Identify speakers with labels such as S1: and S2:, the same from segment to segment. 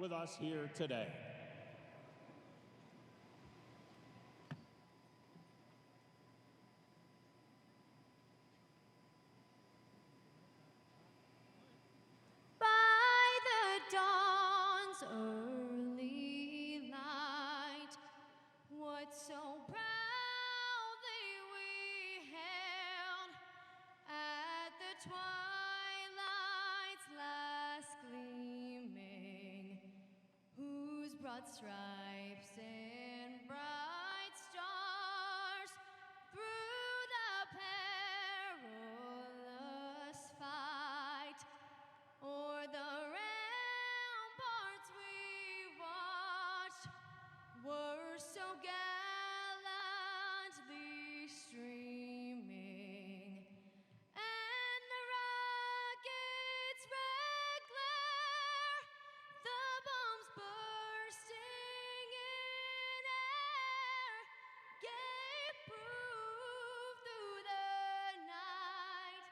S1: with us here today.
S2: Early light, what so proudly we hailed at the twilight's last gleaming, whose broad stripes and bright stars through the perilous fight o'er the were so gallantly streaming, and the rocket's red glare, the bombs bursting in air, gave proof through the night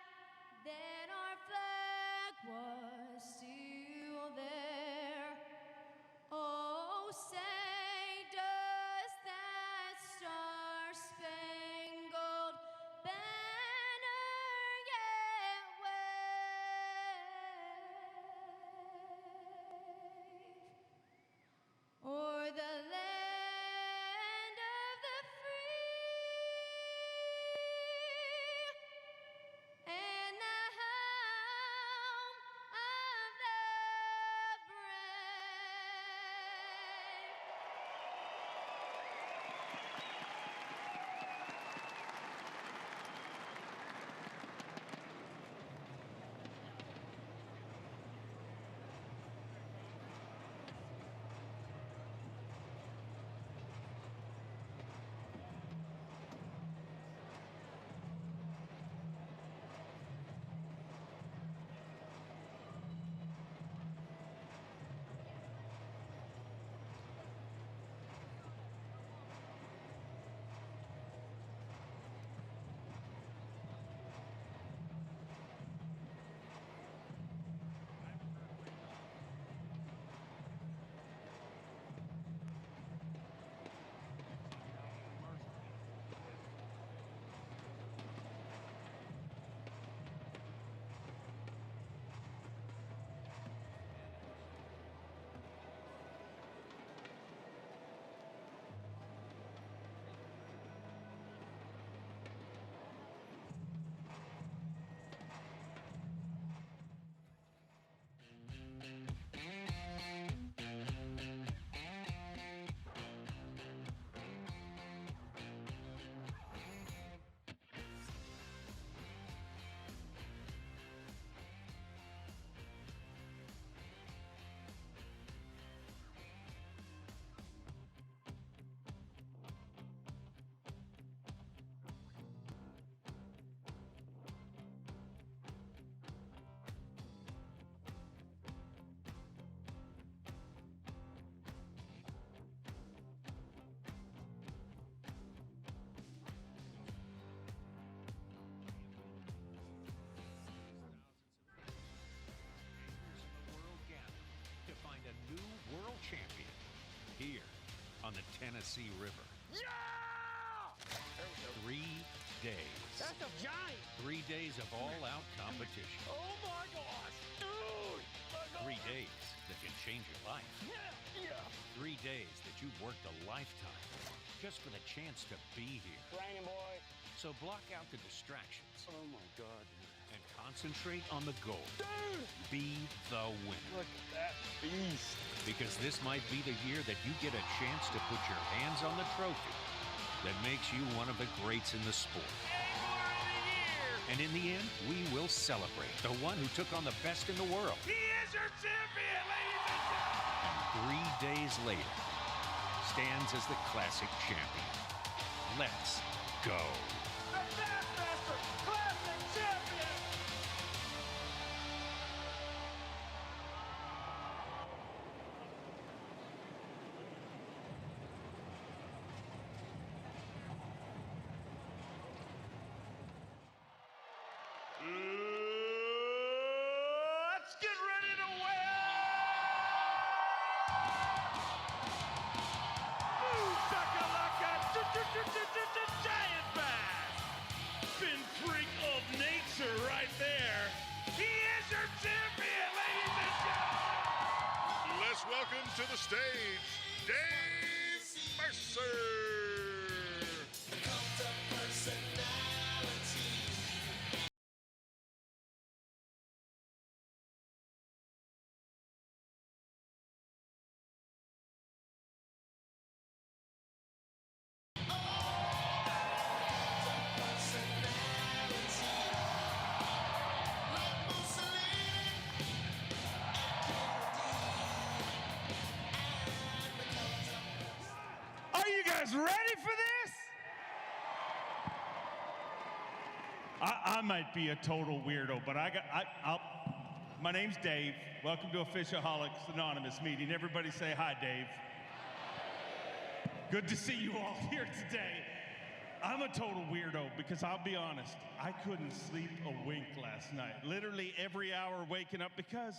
S2: that our flag was still there. Oh, say,
S3: champion here on the Tennessee River.
S4: Yeah! There we go.
S3: 3 days.
S4: That's a giant.
S3: 3 days of all-out competition.
S4: Oh my gosh, dude! My God.
S3: 3 days that can change your life.
S4: Yeah, yeah.
S3: 3 days that you've worked a lifetime just for the chance to be here.
S4: Raining, boy.
S3: So block out the distractions.
S4: Oh my God.
S3: And concentrate on the goal.
S4: Dude!
S3: Be the winner.
S4: Look at that beast.
S3: Because this might be the year that you get a chance to put your hands on the trophy that makes you one of the greats in the sport.
S4: Angler of the year!
S3: And in the end, we will celebrate the one who took on the best in the world.
S4: He is your champion, ladies and gentlemen!
S3: 3 days later, stands as the classic champion. Let's go.
S4: The Bassmaster Classic Champion! Let's get ready to win! giant bass. Fin freak of nature right there. He is your champion, ladies and gentlemen.
S1: Let's welcome to the stage, B.A.S.S.
S4: Are you guys ready for this? I might be a total weirdo, but my name's Dave. Welcome to a Fishaholics Anonymous meeting. Everybody say hi, Dave. Good to see you all here today. I'm a total weirdo because I'll be honest, I couldn't sleep a wink last night. Literally every hour waking up because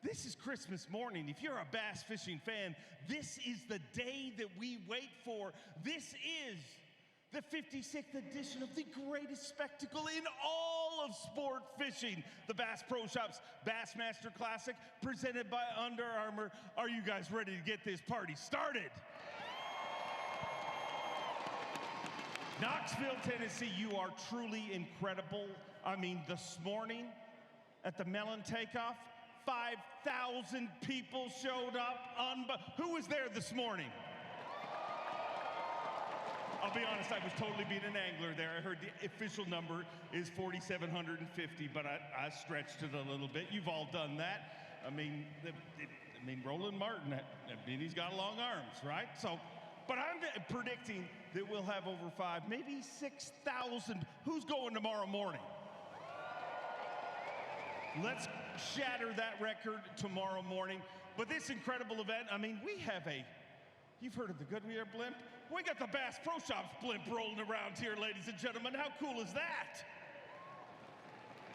S4: this is Christmas morning. If you're a bass fishing fan, this is the day that we wait for. This is the 56th edition of the greatest spectacle in all of sport fishing, the Bass Pro Shops Bassmaster Classic, presented by Under Armour. Are you guys ready to get this party started? Knoxville, Tennessee, you are truly incredible. I mean, this morning at the Melon Takeoff, 5,000 people showed up. Who was there this morning? I'll be honest, I was totally being an angler there. I heard the official number is 4,750, but I stretched it a little bit. You've all done that. I mean, Roland Martin, he's got long arms, right? But I'm predicting that we'll have over 5,000, maybe 6,000. Who's going tomorrow morning? Let's shatter that record tomorrow morning. But this incredible event, I mean, you've heard of the Goodyear blimp? We got the Bass Pro Shops blimp rolling around here, ladies and gentlemen. How cool is that?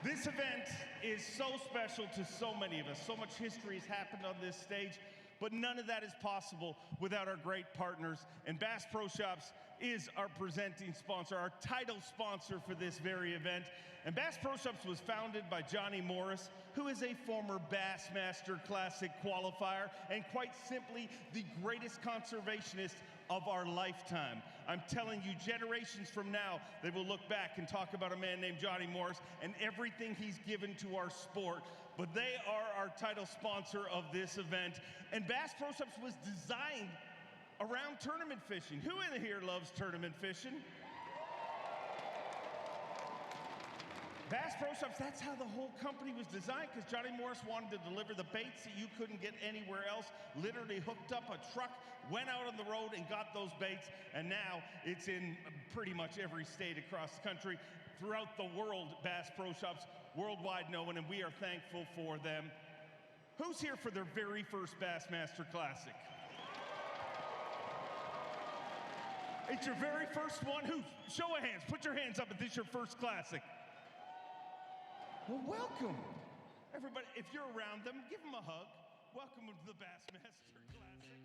S4: This event is so special to so many of us. So much history has happened on this stage, but none of that is possible without our great partners. And Bass Pro Shops is our presenting sponsor, our title sponsor for this very event. And Bass Pro Shops was founded by Johnny Morris, who is a former Bassmaster Classic qualifier and quite simply the greatest conservationist of our lifetime. I'm telling you, generations from now, they will look back and talk about a man named Johnny Morris and everything he's given to our sport. But they are our title sponsor of this event. And Bass Pro Shops was designed around tournament fishing. Who in here loves tournament fishing? Bass Pro Shops, that's how the whole company was designed, because Johnny Morris wanted to deliver the baits that you couldn't get anywhere else, literally hooked up a truck, went out on the road and got those baits, and now it's in pretty much every state across the country. Throughout the world, Bass Pro Shops, worldwide known, and we are thankful for them. Who's here for their very first Bassmaster Classic? It's your very first one? Who? Show of hands, put your hands up if this is your first Classic. Well, welcome. Everybody, if you're around them, give them a hug. Welcome to the Bassmaster Classic.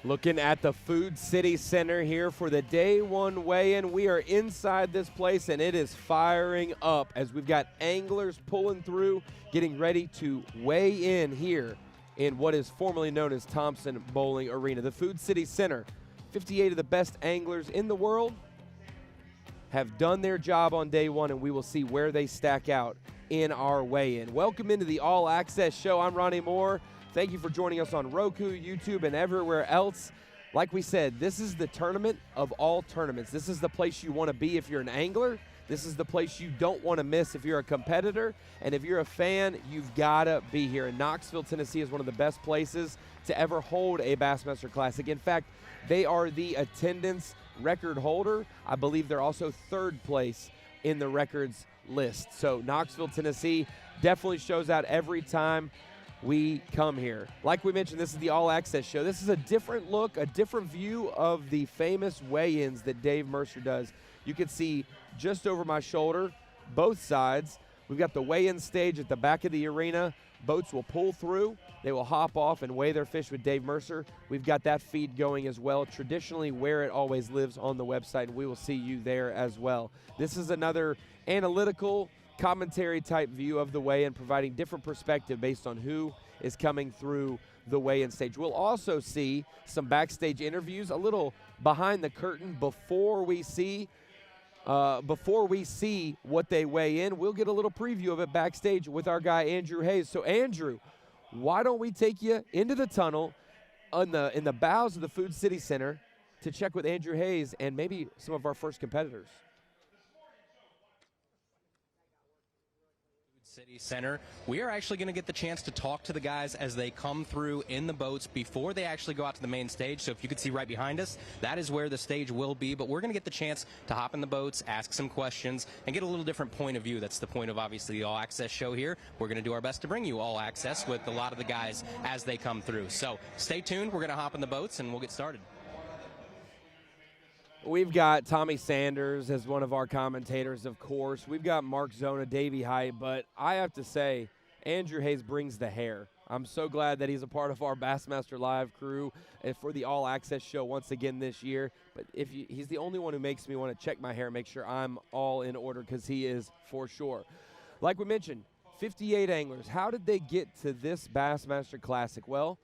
S5: Looking at the Food City Center here for the day one weigh-in. We are inside this place and it is firing up as we've got anglers pulling through, getting ready to weigh in here in what is formerly known as Thompson Bowling Arena. The Food City Center, 58 of the best anglers in the world have done their job on day one, and we will see where they stack out in our weigh-in. Welcome into the All Access Show. I'm Ronnie Moore. Thank you for joining us on Roku, YouTube, and everywhere else. Like we said, this is the tournament of all tournaments. This is the place you want to be if you're an angler. This is the place you don't want to miss if you're a competitor. And if you're a fan, you've got to be here. And Knoxville, Tennessee is one of the best places to ever hold a Bassmaster Classic. In fact, they are the attendance record holder. I believe they're also third place in the records list. So Knoxville, Tennessee definitely shows out every time we come here. Like we mentioned, this is the All Access Show. This is a different look, a different view of the famous weigh-ins that Dave Mercer does. You can see just over my shoulder both sides. We've got the weigh-in stage at the back of the arena. Boats will pull through. They will hop off and weigh their fish with Dave Mercer. We've got that feed going as well, traditionally where it always lives on the website, and we will see you there as well. This is another analytical commentary type view of the weigh-in, providing different perspective based on who is coming through the weigh-in stage. We'll also see some backstage interviews, a little behind the curtain before we see what they weigh in. We'll get a little preview of it backstage with our guy Andrew Hayes. So Andrew, why don't we take you into the tunnel in the bows of the Food City Center to check with Andrew Hayes and maybe some of our first competitors.
S6: City Center. We are actually going to get the chance to talk to the guys as they come through in the boats before they actually go out to the main stage. So if you could see right behind us, that is where the stage will be. But we're going to get the chance to hop in the boats, ask some questions, and get a little different point of view. That's the point of, obviously, the All Access show here. We're going to do our best to bring you All Access with a lot of the guys as they come through. So stay tuned. We're going to hop in the boats, and we'll get started.
S5: We've got Tommy Sanders as one of our commentators, of course. We've got Mark Zona, Davey Height, but I have to say, Andrew Hayes brings the hair. I'm so glad that he's a part of our Bassmaster Live crew and for the All Access show once again this year. But he's the only one who makes me want to check my hair, make sure I'm all in order, because he is for sure. Like we mentioned, 58 anglers. How did they get to this Bassmaster Classic? Well,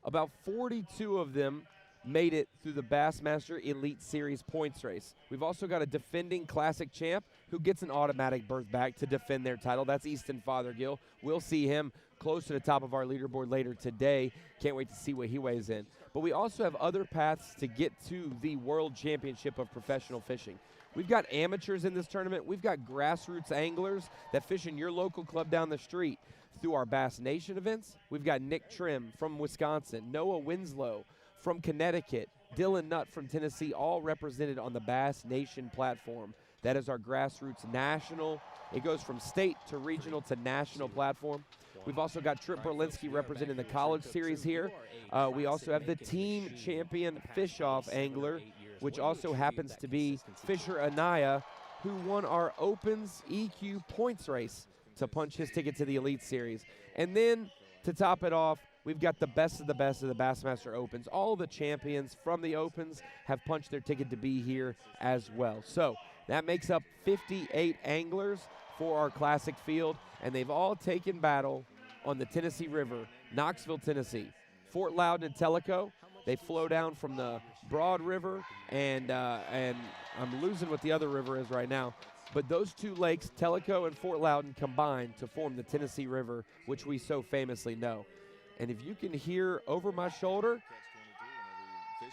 S5: about 42 of them made it through the Bassmaster Elite Series points race. We've also got a defending Classic champ who gets an automatic berth back to defend their title. That's Easton Fothergill. We'll see him close to the top of our leaderboard later today. Can't wait to see what he weighs in. But we also have other paths to get to the World Championship of Professional Fishing. We've got amateurs in this tournament. We've got grassroots anglers that fish in your local club down the street. Through our Bass Nation events, we've got Nick Trim from Wisconsin, Noah Winslow from Connecticut, Dylan Nutt from Tennessee, all represented on the Bass Nation platform. That is our grassroots national. It goes from state to regional to national platform. We've also got Trip Berlinski representing the college series here. We also have the team champion fish-off angler, which also happens to be Fisher Anaya, who won our Opens EQ points race to punch his ticket to the Elite Series. And then to top it off, we've got the best of the Bassmaster Opens. All the champions from the Opens have punched their ticket to be here as well. So that makes up 58 anglers for our Classic field, and they've all taken battle on the Tennessee River, Knoxville, Tennessee. Fort Loudon and Tellico, they flow down from the Broad River, and I'm losing what the other river is right now. But those two lakes, Tellico and Fort Loudon, combine to form the Tennessee River, which we so famously know. And if you can hear over my shoulder,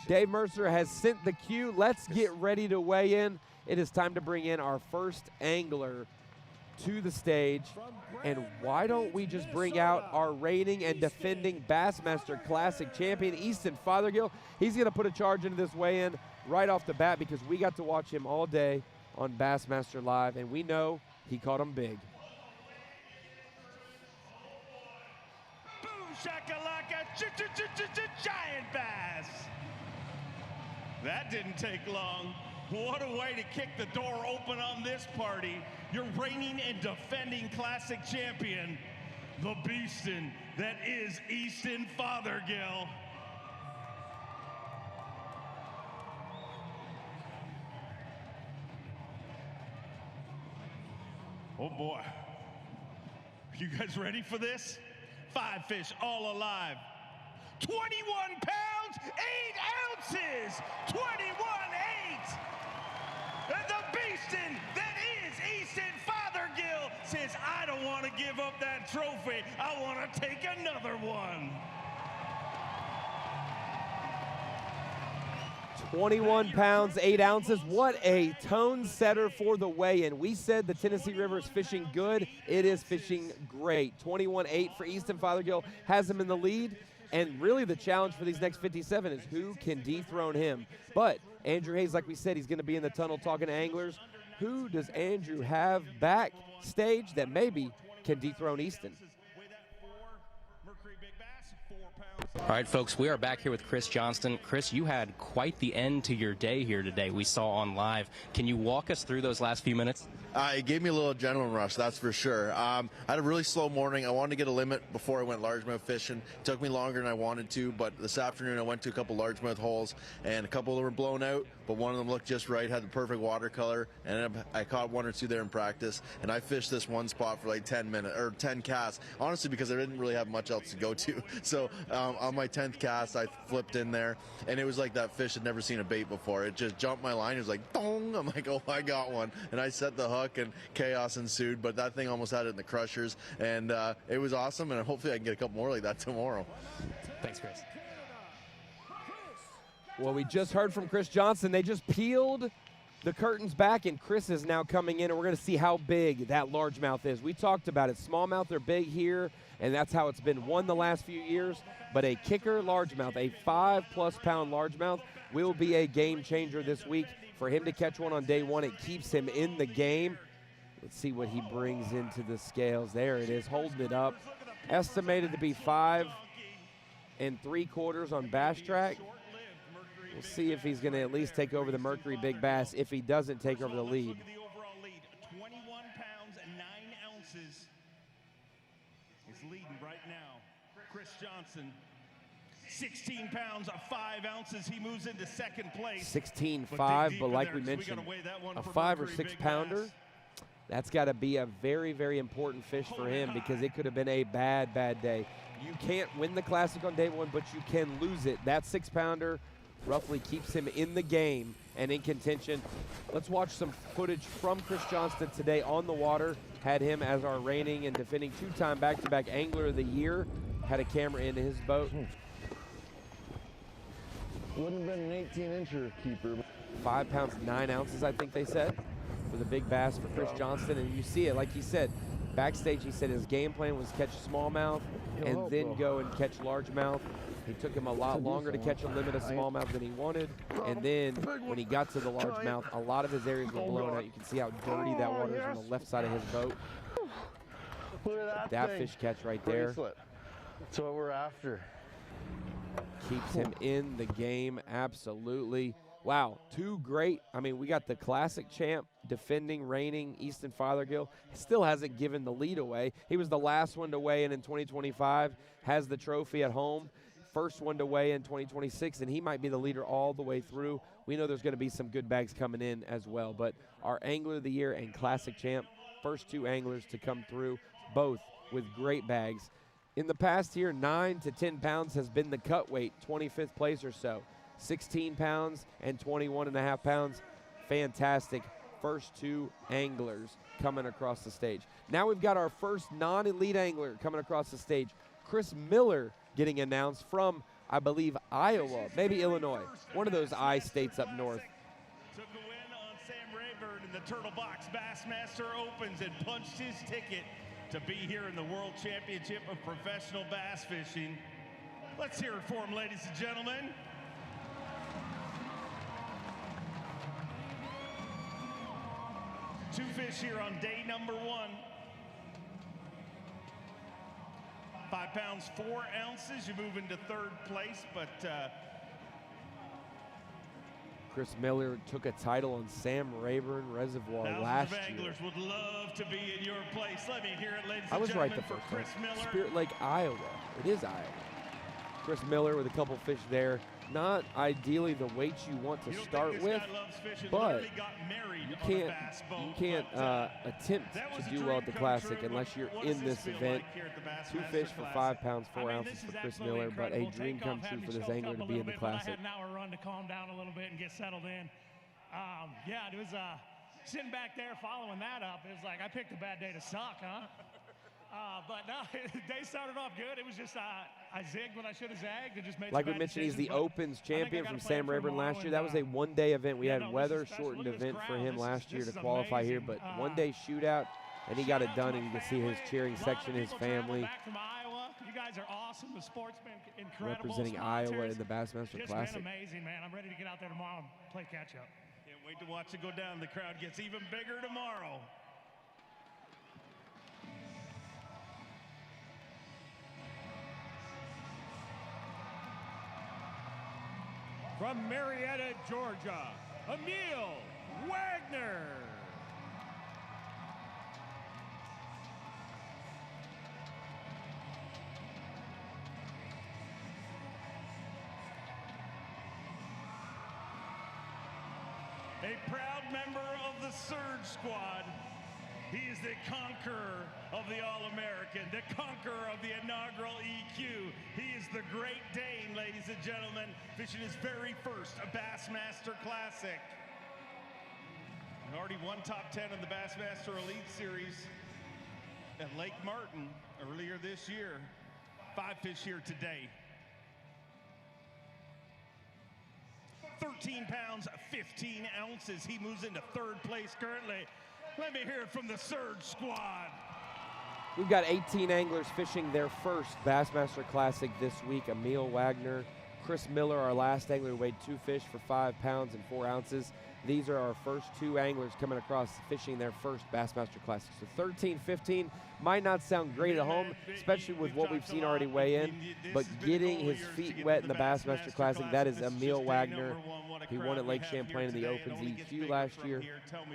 S5: Dave Mercer has sent the cue. Let's get ready to weigh in. It is time to bring in our first angler to the stage. And why don't we just bring out our reigning and defending Bassmaster Classic champion, Easton Fothergill. He's going to put a charge into this weigh-in right off the bat because we got to watch him all day on Bassmaster Live, and we know he caught them big.
S4: Boom shakalaka, giant bass. That didn't take long. What a way to kick the door open on this party. Your reigning and defending Classic champion, the beastin' that is Easton Fothergill. Oh boy. Are you guys ready for this? 5 fish all alive. 21 pounds, 8 ounces. 21.8. And the beastin' that is Easton Fothergill says, I don't want to give up that trophy. I want to take another one.
S5: 21 pounds, 8 ounces. What a tone setter for the weigh-in. We said the Tennessee River is fishing good. It is fishing great. 21.8 for Easton Fothergill has him in the lead. And really the challenge for these next 57 is who can dethrone him. But Andrew Hayes, like we said, he's going to be in the tunnel talking to anglers. Who does Andrew have backstage that maybe can dethrone Easton?
S6: All right, folks, we are back here with Chris Johnston. Chris, you had quite the end to your day here today. We saw on live. Can you walk us through those last few minutes?
S7: It gave me a little adrenaline rush, that's for sure. I had a really slow morning. I wanted to get a limit before I went largemouth fishing. It took me longer than I wanted to, but this afternoon I went to a couple largemouth holes, and a couple of them were blown out, but one of them looked just right, had the perfect watercolor, and I caught 1 or 2 there in practice, and I fished this one spot for like 10 minutes, or 10 casts, honestly, because I didn't really have much else to go to. So on my 10th cast, I flipped in there, and it was like that fish had never seen a bait before. It just jumped my line. It was like, dong! I'm like, oh, I got one. And I set the hook, and chaos ensued, but that thing almost had it in the crushers, and it was awesome, and hopefully I can get a couple more like that tomorrow.
S6: Thanks, Chris.
S5: Well, we just heard from Chris Johnson. They just peeled the curtains back, and Chris is now coming in, and we're going to see how big that largemouth is. We talked about it. Smallmouth are big here, and that's how it's been won the last few years, but a kicker largemouth, a 5+ pound largemouth, will be a game changer this week. For him to catch one on day one, it keeps him in the game. Let's see what he brings into the scales. There it is, holding it up. Estimated to be 5 3/4 on Bass Track. We'll see if he's going to at least take over the Mercury Big Bass. If he doesn't take over the lead.
S4: 21 pounds and 9 ounces is leading right now. Chris Johnson. 16 pounds, 5 ounces. He moves into second place.
S5: 16.5, but like we mentioned, a 5 or 6 pounder. That's got to be a very, very important fish for him, because it could have been a bad, bad day. You can't win the Classic on day one, but you can lose it. That 6 pounder roughly keeps him in the game and in contention. Let's watch some footage from Chris Johnston today on the water. Had him as our reigning and defending 2-time back-to-back Angler of the Year. Had a camera in his boat.
S8: Wouldn't have been an 18-incher keeper.
S5: 5 pounds, 9 ounces, I think they said, for the big bass for Chris Johnston. And you see it, like he said, backstage he said his game plan was catch smallmouth and then go and catch largemouth. It took him a lot longer to catch a limit of smallmouth than he wanted. And then when he got to the largemouth, a lot of his areas were blown out. You can see how dirty that water is on the left side of his boat.
S8: Look at
S5: that fish catch right there.
S8: That's what we're after.
S5: Keeps him in the game, absolutely. Wow, 2 great. I mean, we got the Classic champ, defending, reigning Easton Fothergill. Still hasn't given the lead away. He was the last one to weigh in 2025, has the trophy at home. First one to weigh in 2026, and he might be the leader all the way through. We know there's going to be some good bags coming in as well, but our Angler of the Year and Classic champ, first 2 anglers to come through, both with great bags. In the past year, 9 to 10 pounds has been the cut weight, 25th place or so. 16 pounds and 21.5 pounds. Fantastic first 2 anglers coming across the stage. Now we've got our first non-elite angler coming across the stage. Chris Miller getting announced from, I believe, Iowa, maybe Illinois. One of those I states up north.
S4: Took a win on Sam Rayburn in the Turtle Box Bassmaster Opens and punched his ticket to be here in the World Championship of Professional Bass Fishing. Let's hear it for him, ladies and gentlemen. Two fish here on day number 1. 5 pounds, 4 ounces. You move into 3rd place, but
S5: Chris Miller took a title on Sam Rayburn Reservoir last year.
S4: Anglers would love to be in your place. Let me hear it, ladies and
S5: I was
S4: gentlemen,
S5: right the
S4: for
S5: first
S4: Chris
S5: time.
S4: Miller.
S5: Spirit Lake, Iowa. It is Iowa. Chris Miller with a couple fish there. Not ideally the weight you want to start with, but you can't attempt to do well at the Classic unless you're in this event. 2 fish for 5 pounds, 4 ounces for Chris Miller, but a dream come true for this angler to be in the Classic.
S9: I had an hour run to calm down a little bit and get settled in. Yeah, it was sitting back there following that up. It was like, I picked a bad day to suck, huh? But no, the day started off good. It was just I zigged when I should have zagged and just made
S5: like we mentioned, he's the Opens champion from Sam Rayburn last year. That was a one-day event. We had weather-shortened event for him last year to qualify here, but one-day shootout, and he got it done, and you can see his cheering section, his family.
S9: You guys are awesome. The sport's been incredible.
S5: Representing Iowa in the Bassmaster Classic.
S9: It's been amazing, man. I'm ready to get out there tomorrow and play catch-up.
S4: Can't wait to watch it go down. The crowd gets even bigger tomorrow.
S10: From Marietta, Georgia, Emil Wagner.
S4: a proud member of the Surge Squad. He is the conqueror of the All-American, the conqueror of the inaugural EQ. He is the Great Dane, ladies and gentlemen, fishing his very first Bassmaster Classic. And already won top 10 in the Bassmaster Elite Series at Lake Martin earlier this year. 5 fish here today. 13 pounds, 15 ounces. He moves into 3rd place currently. Let me hear it from the Surge Squad.
S5: We've got 18 anglers fishing their first Bassmaster Classic this week. Emil Wagner, Chris Miller, our last angler, weighed 2 fish for 5 pounds and 4 ounces. These are our first 2 anglers coming across fishing their first Bassmaster Classic. So 13, 15 might not sound great at home, especially with what we've seen already weigh in, but getting his feet wet in the Bassmaster Classic, that is Emil Wagner. He won at Lake Champlain in the Opens EQ last year,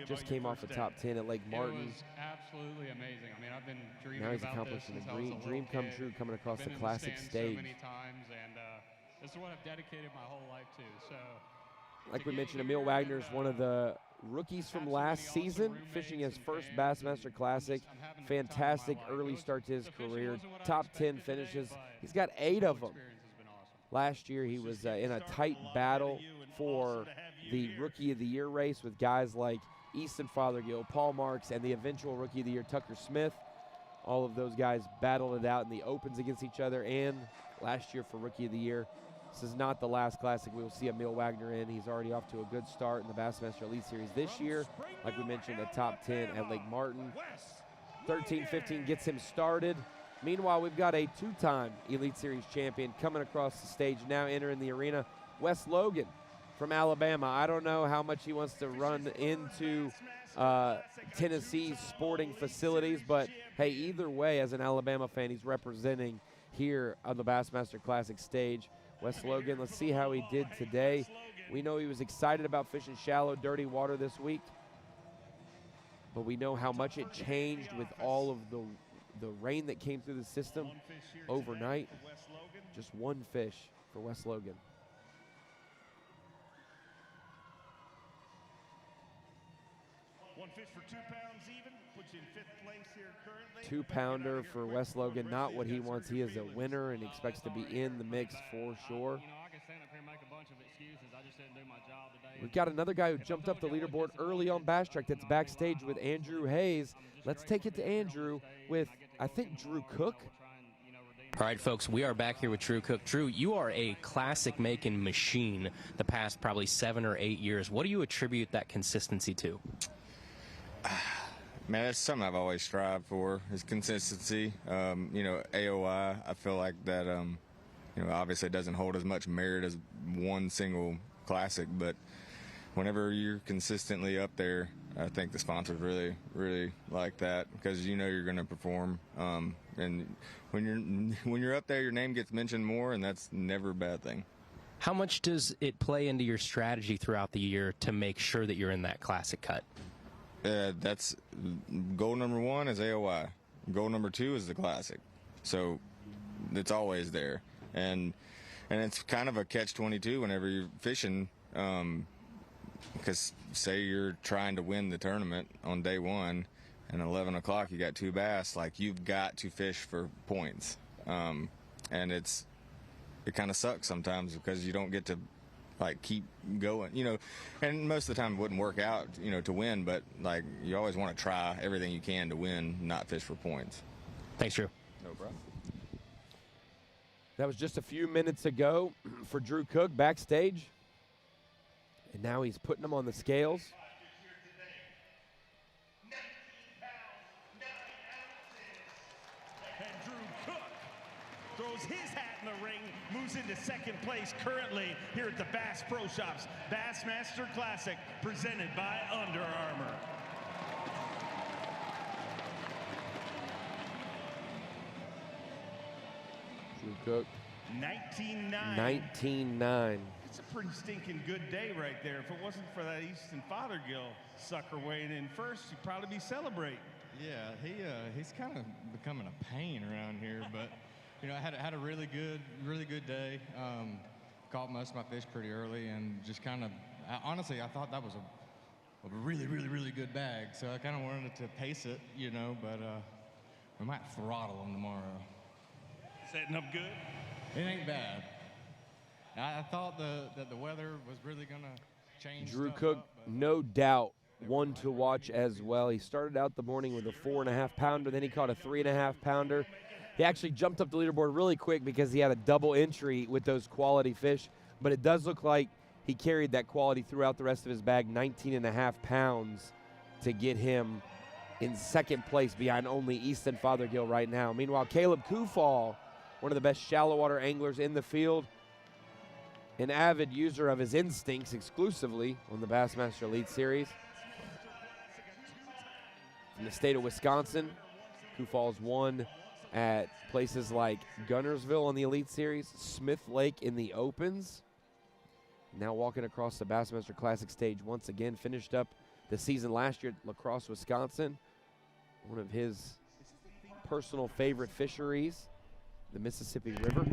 S5: just came off the top 10 at Lake Martin.
S11: It was absolutely amazing. I mean, I've been dreaming
S5: now he's
S11: about
S5: accomplishing
S11: this
S5: a
S11: since I was a
S5: dream
S11: little
S5: come
S11: kid.
S5: true coming across
S11: I've
S5: the
S11: been
S5: classic
S11: in the
S5: stage.
S11: stands so many times, and this is what I've dedicated my whole life to. So,
S5: like we mentioned, Emil Wagner is one of the rookies from last season, fishing his first Bassmaster Classic. Fantastic early start to his career. Top 10 finishes. He's got 8 of them. Last year, he was in a tight battle for the Rookie of the Year race with guys like Easton Fothergill, Paul Marks, and the eventual Rookie of the Year, Tucker Smith. All of those guys battled it out in the Opens against each other, and last year for Rookie of the Year. This is not the last Classic we will see Emil Wagner in. He's already off to a good start in the Bassmaster Elite Series this year. Like we mentioned, a top 10 at Lake Martin. 13-15 gets him started. Meanwhile, we've got a 2-time Elite Series champion coming across the stage now, entering the arena. Wes Logan from Alabama. I don't know how much he wants to run into Tennessee's sporting facilities, but hey, either way, as an Alabama fan, he's representing here on the Bassmaster Classic stage. Wes Logan, let's see how he did today. We know he was excited about fishing shallow, dirty water this week, but we know how much it changed with all of the rain that came through the system overnight. Just 1 fish for Wes Logan.
S4: One fish for 2 pounds even, puts you in 5th place here currently.
S5: 2-pounder for Wes Logan, not what he wants. He is a winner and expects to be in the mix for sure.
S11: I can stand up here and make a bunch of excuses. I just didn't do my job today.
S5: We've got another guy who jumped up the leaderboard early on Bass Track. That's Backstage with Andrew Hayes. Let's take it to Andrew with, I think, Drew Cook.
S6: All right, folks, we are back here with Drew Cook. Drew, you are a classic-making machine the past probably 7 or 8 years. What do you attribute that consistency to?
S12: Man, that's something I've always strived for, is consistency. AOI, I feel like that, obviously it doesn't hold as much merit as one single classic, but whenever you're consistently up there, I think the sponsors really, really like that, because you know you're going to perform. And when you're up there, your name gets mentioned more, and that's never a bad thing.
S6: How much does it play into your strategy throughout the year to make sure that you're in that classic cut?
S12: That's goal number 1 is AOI. Goal number 2 is the classic. So it's always there. And it's kind of a catch-22 whenever you're fishing, because say you're trying to win the tournament on day 1 and 11 o'clock you got 2 bass, like you've got to fish for points. And it kind of sucks sometimes because you don't get to like keep going, and most of the time it wouldn't work out, to win, but like you always want to try everything you can to win, not fish for points.
S6: Thanks, Drew.
S12: No problem.
S5: That was just a few minutes ago for Drew Cook backstage. And now he's putting them on the scales.
S4: And Drew Cook throws his hat in the ring, moves into 2nd place currently here at the Bass Pro Shops Bassmaster Classic, presented by Under Armour.
S5: Drew Cook.
S4: 19-9.
S5: 19-9.
S4: It's a pretty stinking good day right there. If it wasn't for that Easton Fothergill sucker weighing in first, you'd probably be celebrating.
S13: Yeah, he's kind of becoming a pain around here, but I had a really good day. Caught most of my fish pretty early, and just kind of honestly, I thought that was a really, really, really good bag. So I kind of wanted to pace it, you know, but we might throttle them tomorrow.
S4: Setting up good?
S13: It ain't bad. I thought that the weather was really going to change.
S5: Drew Cook, no doubt, one to watch as well. He started out the morning with a 4.5 pounder, then he caught a 3.5 pounder. He actually jumped up the leaderboard really quick because he had a double entry with those quality fish, but it does look like he carried that quality throughout the rest of his bag, 19.5 pounds to get him in second place behind only Easton Fothergill right now. Meanwhile, Caleb Kufall, one of the best shallow water anglers in the field, an avid user of his instincts exclusively on the Bassmaster Elite Series. From the state of Wisconsin, Kufall's won at places like Gunnersville on the Elite Series, Smith Lake in the Opens. Now walking across the Bassmaster Classic stage once again, finished up the season last year at La Crosse, Wisconsin. One of his personal favorite fisheries, the Mississippi River.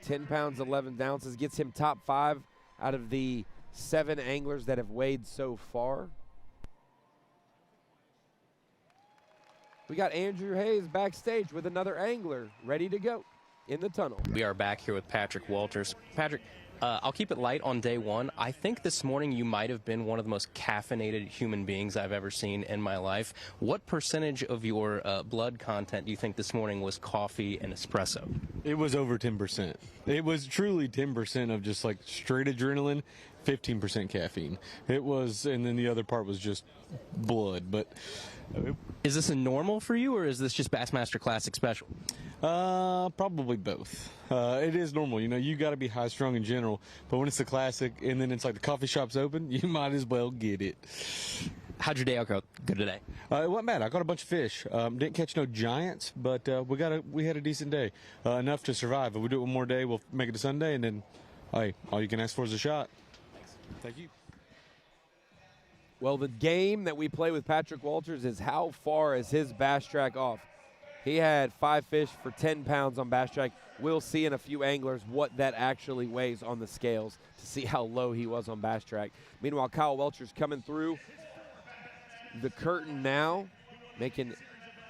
S5: 10 pounds, 11 ounces, gets him top 5 out of the 7 anglers that have weighed so far. We got Andrew Hayes backstage with another angler ready to go in the tunnel.
S6: We are back here with Patrick Walters. Patrick, I'll keep it light on day one. I think this morning you might have been one of the most caffeinated human beings I've ever seen in my life. What percentage of your blood content do you think this morning was coffee and espresso?
S14: It was over 10%. It was truly 10% of just like straight adrenaline, 15% caffeine. It was, and then the other part was just blood. But
S6: is this a normal for you, or is this just Bassmaster Classic special?
S14: Probably both. It is normal. You know, you got to be high strung in general, but when it's the Classic and then it's like the coffee shop's open, you might as well get it.
S6: How'd your day out go today?
S14: It wasn't bad. I caught a bunch of fish. Didn't catch no giants, but we had a decent day. Enough to survive. If we do it one more day, we'll make it a Sunday, and then, hey, all you can ask for is a shot. Thank you.
S5: Well, the game that we play with Patrick Walters is how far is his bass track off. He had 5 fish for 10 pounds on bass track. We'll see in a few anglers what that actually weighs on the scales to see how low he was on bass track. Meanwhile, Kyle Welcher's coming through the curtain now, making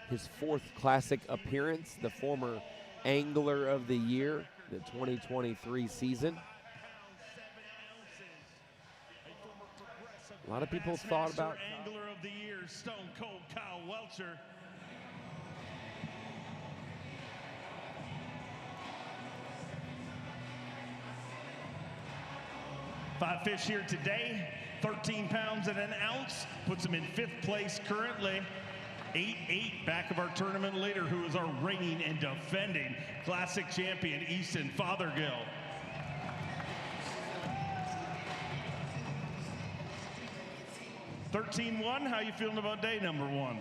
S5: his 4th Classic appearance, the former Angler of the Year, the 2023 season. A lot of people thought about
S4: Angler of the Year, Stone Cold Kyle Welcher. Five fish here today, 13 pounds and an ounce, puts him in 5th place currently. 8-8 back of our tournament leader, who is our reigning and defending Classic champion, Easton Fothergill. $13-1, how you feeling about day number 1?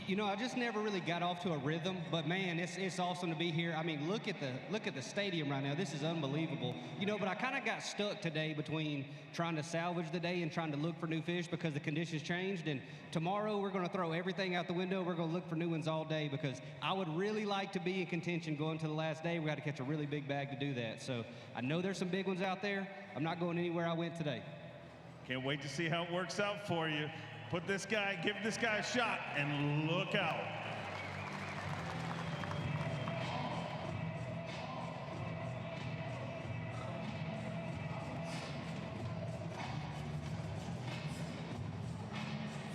S15: You know, I just never really got off to a rhythm, but man, it's awesome to be here. I mean, look at the stadium right now. This is unbelievable. You know, but I kind of got stuck today between trying to salvage the day and trying to look for new fish because the conditions changed. And tomorrow we're going to throw everything out the window. We're going to look for new ones all day because I would really like to be in contention going to the last day. We got to catch a really big bag to do that. So I know there's some big ones out there. I'm not going anywhere I went today.
S4: Can't wait to see how it works out for you. Give this guy a shot and look out.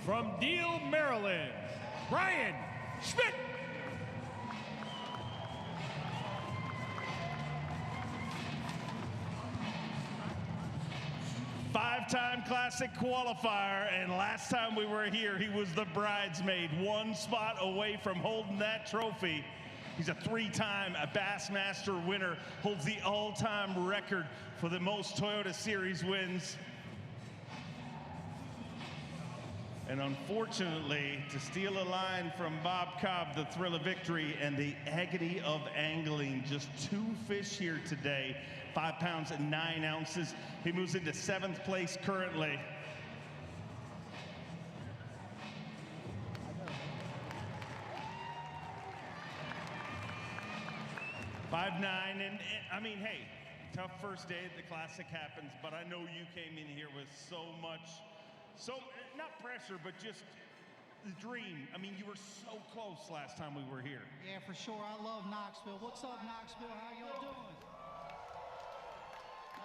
S10: From Deal, Maryland, Brian Schmidt.
S4: Five-time Classic qualifier, and last time we were here, he was the bridesmaid, 1 spot away from holding that trophy. He's a 3-time Bassmaster winner, holds the all-time record for the most Toyota Series wins. And unfortunately, to steal a line from Bob Cobb, the thrill of victory and the agony of angling, just 2 fish here today, 5 pounds and 9 ounces. He moves into 7th place currently. $5.9, and I mean, hey, tough first day the Classic happens, but I know you came in here with so not pressure, but just the dream. I mean, you were so close last time we were here.
S16: Yeah, for sure. I love Knoxville. What's up, Knoxville? How y'all doing?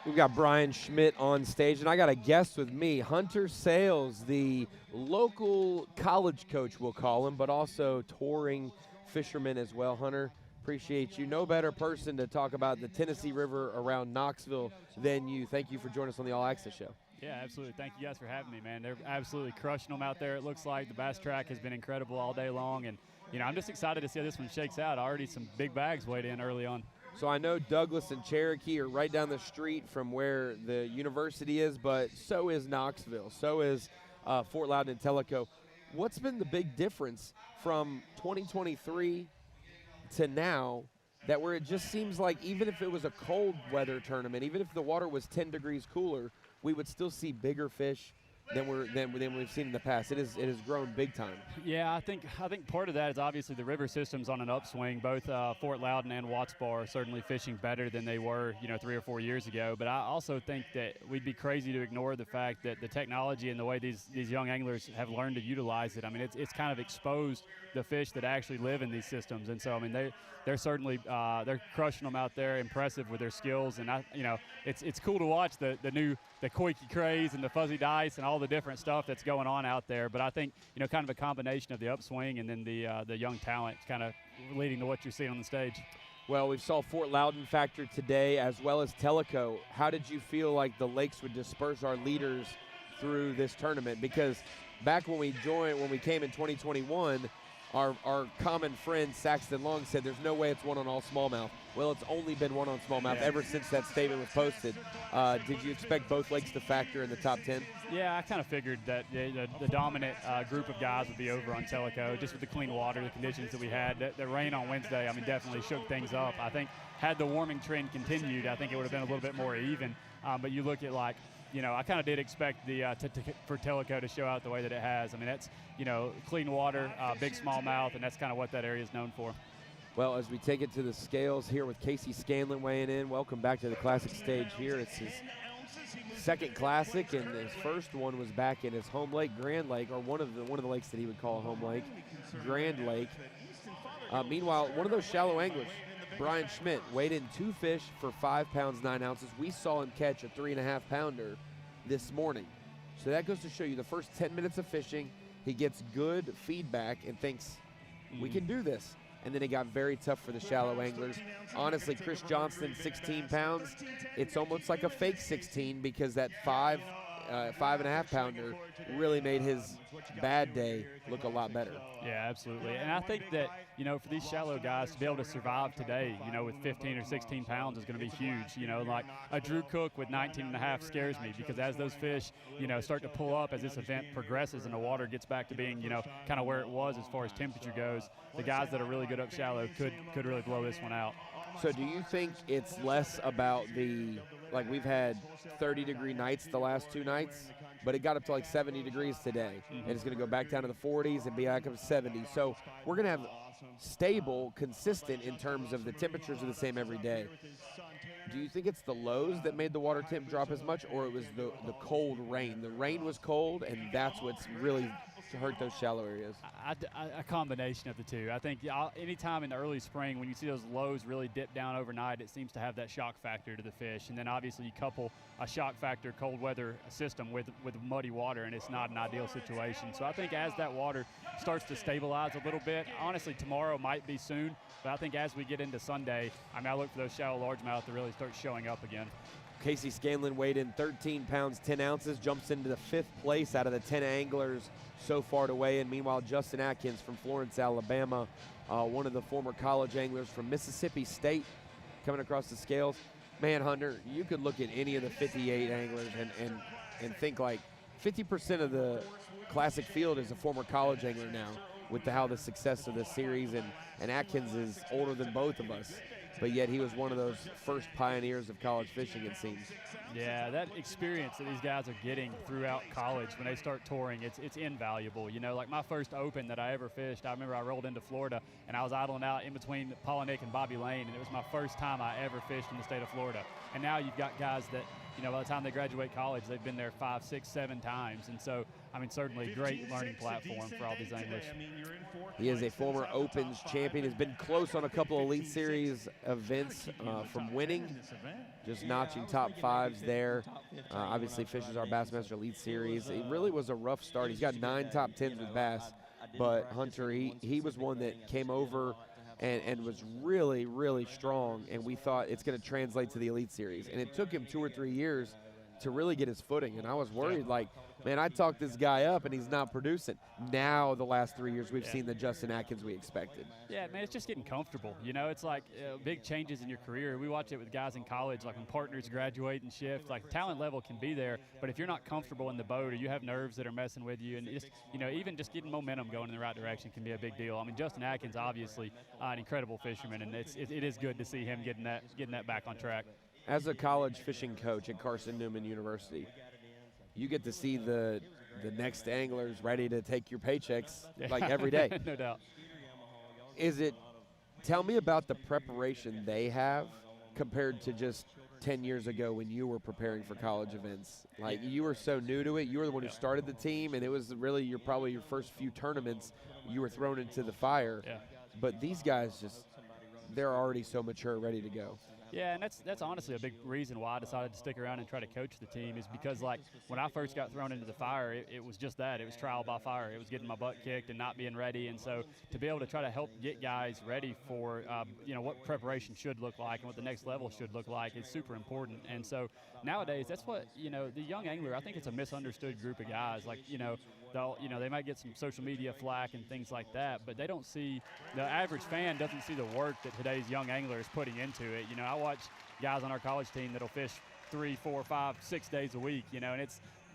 S5: We've got Brian Schmidt on stage, and I got a guest with me, Hunter Sales, the local college coach, we'll call him, but also touring fisherman as well. Hunter, appreciate you. No better person to talk about the Tennessee River around Knoxville than you. Thank you for joining us on the All Access Show.
S17: Yeah, absolutely. Thank you guys for having me, man. They're absolutely crushing them out there. It looks like the bass track has been incredible all day long, and I'm just excited to see how this one shakes out. Already some big bags weighed in early on.
S5: So I know Douglas and Cherokee are right down the street from where the university is, but so is Knoxville. So is Fort Loudon and Tellico. What's been the big difference from 2023 to now, that where it just seems like even if it was a cold weather tournament, even if the water was 10 degrees cooler, we would still see bigger fish than we've seen in the past? It has grown big time.
S17: Yeah, I think part of that is obviously the river system's on an upswing. Both Fort Loudon and Watts Bar are certainly fishing better than they were 3 or 4 years ago. But I also think that we'd be crazy to ignore the fact that the technology and the way these young anglers have learned to utilize it. I mean, it's kind of exposed the fish that actually live in these systems. And so I mean they're certainly they're crushing them out there, impressive with their skills. And it's cool to watch the Koike craze and the fuzzy dice and all the different stuff that's going on out there. But I think kind of a combination of the upswing and then the young talent kind of leading to what you're seeing on the stage.
S5: Well, we saw Fort Loudon factor today as well as Tellico. How did you feel like the lakes would disperse our leaders through this tournament? Because back when we came in 2021, our common friend Saxton Long said there's no way it's one on all smallmouth. Well, it's only been one on smallmouth ever since that statement was posted. Did you expect both lakes to factor in the top 10?
S17: Yeah, I kind of figured that the dominant group of guys would be over on Tellico, just with the clean water, the conditions that we had. The rain on Wednesday, I mean, definitely shook things up. I think had the warming trend continued, I think it would have been a little bit more even. But you look at I kind of did expect for Tellico to show out the way that it has. I mean, that's clean water, big smallmouth, and that's kind of what that area is known for.
S5: Well, as we take it to the scales here with Casey Scanlon weighing in, welcome back to the Classic stage here. It's his second Classic, and his first one was back in his home lake, Grand Lake, or one of the lakes that he would call home lake, Grand Lake. Meanwhile, one of those shallow anglers, Brian Schmidt, weighed in 2 fish for 5 pounds 9 ounces. We saw him catch a 3.5 pounder this morning. So that goes to show you the first 10 minutes of fishing, he gets good feedback and thinks, we can do this. And then it got very tough for the shallow anglers. Honestly, Chris Johnston, 16 pounds. It's almost like a fake 16 because that 5.5 pounder really made his bad day look a lot better.
S17: Yeah, absolutely. And I think that, for these shallow guys to be able to survive today, with 15 or 16 pounds is going to be huge. Like a Drew Cook with 19.5 scares me because as those fish, start to pull up as this event progresses and the water gets back to being, kind of where it was as far as temperature goes, the guys that are really good up shallow could really blow this one out.
S5: So do you think it's less about we've had 30-degree nights the last 2 nights, but it got up to like 70 degrees today, and it's going to go back down to the 40s and be back up to 70. So we're going to have stable, consistent in terms of the temperatures are the same every day. Do you think it's the lows that made the water temp drop as much, or it was the cold rain? The rain was cold, and that's what's really hurt those shallow areas.
S17: A combination of the two. I think anytime in the early spring when you see those lows really dip down overnight, it seems to have that shock factor to the fish. And then obviously you couple a shock factor cold weather system with muddy water, and it's not an ideal situation. So I think as that water starts to stabilize a little bit, honestly tomorrow might be soon, but I think as we get into Sunday, I look for those shallow largemouth to really start showing up again.
S5: Casey Scanlon weighed in 13 pounds 10 ounces, jumps into the 5th place out of the 10 anglers so far to weigh in. Meanwhile, Justin Atkins from Florence, Alabama, one of the former college anglers from Mississippi State, coming across the scales. Man, Hunter, you could look at any of the 58 anglers and think like 50% of the Classic field is a former college angler now with how the success of the series, and Atkins is older than both of us. but yet he was one of those first pioneers of college fishing, it seems.
S17: Yeah, that experience that these guys are getting throughout college when they start touring, it's invaluable. You know, like my first open that I ever fished, I remember I rolled into Florida and I was idling out in between Paul Nick and Bobby Lane, and it was my first time I ever fished in the state of Florida. And now you've got guys that, you know, by the time they graduate college, they've been there 5, 6, 7 times. And so, I mean, certainly a great learning platform for all these English.
S5: He is a former Opens champion, has been close on a couple Elite Series events from winning, just notching top 5s there. Obviously fishes our Bassmaster Elite Series. It really was a rough start. He's got 9 top 10s with Bass, but Hunter, he was one that came over and was really, really strong, and we thought it's going to translate to the Elite Series. And it took him 2 or 3 years to really get his footing, and I was worried, like, man, I talked this guy up and he's not producing. Now the last 3 years we've seen the Justin Atkins we expected.
S17: Yeah, man, it's just getting comfortable. You know, it's like big changes in your career. We watch it with guys in college, like when partners graduate and shift, like talent level can be there, but if you're not comfortable in the boat or you have nerves that are messing with you, and just, you know, even just getting momentum going in the right direction can be a big deal. I mean, Justin Atkins, obviously an incredible fisherman, and it is good to see him getting that back on track.
S5: As a college fishing coach at Carson Newman University, you get to see the next anglers ready to take your paychecks like every day.
S17: No doubt.
S5: Tell me about the preparation they have compared to just 10 years ago when you were preparing for college events. Like, you were so new to it. You were the one who started the team, and it was really probably your first few tournaments you were thrown into the fire.
S17: Yeah.
S5: But these guys they're already so mature, ready to go.
S17: Yeah, and that's honestly a big reason why I decided to stick around and try to coach the team, is because, like, when I first got thrown into the fire, it was just that. It was trial by fire. It was getting my butt kicked and not being ready. And so to be able to try to help get guys ready for, you know, what preparation should look like and what the next level should look like is super important. And so nowadays, that's what, you know, the young angler, I think it's a misunderstood group of guys. Like, you know, they might get some social media flack and things like that, but they don't see, the average fan doesn't see the work that today's young angler is putting into it. You know, I watch guys on our college team that'll fish 3, 4, 5, 6 days a week, you know, and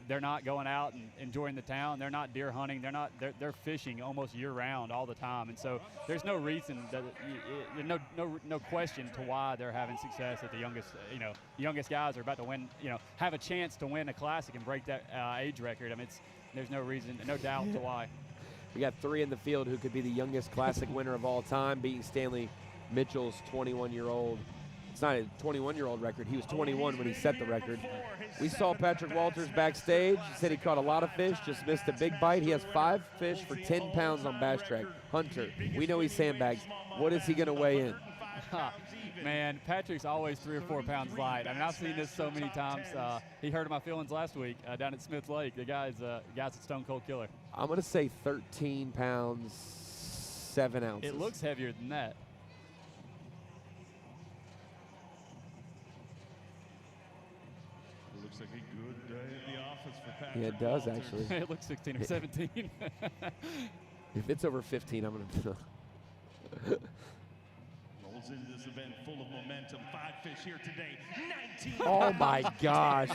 S17: they're not going out and enjoying the town. They're not deer hunting. They're fishing almost year round all the time. And so there's no reason no question to why they're having success at the youngest guys are about to win, you know, have a chance to win a classic and break that age record. I mean, there's no reason, no doubt to why.
S5: We got 3 in the field who could be the youngest classic winner of all time, beating Stanley Mitchell's 21-year-old. It's not a 21-year-old record. He was 21 when he set the record. We saw Patrick Walters backstage. He said he caught a lot of fish, just missed a big bite. He has 5 fish for 10 pounds on Bass Track. Hunter, we know he sandbags. What is he going to weigh in?
S17: Man, Patrick's always 3 or 4 pounds light. I mean, I've seen this so many times. He hurt my feelings last week down at Smith Lake. The guy's a stone cold killer.
S5: I'm going to say 13 pounds, 7 ounces.
S17: It looks heavier than that.
S4: It looks like a good day at the office for Patrick.
S5: Yeah, it does, actually.
S17: It looks 16 or 17.
S5: If it's over 15, I'm going to...
S4: Rolls into this event full of momentum. 5 fish here today. 19.
S5: Oh my gosh.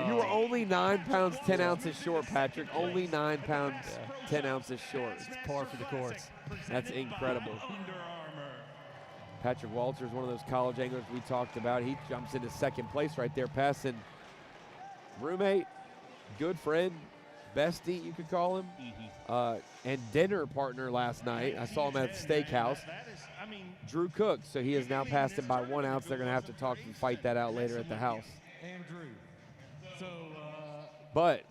S5: You were only 9 pounds, 10 ounces short, Patrick. Only 9 pounds, 10 ounces short.
S17: It's par for the course.
S5: That's incredible. Patrick Walters, one of those college anglers we talked about. He jumps into second place right there, passing roommate, good friend, bestie, you could call him, and dinner partner last night. I saw him at the steakhouse. Drew Cook, so he has now passed him by 1 ounce. They're going to have to talk and fight that out later at the house. But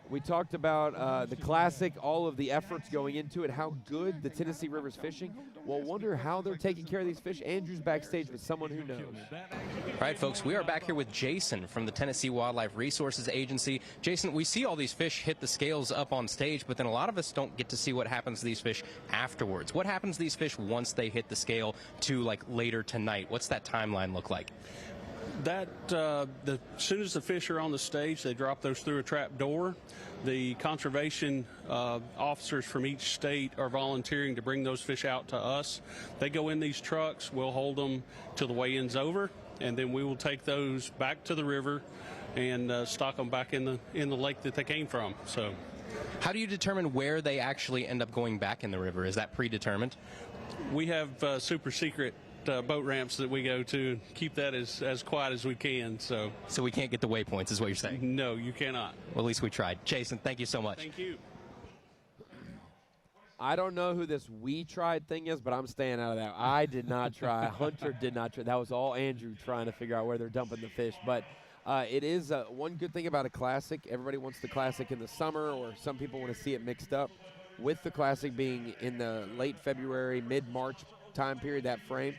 S5: we talked about the Classic, all of the efforts going into it, how good the Tennessee River's fishing. Well, wonder how they're taking care of these fish. Andrew's backstage with someone who knows.
S6: All right, folks, we are back here with Jason from the Tennessee Wildlife Resources Agency. Jason, we see all these fish hit the scales up on stage, but then a lot of us don't get to see what happens to these fish afterwards. What happens to these fish once they hit the scale to, like, later tonight? What's that timeline look like?
S18: As soon as the fish are on the stage, they drop those through a trap door. The conservation officers from each state are volunteering to bring those fish out to us. They go in these trucks. We'll hold them till the weigh-in's over, and then we will take those back to the river and stock them back in the lake that they came from. So
S6: How do you determine where they actually end up going back in the river? Is that predetermined?
S18: We have super secret boat ramps that we go to. Keep that as quiet as we can. So
S6: we can't get the waypoints, is what you're saying?
S18: No, you cannot.
S6: Well, at least we tried. Jason, thank you so much.
S18: Thank you.
S5: I don't know who this "we tried" thing is, but I'm staying out of that. I did not try. Hunter did not try. That was all Andrew trying to figure out where they're dumping the fish. But it is one good thing about a classic. Everybody wants the classic in the summer, or some people want to see it mixed up. With the classic being in the late February, mid-March time period, that frame,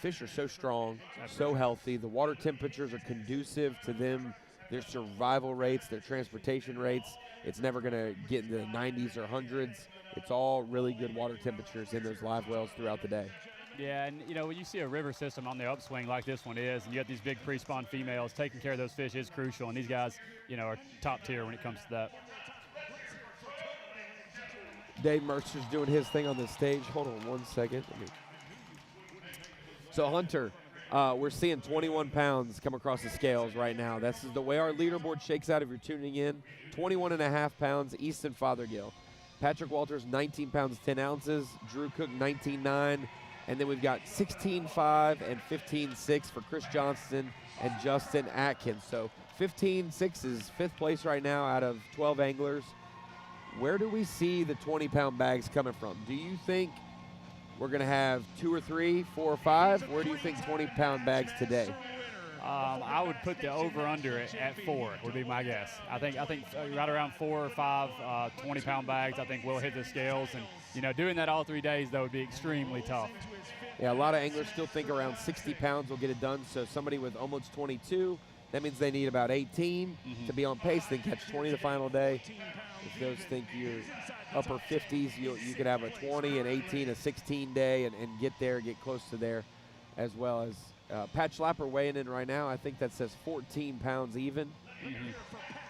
S5: fish are so strong, so healthy. The water temperatures are conducive to them, their survival rates, their transportation rates. It's never going to get in the 90s or 100s. It's all really good water temperatures in those live wells throughout the day.
S17: Yeah, and when you see a river system on the upswing like this one is, and you got these big pre-spawn females, taking care of those fish is crucial, and these guys, are top tier when it comes to that.
S5: Dave Mercer's doing his thing on the stage. Hold on one second. So Hunter, we're seeing 21 pounds come across the scales right now. This is the way our leaderboard shakes out if you're tuning in. 21.5 pounds, Easton Fothergill. Patrick Walters, 19 pounds, 10 ounces. Drew Cook, 19.9. And then we've got 16.5 and 15.6 for Chris Johnston and Justin Atkins. So 15.6 is fifth place right now out of 12 anglers. Where do we see the 20-pound bags coming from? Do you think we're going to have 2 or 3, 4 or 5? Where do you think 20-pound bags today?
S17: I would put the over-under at 4 would be my guess. I think right around 4 or 5 20-pound bags, I think we'll hit the scales. And, doing that all 3 days, though, would be extremely tough.
S5: Yeah, a lot of anglers still think around 60 pounds will get it done. So somebody with almost 22, that means they need about 18 to be on pace, then catch 20 the final day. If those think you're upper 50s, you could have a 20, an 18, a 16 day and get there, get close to there, as well as Pat Schlapper weighing in right now. I think that says 14 pounds even.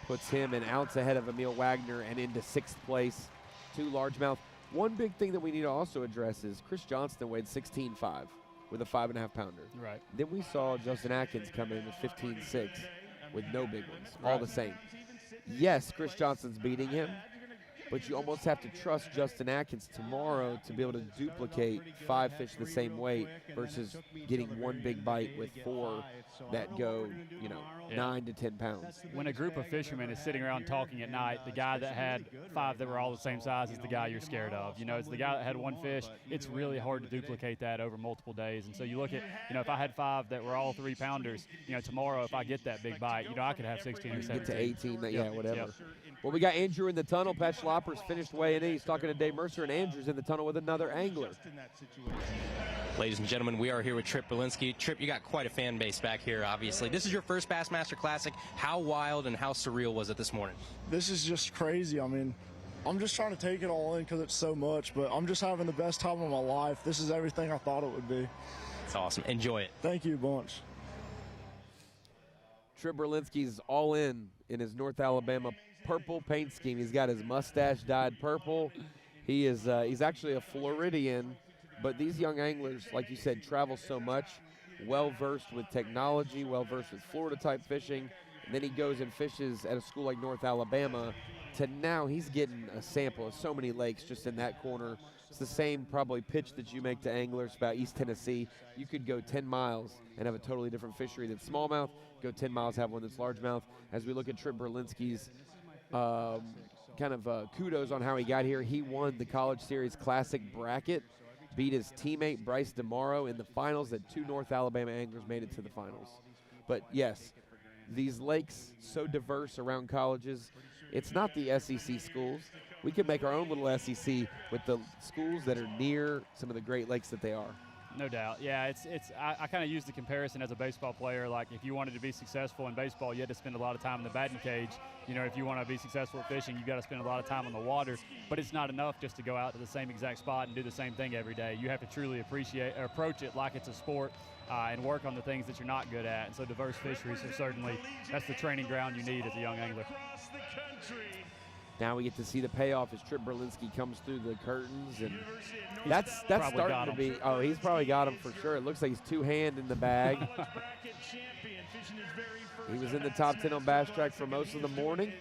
S5: Puts him an ounce ahead of Emil Wagner and into 6th place. 2 largemouth. One big thing that we need to also address is Chris Johnston weighed 16.5 with a 5.5 pounder.
S17: Right.
S5: Then we saw Justin Atkins come in with 15.6 with no big ones, all the same. Yes, Chris Johnston's beating him, but you almost have to trust Justin Atkins tomorrow to be able to duplicate 5 fish the same weight versus getting one big bite with 4 that go, 9 to 10 pounds.
S17: When a group of fishermen is sitting around talking at night, the guy that had 5 that were all the same size is the guy you're scared of. It's the guy that had 1 fish. It's really hard to duplicate that over multiple days. And so you look at, if I had 5 that were all 3-pounders, tomorrow if I get that big bite, I could have 16 or 17.
S5: Get to 18, whatever. Yep. Well, we got Andrew in the tunnel. Pat Schlapper's finished weighing in. He's talking to Dave Mercer, and Andrew's in the tunnel with another angler.
S6: Ladies and gentlemen, we are here with Trip Berlinski. Trip, you got quite a fan base back here, obviously. This is your first Bassmaster Classic. How wild and how surreal was it this morning?
S8: This is just crazy. I mean, I'm just trying to take it all in because it's so much, but I'm just having the best time of my life. This is everything I thought it would be.
S6: It's awesome. Enjoy it.
S8: Thank you a bunch.
S5: Trip Berlinski's all in his North Alabama purple paint scheme. He's got his mustache dyed purple. He is he's actually a Floridian, but these young anglers, like you said, travel so much, well-versed with technology, well-versed with Florida-type fishing, and then he goes and fishes at a school like North Alabama, to now he's getting a sample of so many lakes just in that corner. It's the same probably pitch that you make to anglers about East Tennessee. You could go 10 miles and have a totally different fishery than smallmouth, go 10 miles, have one that's largemouth. As we look at Trip Berlinski's kudos on how he got here. He won the College Series Classic bracket, beat his teammate Bryce DeMauro in the finals. That 2 North Alabama anglers made it to the finals. But yes, these lakes so diverse around colleges. It's not the SEC schools. We could make our own little SEC with the schools that are near some of the Great Lakes that they are.
S17: No doubt. Yeah, I kind of use the comparison as a baseball player. Like, if you wanted to be successful in baseball, you had to spend a lot of time in the batting cage. If you want to be successful at fishing, you've got to spend a lot of time on the water. But it's not enough just to go out to the same exact spot and do the same thing every day. You have to truly approach it like it's a sport and work on the things that you're not good at. And so diverse fisheries are certainly, that's the training ground you need as a young angler.
S5: Now we get to see the payoff as Trip Berlinski comes through the curtains, and that's starting to be. Oh, he's probably got him for sure. It looks like he's 2-hand in the bag. He was in the top 10 on Bass Track for most of the morning.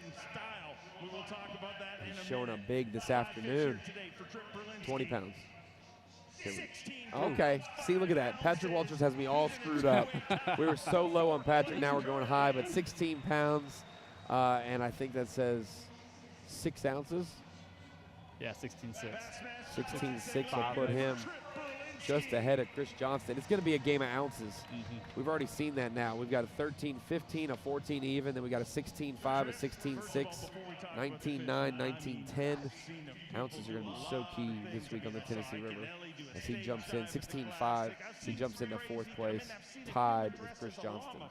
S5: showing up big this afternoon. 20 pounds. Okay, see, look at that. Patrick Walters has me all screwed up. We were so low on Patrick, now we're going high, but 16 pounds, and I think that says 6 ounces.
S17: Yeah, 16.6.
S5: 16.6 will put him just ahead of Chris Johnston. It's going to be a game of ounces. We've already seen that now. We've got a 13-15, a 14 even, then we got a 16.5, a 16.6, 19.9, 19.10. Ounces are going to be so key this week on the Tennessee River as he jumps in 16.5. He jumps into 4th place, tied with Chris Johnston.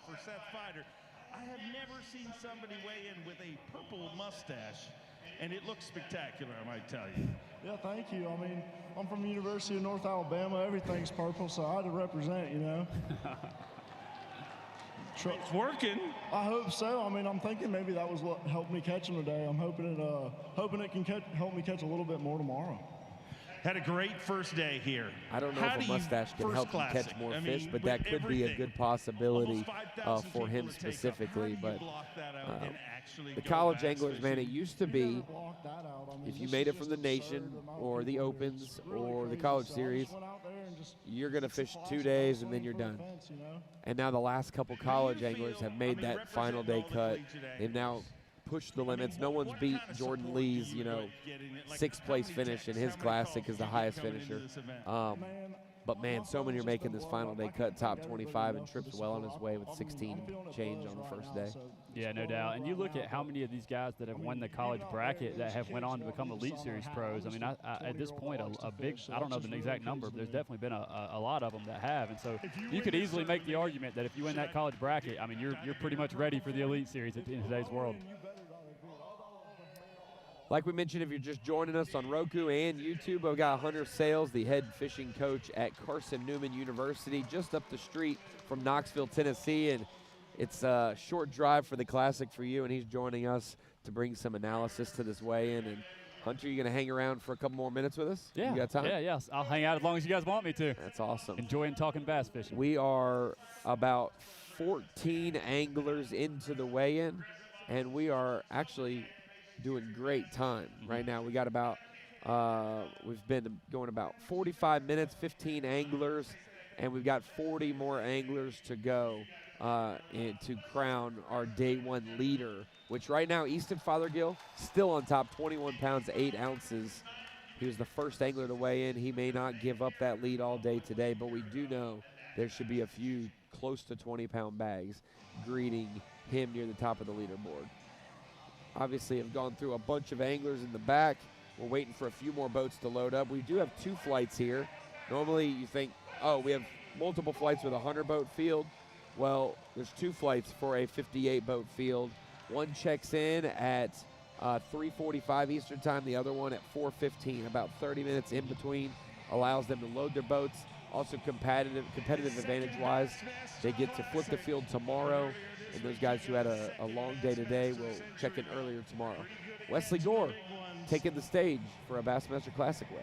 S4: I have never seen somebody weigh in with a purple mustache, and it looks spectacular, I might tell you.
S8: Yeah, thank you. I mean, I'm from the University of North Alabama. Everything's purple, so I had to represent, you know.
S4: It's working.
S8: I hope so. I mean, I'm thinking maybe that was what helped me catch him today. I'm hoping it can help me catch a little bit more tomorrow.
S4: Had a great first day here.
S5: I don't know if a mustache can help him catch more fish, but that could be a good possibility for him specifically. But the college anglers, man, it used to be if you made it from the Nation or the Opens or the College Series, you're going to fish 2 days and then you're done. And now the last couple college anglers have made that final day cut. They've now pushed the limits. No one's beat Jordan Lee's, 6th place finish in his classic as the highest finisher. But man, so many are making this final day cut top 25, and Tripp's well on his way with 16 change on the first day.
S17: Yeah, no doubt. And you look at how many of these guys that have won the college bracket that have went on to become Elite Series pros. I mean, at this point, a big, I don't know the exact number, but there's definitely been a lot of them that have. And so you could easily make the argument that if you win that college bracket, I mean, you're pretty much ready for the Elite Series in today's world.
S5: Like we mentioned, if you're just joining us on Roku and YouTube, I've got Hunter Sales, the head fishing coach at Carson Newman University, just up the street from Knoxville, Tennessee. And it's a short drive for the Classic for you, and he's joining us to bring some analysis to this weigh-in. And Hunter, you going to hang around for a couple more minutes with us?
S17: Yeah.
S5: You got time?
S17: Yeah. I'll hang out as long as you guys want me to.
S5: That's awesome.
S17: Enjoying talking bass fishing.
S5: We are about 14 anglers into the weigh-in, and we are actually doing great time right now. We got about, we've been going about 45 minutes, 15 anglers, and we've got 40 more anglers to go to crown our day one leader, which right now Easton Fothergill still on top, 21 pounds, 8 ounces. He was the first angler to weigh in. He may not give up that lead all day today, but we do know there should be a few close to 20-pound bags greeting him near the top of the leaderboard. Obviously, have gone through a bunch of anglers in the back. We're waiting for a few more boats to load up. We do have 2 flights here. Normally, you think, oh, we have multiple flights with a 100-boat field. Well, there's 2 flights for a 58-boat field. One checks in at 3:45 Eastern Time. The other one at 4:15. About 30 minutes in between allows them to load their boats. Also competitive advantage-wise, they get to flip the field tomorrow. And those guys who had a long day today will check in earlier tomorrow. Wesley Gore taking the stage for a Bassmaster Classic weigh.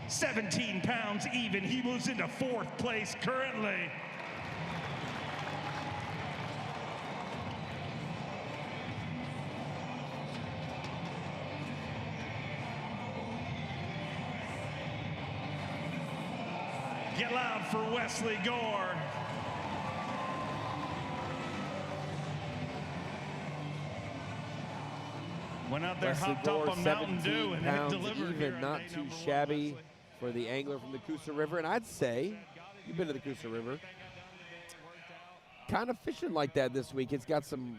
S4: "17 pounds even. He moves into 4th place currently. Get loud for Wesley Gore. Went out there,
S5: Wesley
S4: hopped
S5: Gore,
S4: up on Mountain Dew, and it delivered here.
S5: Even, not too shabby for the angler from the Coosa River. And I'd say, you've been to the Coosa River, kind of fishing like that this week. It's got some,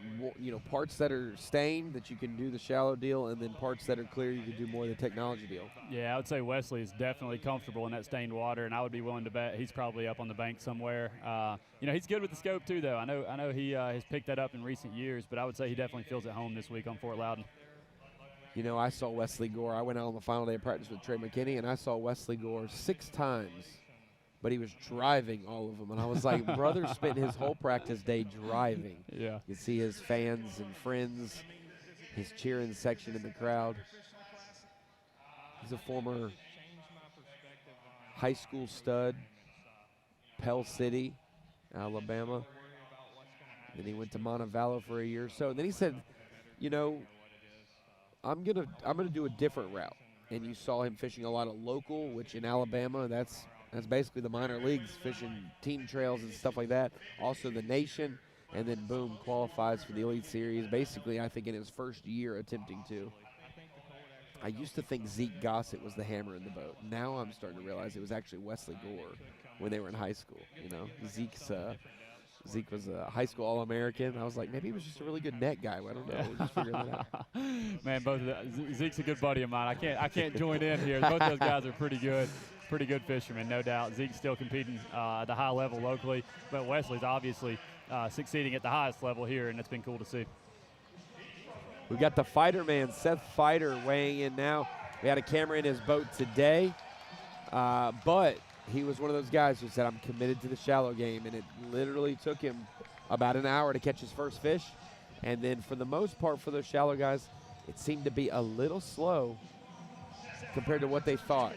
S5: parts that are stained that you can do the shallow deal, and then parts that are clear you can do more of the technology deal.
S17: Yeah, I would say Wesley is definitely comfortable in that stained water, and I would be willing to bet he's probably up on the bank somewhere. He's good with the scope too, though. I know he has picked that up in recent years, but I would say he definitely feels at home this week on Fort Loudon.
S5: I saw Wesley Gore. I went out on the final day of practice with Trey McKinney, and I saw Wesley Gore 6 times, but he was driving all of them. And I was like, brother spent his whole practice day driving.
S17: Yeah.
S5: You see his fans and friends, his cheering section in the crowd. He's a former high school stud, Pell City, Alabama. Then he went to Montevallo for a year or so. And then he said, you know, I'm gonna do a different route. And you saw him fishing a lot of local, which in Alabama, that's basically the minor leagues, fishing team trails and stuff like that. Also the nation, and then boom, qualifies for the Elite Series. Basically, I think in his first year attempting to. I used to think Zeke Gossett was the hammer in the boat. Now I'm starting to realize it was actually Wesley Gore when they were in high school. You know, Zeke was a high school All-American. I was like, maybe he was just a really good net guy. I don't know. We'll just figure that out.
S17: Man, Zeke's a good buddy of mine. I can't join in here. Both those guys are pretty good fishermen, no doubt. Zeke's still competing at the high level locally, but Wesley's obviously succeeding at the highest level here, and it's been cool to see.
S5: We've got the fighter man, Seth Fighter, weighing in now. We had a camera in his boat today, but he was one of those guys who said, I'm committed to the shallow game, and it literally took him about an hour to catch his first fish. And then for the most part for those shallow guys, it seemed to be a little slow compared to what they thought.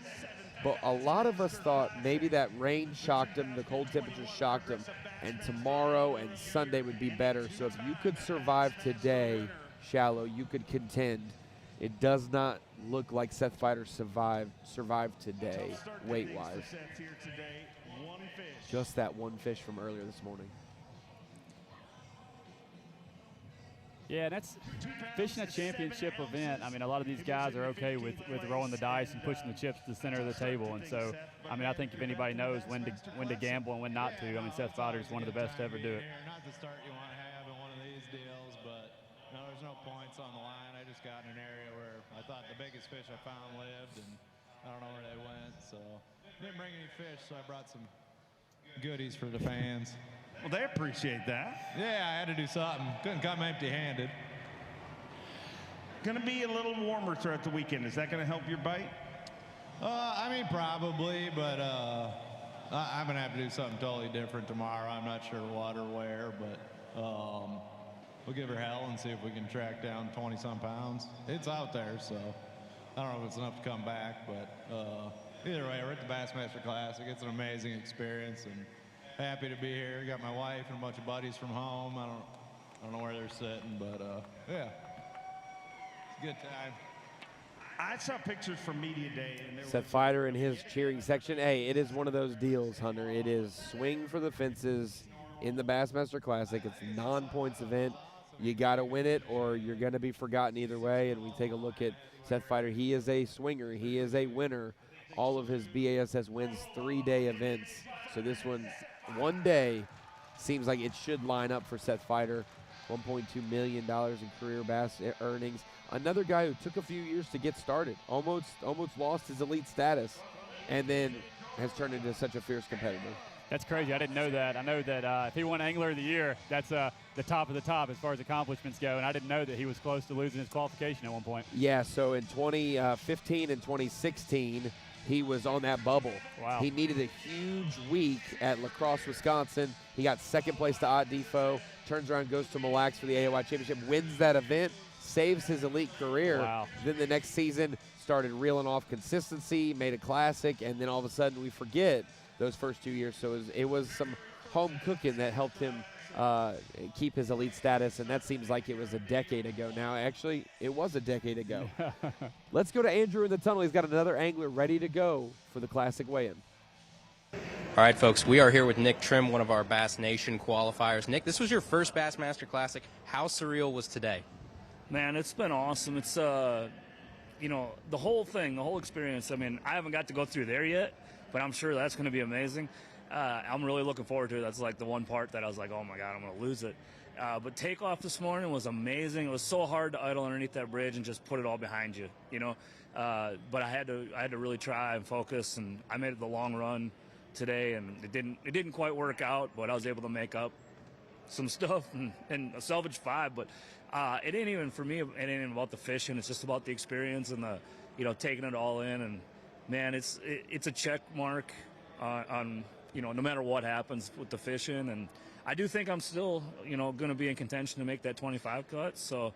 S5: But a lot of us thought maybe that rain shocked them, the cold temperatures shocked them, and tomorrow and Sunday would be better. So if you could survive today shallow, you could contend. It does not look like Seth Fighter survived today, weight-wise. Just that one fish from earlier this morning.
S17: Yeah, that's fishing a championship event. I mean, a lot of these guys are okay with rolling the dice and pushing the chips to the center of the table. And so, I mean, I think if anybody knows when to gamble and when not to, I mean, Seth Fighter is one of the best to ever do it.
S13: Not the start you want to have in one of these deals, but no, there's no points on the line. I just got in an area where I thought the biggest fish I found lived, and I don't know where they went. So didn't bring any fish, so I brought some goodies for the fans.
S4: Well, they appreciate that.
S13: Yeah, I had to do something. Couldn't come empty-handed.
S4: Going to be a little warmer throughout the weekend. Is that going to help your bite?
S13: I mean, probably, but I'm going to have to do something totally different tomorrow. I'm not sure what or where, but we'll give her hell and see if we can track down 20-some pounds. It's out there, so I don't know if it's enough to come back, but either way, we're at the Bassmaster Classic. It's an amazing experience, and happy to be here. Got my wife and a bunch of buddies from home. I don't know where they're sitting, but yeah, it's a good time.
S4: I saw pictures from Media Day. And
S5: Seth Fighter in his cheering section. Hey, it is one of those deals, Hunter. It is swing for the fences in the Bassmaster Classic. It's a non-points event. You got to win it or you're going to be forgotten either way. And we take a look at Seth Fighter. He is a swinger. He is a winner. All of his B.A.S.S wins 3-day events. So this one's one day seems like it should line up for Seth Fighter. $1.2 million in career bass earnings. Another guy who took a few years to get started, almost lost his elite status, and then has turned into such a fierce competitor.
S17: That's crazy. I didn't know that. I know that if he won Angler of the Year, that's the top of the top as far as accomplishments go, and I didn't know that he was close to losing his qualification at one point.
S5: Yeah, so in 2015 and 2016, he was on that bubble.
S17: Wow.
S5: He needed a huge week at La Crosse, Wisconsin. He got second place to Ott Depot, turns around, goes to Mille Lacs for the AOI Championship, wins that event, saves his elite career.
S17: Wow.
S5: Then the next season started reeling off consistency, made a classic, and then all of a sudden we forget those first 2 years. So it was some home cooking that helped him keep his elite status, and that seems like it was a decade ago now. Actually, it was a decade ago. Let's go to Andrew in the tunnel. He's got another angler ready to go for the Classic weigh-in.
S6: All right, folks, we are here with Nick Trim, one of our Bass Nation qualifiers. Nick, this was your first Bassmaster Classic. How surreal was today?
S19: Man, it's been awesome. It's, you know, the whole thing, the whole experience. I mean, I haven't got to go through there yet, but I'm sure that's going to be amazing. I'm really looking forward to it. That's like the one part that I was like, oh my God, I'm going to lose it. But takeoff this morning was amazing. It was so hard to idle underneath that bridge and just put it all behind you, you know. But I had to really try and focus, and I made it the long run today, and it didn't quite work out, but I was able to make up some stuff and salvage 5. But it ain't even for me. It ain't even about the fishing. It's just about the experience and the, you know, taking it all in. And man, it's a check mark on you know, no matter what happens with the fishing. And I do think I'm still, you know, going to be in contention to make that 25 cut. So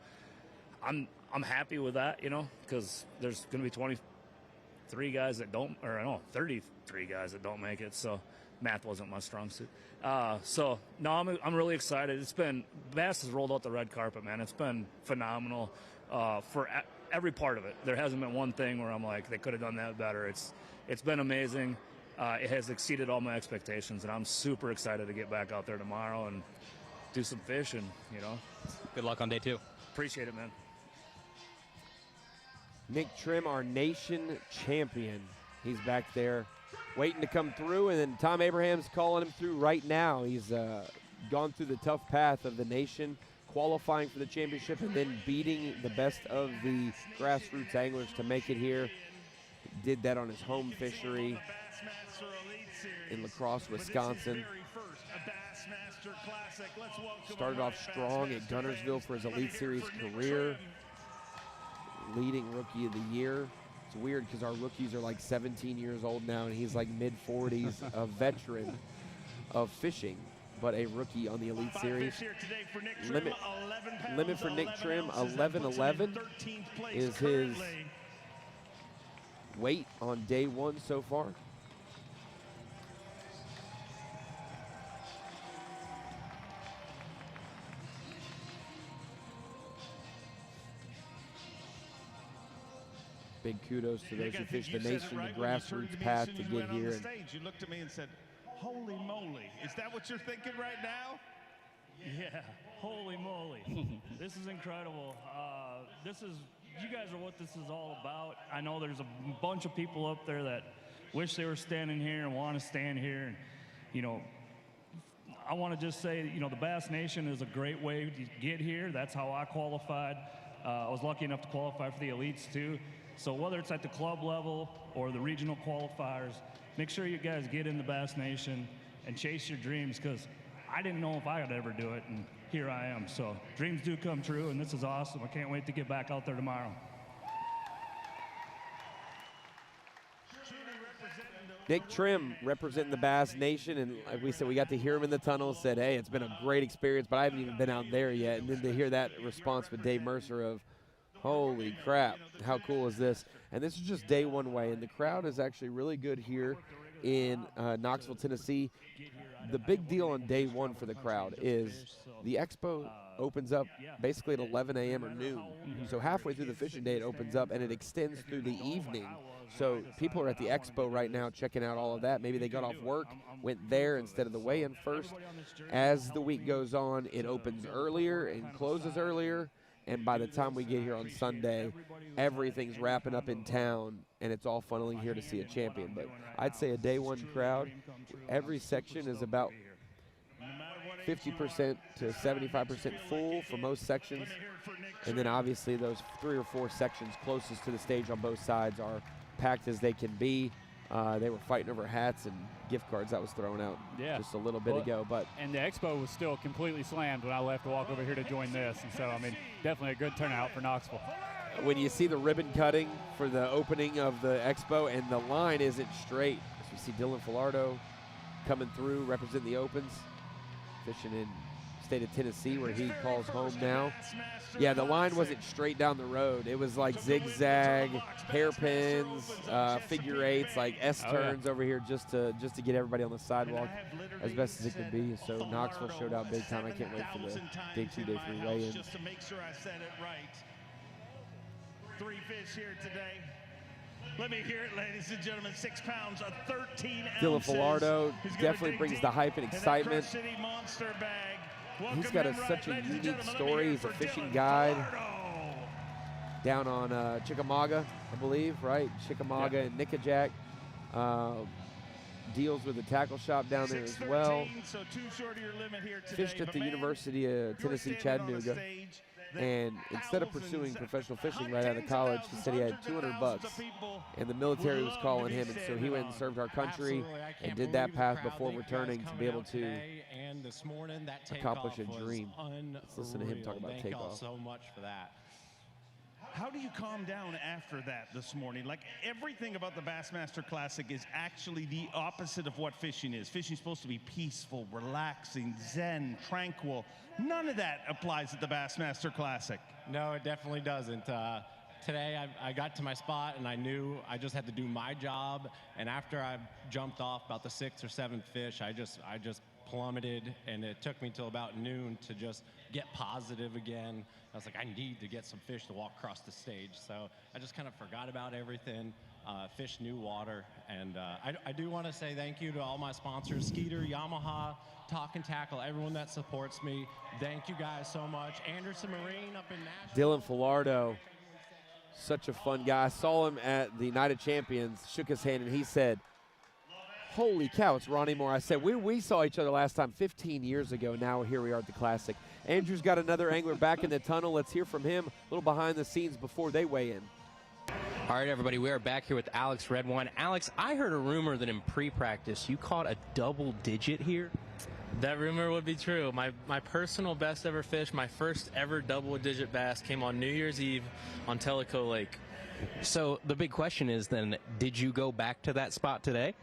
S19: I'm happy with that, you know, because there's going to be 23 guys that don't, or no, 33 guys that don't make it. So math wasn't my strong suit. So no, I'm really excited. B.A.S.S has rolled out the red carpet, man. It's been phenomenal for every part of it. There hasn't been one thing where I'm like, they could have done that better. It's been amazing. It has exceeded all my expectations, and I'm super excited to get back out there tomorrow and do some fishing, you know.
S6: Good luck on day 2.
S19: Appreciate it, man.
S5: Nick Trim, our nation champion. He's back there waiting to come through, and then Tom Abraham's calling him through right now. He's gone through the tough path of the nation, qualifying for the championship and then beating the best of the grassroots anglers to make it here. He did that on his home fishery in La Crosse, Wisconsin. Started off strong at Guntersville for his Elite Series career. Leading Rookie of the Year. It's weird because our rookies are like 17 years old now, and he's like mid-40s, a veteran of fishing, but a rookie on the Elite Series. Limit for Nick Trim, 11-11 is his weight on day 1 so far. Big kudos to those who fish the nation, the grassroots path to get here.
S4: You looked at me and said, holy moly. Is that what you're thinking right now?
S9: Yeah, holy moly. This is incredible. You guys are what this is all about. I know there's a bunch of people up there that wish they were standing here and want to stand here. And, you know, I want to just say, you know, the Bass Nation is a great way to get here. That's how I qualified. I was lucky enough to qualify for the elites too. So whether it's at the club level or the regional qualifiers, make sure you guys get in the Bass Nation and chase your dreams, because I didn't know if I would ever do it, and here I am. So dreams do come true, and this is awesome. I can't wait to get back out there tomorrow.
S5: Nick Trim representing the Bass Nation, and like we said, we got to hear him in the tunnel, said, hey, it's been a great experience, but I haven't even been out there yet. And then to hear that response with Dave Mercer of, holy crap, how cool is this? And this is just day 1 weigh, and the crowd is actually really good here in Knoxville, Tennessee. The big deal on day 1 for the crowd is the expo opens up basically at 11 a.m. or noon. So halfway through the fishing day, it opens up, and it extends through the evening. So people are at the expo right now checking out all of that. Maybe they got off work, went there instead of the weigh-in first. As the week goes on, it opens earlier and closes earlier. And by the time we get here on Sunday, everything's wrapping up in town, and it's all funneling here to see a champion. But I'd say a day 1 crowd, every section is about 50% to 75% full for most sections. And then obviously those 3 or 4 sections closest to the stage on both sides are packed as they can be. They were fighting over hats and gift cards that was thrown out just a little bit ago.
S17: And the expo was still completely slammed when I left to walk over here to join this. And so, I mean, definitely a good turnout for Knoxville.
S5: When you see the ribbon cutting for the opening of the expo and the line isn't straight, so we see Dylan Filardo coming through, representing the Opens, fishing in state of Tennessee where he calls home now. Yeah, the line wasn't straight down the road. It was like zigzag, hairpins, figure eights, like S-turns over here just to get everybody on the sidewalk as best as it could be. So Knoxville showed out big time. I can't wait for the day 2, day 3 weigh-in.
S4: Just to make sure I said it right. 3 fish here today. Let me hear it, ladies and gentlemen. 6 pounds of 13 ounces.
S5: Dylan Filardo definitely brings the hype and excitement. He's got such a unique story. He's a fishing guide down on Chickamauga, I believe, right? Chickamauga and Nickajack. Deals with the tackle shop down there as well. Fished at the University of Tennessee, Chattanooga. And instead of pursuing professional fishing right out of college, he said he had $200, and the military was calling him, and so he went and served our country and did that path before returning to be able to accomplish a dream. Let's listen to him talk about takeoff.
S4: So much for that. How do you calm down after that this morning? Like, everything about the Bassmaster Classic is actually the opposite of what fishing is. Fishing is supposed to be peaceful, relaxing, zen, tranquil. None of that applies at the Bassmaster Classic.
S20: No, it definitely doesn't. today I got to my spot and I knew I just had to do my job. And after I jumped off about the 6th or 7th fish, I just plummeted, and it took me till about noon to just get positive again. I was like, I need to get some fish to walk across the stage. So I just kind of forgot about everything, fished new water. And I do want to say thank you to all my sponsors, Skeeter, Yamaha, Talk and Tackle, everyone that supports me. Thank you guys so much. Anderson Marine up in Nashville.
S5: Dylan Filardo, such a fun guy. I saw him at the Night of Champions, shook his hand, and he said, holy cow, it's Ronnie Moore. I said, we saw each other last time 15 years ago. Now here we are at the Classic. Andrew's got another angler back in the tunnel. Let's hear from him, a little behind the scenes before they weigh in.
S6: All right, everybody, we are back here with Alex Redwine. Alex, I heard a rumor that in pre-practice you caught a double digit here.
S21: That rumor would be true. My personal best ever fish, my first ever double-digit bass, came on New Year's Eve on Tellico Lake.
S6: So the big question is then, did you go back to that spot today?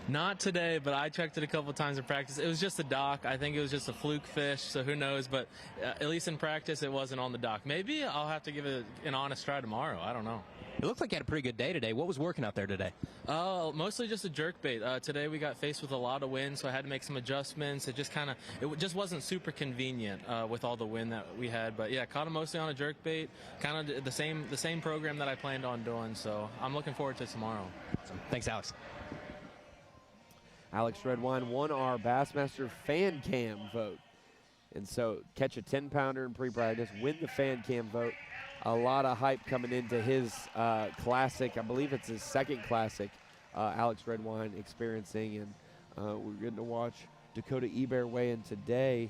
S21: Not today, but I checked it a couple times in practice. It was just a dock. I think it was just a fluke fish, so who knows. But at least in practice, it wasn't on the dock. Maybe I'll have to give it an honest try tomorrow. I don't know.
S6: It looked like you had a pretty good day today. What was working out there today?
S21: Oh, mostly just a jerkbait. Today we got faced with a lot of wind, so I had to make some adjustments. It just wasn't super convenient with all the wind that we had. But yeah, caught him mostly on a jerkbait, kind of the same program that I planned on doing. So I'm looking forward to tomorrow.
S6: Awesome. Thanks, Alex.
S5: Alex Redwine won our Bassmaster fan cam vote. And so catch a 10-pounder in pre-practice, win the fan cam vote. A lot of hype coming into his classic. I believe it's his second classic, Alex Redwine experiencing. And we're getting to watch Dakota Eber weigh in today,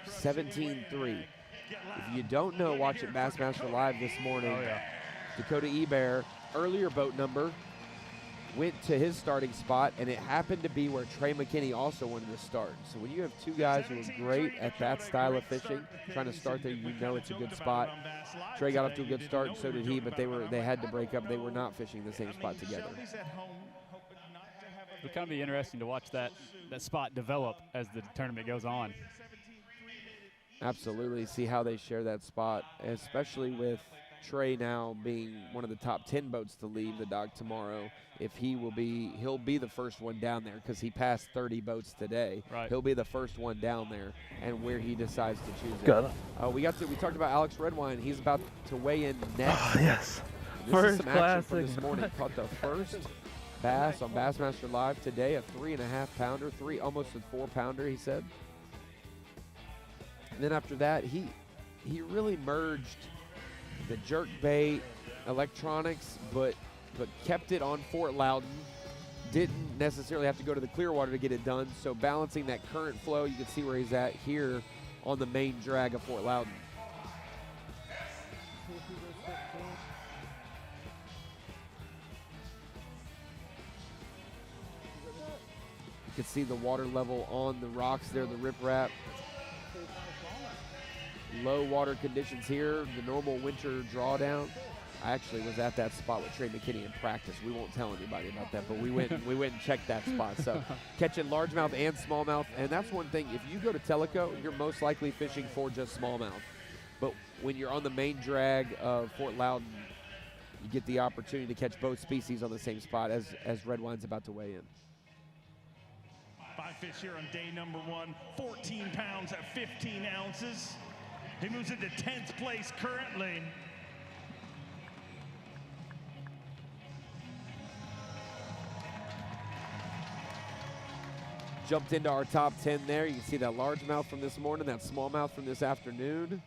S5: 17-3. If you don't know, watch it Bassmaster Live this morning.
S17: Oh, yeah.
S5: Dakota Eber, earlier boat number, went to his starting spot, and it happened to be where Trey McKinney also wanted to start. So when you have two guys who are great at that style of fishing, trying to start there, you know it's a good spot. Trey got off to a good start, and so did he, but they had to break up. They were not fishing the same spot together.
S17: It'll kind of be interesting to watch that spot develop as the tournament goes on.
S5: Absolutely, see how they share that spot, especially with Trey now being one of the top 10 boats to leave the dock tomorrow. If he'll be the first one down there because he passed 30 boats today.
S17: Right.
S5: He'll be the first one down there, and where he decides to choose
S22: Got
S5: it. We talked about Alex Redwine. He's about to weigh in next.
S22: Oh, yes.
S5: This
S22: First
S5: is some action from
S22: classic.
S5: this morning. Caught the first bass on Bassmaster Live today, a 3.5 pounder, almost a 4 pounder. He said. And then after that, he really merged the jerk bait, electronics, but kept it on Fort Loudon. Didn't necessarily have to go to the Clearwater to get it done. So balancing that current flow, you can see where he's at here on the main drag of Fort Loudon. You can see the water level on the rocks there, the riprap. Low water conditions here, the normal winter drawdown. I actually was at that spot with Trey McKinney in practice. We won't tell anybody about that, but we went and checked that spot. So catching largemouth and smallmouth, and that's one thing. If you go to Tellico, you're most likely fishing for just smallmouth. But when you're on the main drag of Fort Loudon, you get the opportunity to catch both species on the same spot as Redwine's about to weigh in.
S4: 5 fish here on day number 1, 14 pounds at 15 ounces. He moves into 10th place currently.
S5: Jumped into our top 10 there. You can see that largemouth from this morning, that smallmouth from this afternoon.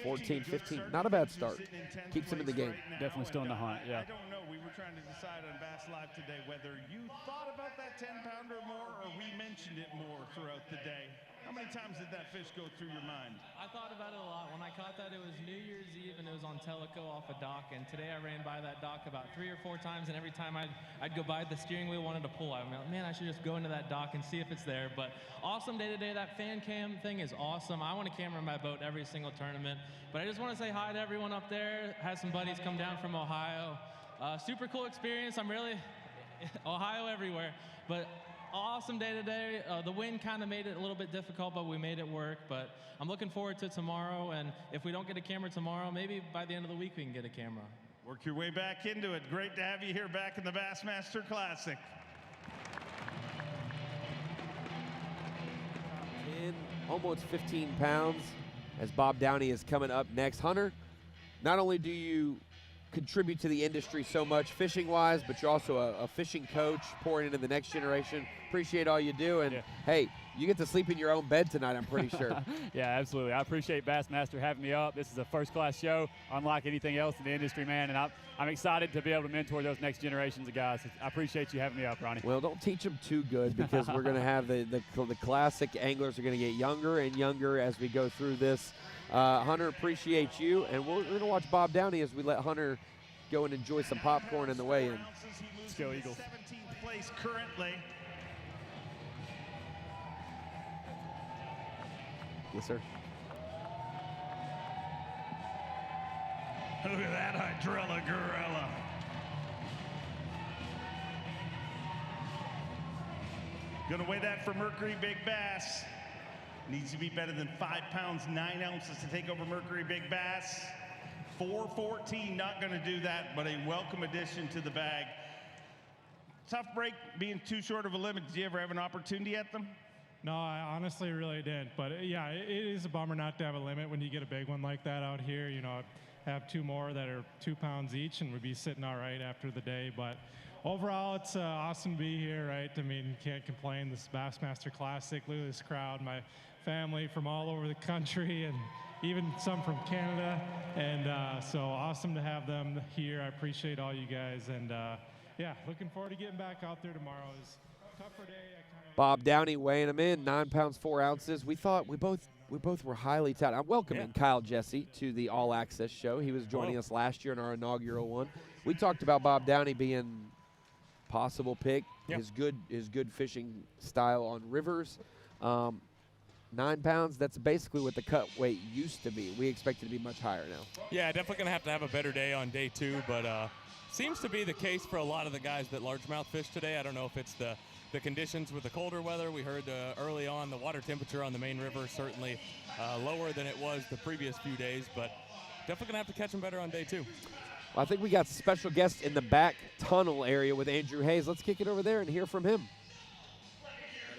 S5: 14, 15. Not a bad start. Keeps him in the game.
S17: Definitely still in the hunt, yeah.
S4: I don't know. We were trying to decide on Bass Live today whether you thought about that 10-pounder more or we mentioned it more throughout the day. How many times did that fish go through your mind?
S22: I thought about it a lot. When I caught that, it was New Year's Eve, and it was on Tellico off a dock. And today I ran by that dock about 3 or 4 times, and every time I'd go by, the steering wheel wanted to pull. I'm like, man, I should just go into that dock and see if it's there. But awesome day today. That fan cam thing is awesome. I want to camera my boat every single tournament. But I just want to say hi to everyone up there. Had some buddies come down from Ohio. Super cool experience. I'm really Ohio everywhere. But
S21: awesome day today. The wind kind of made it a little bit difficult, but we made it work. But I'm looking forward to tomorrow, and if we don't get a camera tomorrow, maybe by the end of the week we can get a camera.
S4: Work your way back into it. Great to have you here back in the Bassmaster Classic.
S5: In almost 15 pounds as Bob Downey is coming up next. Hunter, not only do you contribute to the industry so much fishing-wise, but you're also a fishing coach pouring into the next generation. Appreciate all you do, and hey, you get to sleep in your own bed tonight, I'm pretty sure.
S17: Yeah, absolutely. I appreciate Bassmaster having me up. This is a first-class show, unlike anything else in the industry, man, and I'm excited to be able to mentor those next generations of guys. I appreciate you having me up, Ronnie.
S5: Well, don't teach them too good, because we're going to have the classic anglers are going to get younger and younger as we go through this. Hunter, appreciate you, and we're going to watch Bob Downey as we let Hunter go and enjoy some popcorn in the weigh-in.
S4: Let's go, Eagles. 17th place currently.
S5: Yes, sir.
S4: Look at that hydrilla gorilla. Gonna weigh that for Mercury Big Bass. Needs to be better than 5 pounds, 9 ounces to take over Mercury Big Bass. 414, not gonna do that, but a welcome addition to the bag. Tough break, being too short of a limit. Did you ever have an opportunity at them?
S2: No, I honestly really didn't. But yeah, it is a bummer not to have a limit when you get a big one like that out here. You know, I have 2 more that are 2 pounds each, and we'd be sitting all right after the day. But overall, it's awesome to be here, right? I mean, can't complain. This Bassmaster Classic, look at this crowd. My family from all over the country, and even some from Canada. And so awesome to have them here. I appreciate all you guys. And yeah, looking forward to getting back out there tomorrow. It's a tougher day.
S5: Bob Downey weighing him in, 9 pounds 4 ounces. We thought we both were highly touted. I'm welcoming Kyle Jesse to the All Access show. He was joining us last year in our inaugural one. We talked about Bob Downey being possible pick. His good fishing style on rivers. 9 pounds, that's basically what the cut weight used to be. We expect it to be much higher now.
S3: Yeah, definitely going to have a better day on day 2, but seems to be the case for a lot of the guys that largemouth fish today. I don't know if it's the conditions with the colder weather. We heard early on the water temperature on the main river certainly lower than it was the previous few days, but definitely going to have to catch them better on day 2.
S5: Well, I think we got special guests in the back tunnel area with Andrew Hayes. Let's kick it over there and hear from him.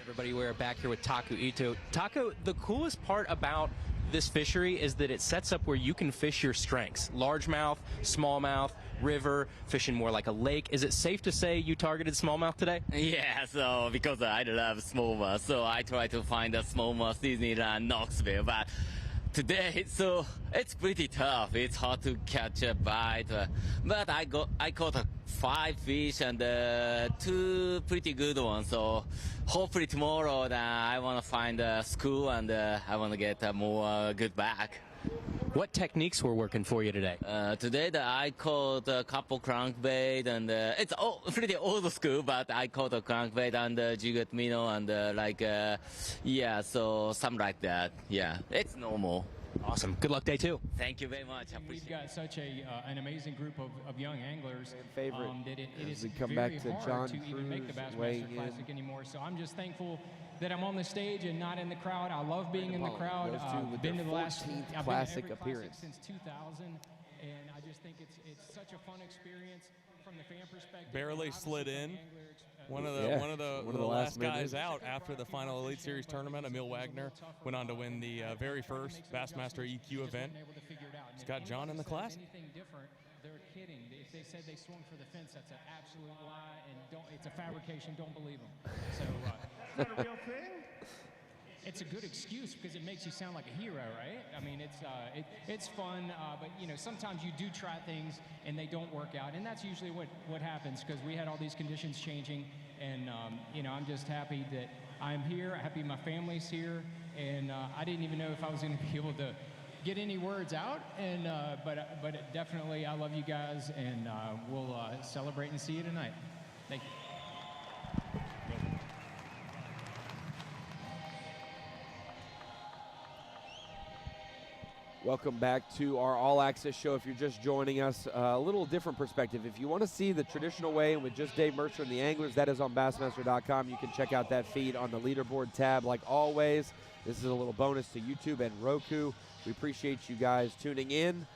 S6: Everybody, we're back here with Taku Ito. Taku, the coolest part about this fishery is that it sets up where you can fish your strengths. Largemouth, smallmouth, river, fishing more like a lake. Is it safe to say you targeted smallmouth today?
S23: Yeah, so because I love smallmouth, so I try to find a smallmouth Disneyland Knoxville, but today, so it's pretty tough. It's hard to catch a bite, but I caught 5 fish and 2 pretty good ones. So hopefully tomorrow, I want to find a school and I want to get a more good back.
S6: What techniques were working for you today?
S23: Today, I caught a couple crankbait, and it's pretty old school, but I caught a crankbait and jigget minnow and so something like that. Yeah, it's normal.
S6: Awesome. Good luck day 2.
S23: Thank you very much. I appreciate
S24: We've got such an amazing group of young anglers.
S5: Favorite
S24: that it is
S5: we come
S24: very
S5: back to
S24: hard
S5: John
S24: to even make the
S5: Cruz weighing
S24: Bassmaster
S5: in.
S24: Classic anymore. So I'm just thankful that I'm on the stage and not in the crowd. I love being in the crowd.
S5: Those two with
S24: Been
S5: their
S24: to the last
S5: 14th
S24: I've been to
S5: classic
S24: every
S5: appearance.
S24: classic since 2000, and I just think it's such a fun experience from the fan perspective.
S3: Barely slid in. One of the
S5: last
S3: last guys
S5: minutes.
S3: out after the final Elite Series tournament, Emil Wagner, went on to win the very first Bassmaster EQ event. He's got John in the class.
S24: Anything different, they're kidding. If they said they swung for the fence, that's an absolute lie, and it's a fabrication. Don't believe them. So,
S4: is that a real thing?
S24: It's a good excuse because it makes you sound like a hero, right? I mean, it's fun, but sometimes you do try things and they don't work out, and that's usually what happens because we had all these conditions changing, and I'm just happy that I'm here. Happy my family's here, and I didn't even know if I was going to be able to get any words out, and but definitely I love you guys, and we'll celebrate and see you tonight. Thank you.
S5: Welcome back to our All Access show. If you're just joining us, a little different perspective. If you want to see the traditional weigh-in with just Dave Mercer and the anglers, that is on Bassmaster.com. You can check out that feed on the Leaderboard tab like always. This is a little bonus to YouTube and Roku. We appreciate you guys tuning in.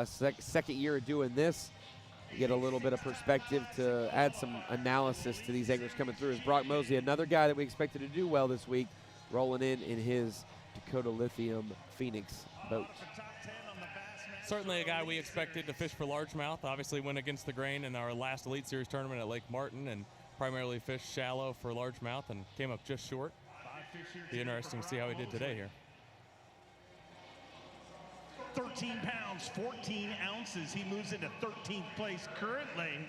S5: Second year of doing this. You get a little bit of perspective to add some analysis to these anglers coming through. Is Brock Mosley, another guy that we expected to do well this week, rolling in his Dakota Lithium Phoenix boat.
S3: Certainly a guy we expected to fish for largemouth. Obviously went against the grain in our last Elite Series tournament at Lake Martin and primarily fished shallow for largemouth and came up just short. Be interesting to see how he did today here.
S4: 13 pounds, 14 ounces. He moves into 13th place currently.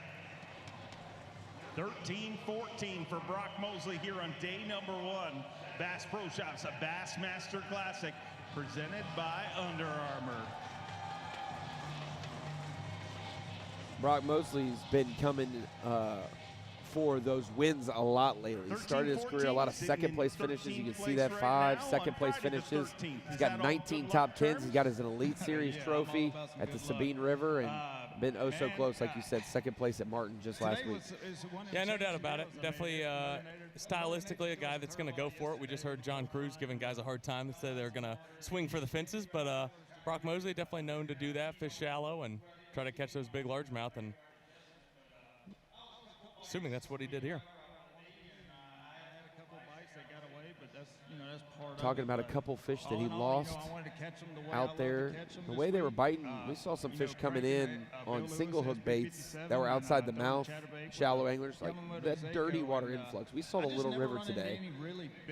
S4: 13-14 for Brock Mosley here on day number 1. Bass Pro Shops, a Bassmaster Classic presented by Under Armour.
S5: Brock Mosley's been coming for those wins a lot lately. He started his career a lot of second place finishes. You can see that 5 second place finishes. He's got 19 top 10s. He's got his Elite Series trophy at the Sabine River and been oh so close, like you said, second place at Martin just last week.
S3: Yeah, no doubt about it. Definitely stylistically a guy that's going to go for it. We just heard John Cruz giving guys a hard time and said they're going to swing for the fences, but Brock Mosley definitely known to do that, fish shallow and try to catch those big largemouth, and assuming that's what he did here.
S5: Talking about a couple fish that he lost out there. The way they were biting, we saw some fish coming in on single hook baits that were outside the mouth, shallow anglers, like that dirty water influx. We saw the Little River today,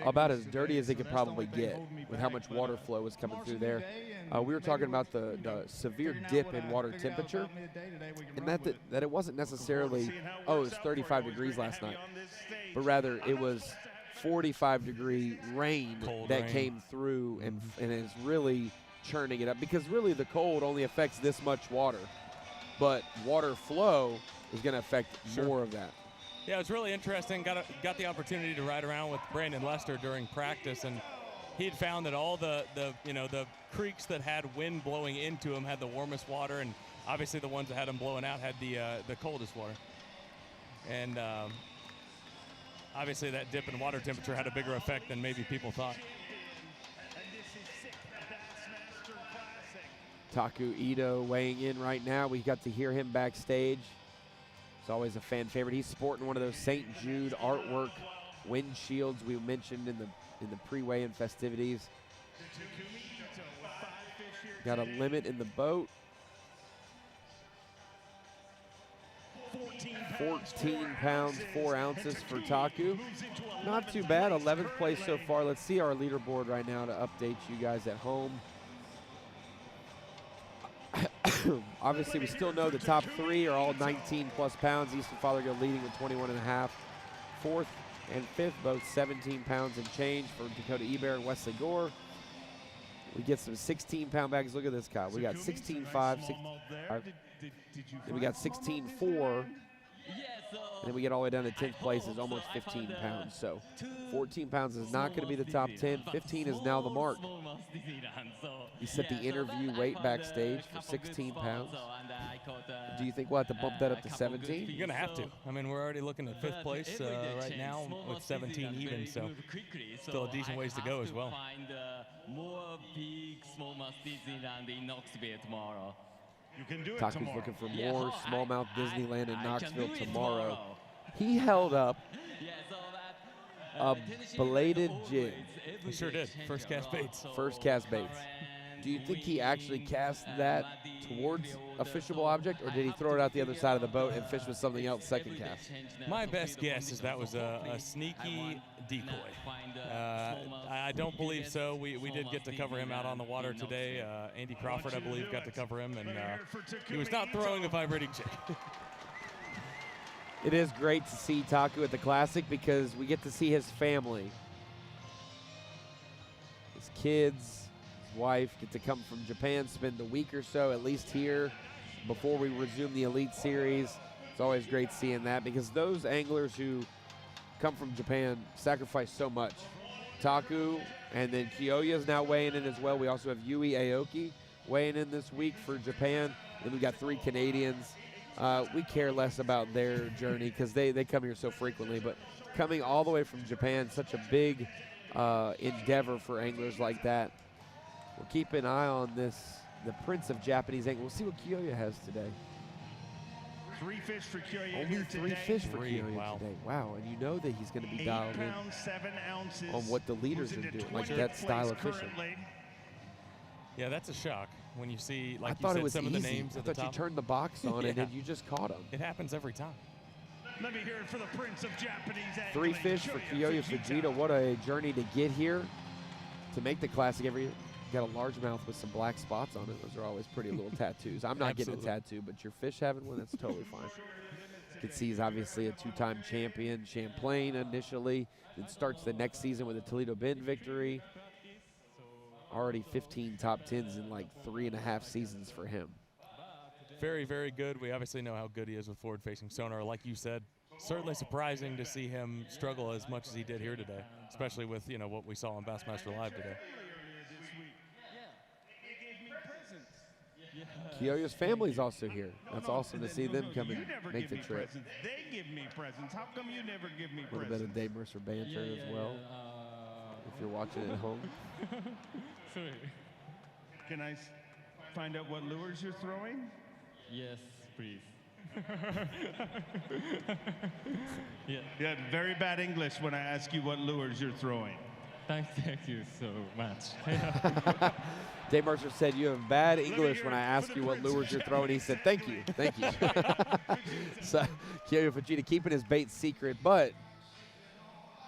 S5: about as dirty as they could probably get with how much water flow was coming through there. We were talking about the severe dip in water temperature, and that it wasn't necessarily, oh, it was 35 degrees last night, but rather it was 45-degree rain that came through and is really churning it up, because really the cold only affects this much water, but water flow is going to affect more of that.
S3: Yeah, it's really interesting. Got the opportunity to ride around with Brandon Lester during practice, and he had found that all the creeks that had wind blowing into them had the warmest water, and obviously the ones that had them blowing out had the coldest water. And obviously that dip in water temperature had a bigger effect than maybe people thought.
S5: Taku Ito weighing in right now. We got to hear him backstage. It's always a fan favorite. He's sporting one of those St. Jude artwork windshields we mentioned in the pre-weigh-in festivities. Got a limit in the boat. 14 pounds, 4 ounces for Taku. Not too bad, 11th place so far. Let's see our leaderboard right now to update you guys at home. Obviously, we still know the top 3 are all 19 plus pounds. Easton Fothergill leading with 21.5. 4th and 5th, both 17 pounds and change for Dakota Ebert and Wesley Gore. We get some 16-pound bags. Look at this, Kyle. We got 16.5, 6.5. Then we got 16.4. And then we get all the way down to 10th place is almost 15 pounds. So 14 pounds is not going to be the top 10. 15 is now the mark. He set the interview weight backstage for 16 pounds. Do you think we'll have to bump that up to 17?
S3: You're going to have to. I mean, we're already looking at 5th place right now with 17 even, so still a decent ways to go as well.
S5: Taku's looking for more smallmouth Disneyland in Knoxville tomorrow. He held up a belated jig.
S3: He sure did. First cast baits.
S5: First cast baits. Do you think he actually cast that towards a fishable object, or did he throw it out the other side of the boat and fish with something else second cast?
S3: My best guess is that was a sneaky decoy. I don't believe so. We did get to cover him out on the water today. Andy Crawford, I believe, got to cover him, and he was not throwing a vibrating jig.
S5: It is great to see Taku at the Classic because we get to see his family. His kids, his wife get to come from Japan, spend a week or so at least here before we resume the Elite Series. It's always great seeing that because those anglers who come from Japan sacrifice so much. Taku, and then Kiyoya is now weighing in as well. We also have Yui Aoki, weighing in this week for Japan. Then we got 3 Canadians. We care less about their journey because they come here so frequently. But coming all the way from Japan, such a big endeavor for anglers like that. We'll keep an eye on this, the Prince of Japanese Angling. We'll see what Kiyoya has today.
S4: 3 fish for Kiyoya
S5: Only
S4: here
S5: 3
S4: today.
S5: fish for Kiyoya today. Wow, and you know that he's going to be
S4: 8
S5: dialed
S4: pounds, 7 ounces.
S5: in on what the leaders are doing, like that style of fishing.
S3: Yeah, that's a shock when you see,
S5: I
S3: like you
S5: thought
S3: said,
S5: it was
S3: some
S5: easy.
S3: of the names
S5: I
S3: at the
S5: thought
S3: top.
S5: you turned the box on and then you just caught them.
S3: It happens every time.
S4: Let me hear it for the Prince of Japanese
S5: 3
S4: Angling,
S5: fish for Kiyoya Fujita. What a journey to get here, to make the classic every year. You got a largemouth with some black spots on it. Those are always pretty little tattoos. I'm not getting a tattoo, but your fish having one, that's totally fine. You can see he's obviously a 2-time champion, Champlain initially, then starts the next season with a Toledo Bend victory. Already 15 top 10s in like 3.5 seasons for him.
S3: Very, very good. We obviously know how good he is with forward-facing sonar. Like you said, certainly surprising to see him struggle as much as he did here today, especially with, you know, what we saw on Bassmaster Live today.
S5: Kiyoya's family's also here. That's awesome to see them come and make the trip.
S4: Presents. They give me presents. How come you never give me
S5: A little
S4: presents?
S5: bit of Dave Mercer banter as well, if you're watching at home.
S4: Can I find out what lures you're throwing?
S1: Yes, please.
S4: Yeah, very bad English when I ask you what lures you're throwing.
S1: Thank you so much.
S5: Dave Mercer said, you have bad English when I ask you what lures you're throwing. He said, thank you, thank you. So Kiyoya Fujita keeping his bait secret, but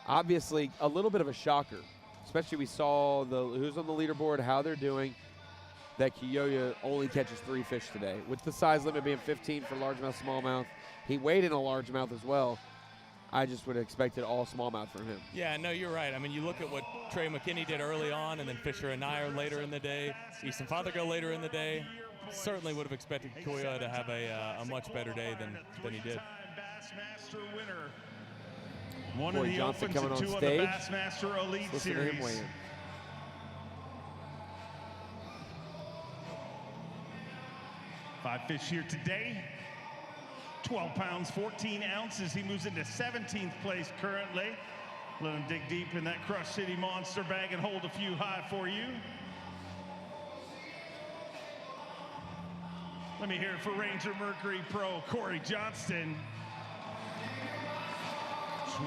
S5: obviously a little bit of a shocker, especially we saw who's on the leaderboard, how they're doing, that Kiyoya only catches 3 fish today. With the size limit being 15 for largemouth, smallmouth, he weighed in a largemouth as well. I just would have expected all smallmouth from him.
S3: Yeah, no, you're right. I mean, you look at what Trey McKinney did early on, and then Fisher and Nyer later in the day, Easton Fothergill later in the day. Certainly would have expected Kiyoya to have a much better day than he did.
S4: Bassmaster winner. One
S5: Corey
S4: of the
S5: Johnson
S4: opens
S5: coming
S4: and
S5: on
S4: 2
S5: stage.
S4: of the Bassmaster Elite
S5: Listen to
S4: Series.
S5: him weigh in.
S4: Five fish here today. 12 pounds, 14 ounces. He moves into 17th place currently. Let him dig deep in that Crush City Monster bag and hold a few high for you. Let me hear it for Ranger Mercury Pro, Corey Johnston.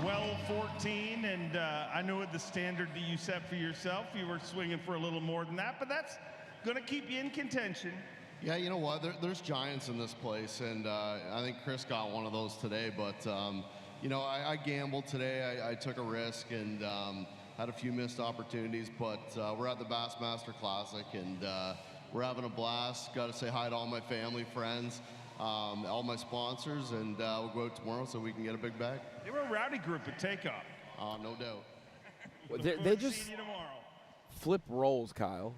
S4: 12-14, and I know the standard that you set for yourself, you were swinging for a little more than that, but that's going to keep you in contention.
S7: Yeah, you know what? There's giants in this place, and I think Chris got one of those today. But you know, I gambled today. I took a risk and had a few missed opportunities. But we're at the Bassmaster Classic, and we're having a blast. Got to say hi to all my family, friends, all my sponsors, and we'll go out tomorrow so we can get a big bag.
S4: They were a rowdy group at takeoff.
S7: No doubt.
S5: Well, they just flip roles, Kyle.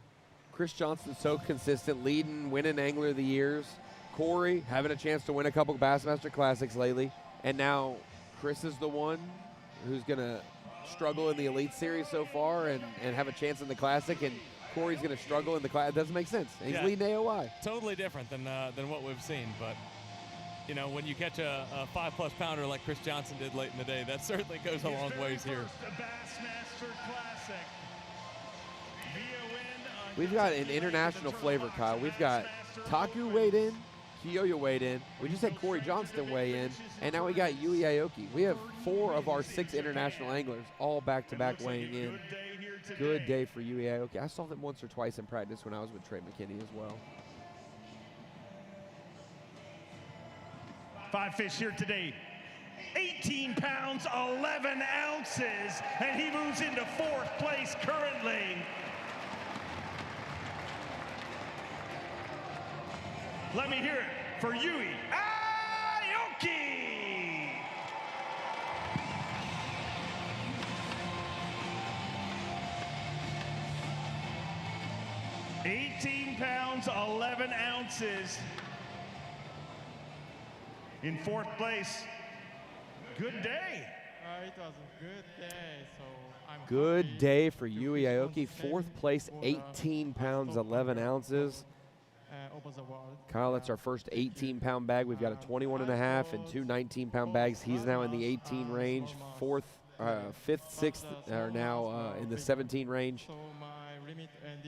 S5: Chris Johnson's so consistent, leading, winning Angler of the Years. Corey having a chance to win a couple Bassmaster Classics lately. And now Chris is the one who's going to struggle in the Elite Series so far and have a chance in the Classic. And Corey's going to struggle in the Classic. It doesn't make sense. And he's leading AOI.
S3: Totally different than what we've seen. But, you know, when you catch a 5+ pounder like Chris Johnson did late in the day, that certainly goes a long ways here.
S4: Bassmaster Classic.
S5: We've got an international flavor, Kyle. We've got Taku weighed in, Kiyoya weighed in. We just had Corey Johnston weigh in, and now we got Yui Aoki. We have 4 of our 6 international anglers all back-to-back weighing in. Good day for Yui Aoki. I saw them once or twice in practice when I was with Trey McKinney as well.
S4: 5 fish here today. 18 pounds, 11 ounces, and he moves into 4th place currently. Let me hear it for Yui Aoki. $18 pounds, 11 ounces. In 4th place. Good day.
S1: It was a good day, so I'm
S5: Good day for Yui Aoki. 4th place, 18 pounds, 11 ounces.
S1: over the world.
S5: Kyle, that's our first 18-pound bag. We've got a 21.5 and two 19-pound bags. He's now in the 18 range. Fifth, sixth are now in the 17 range.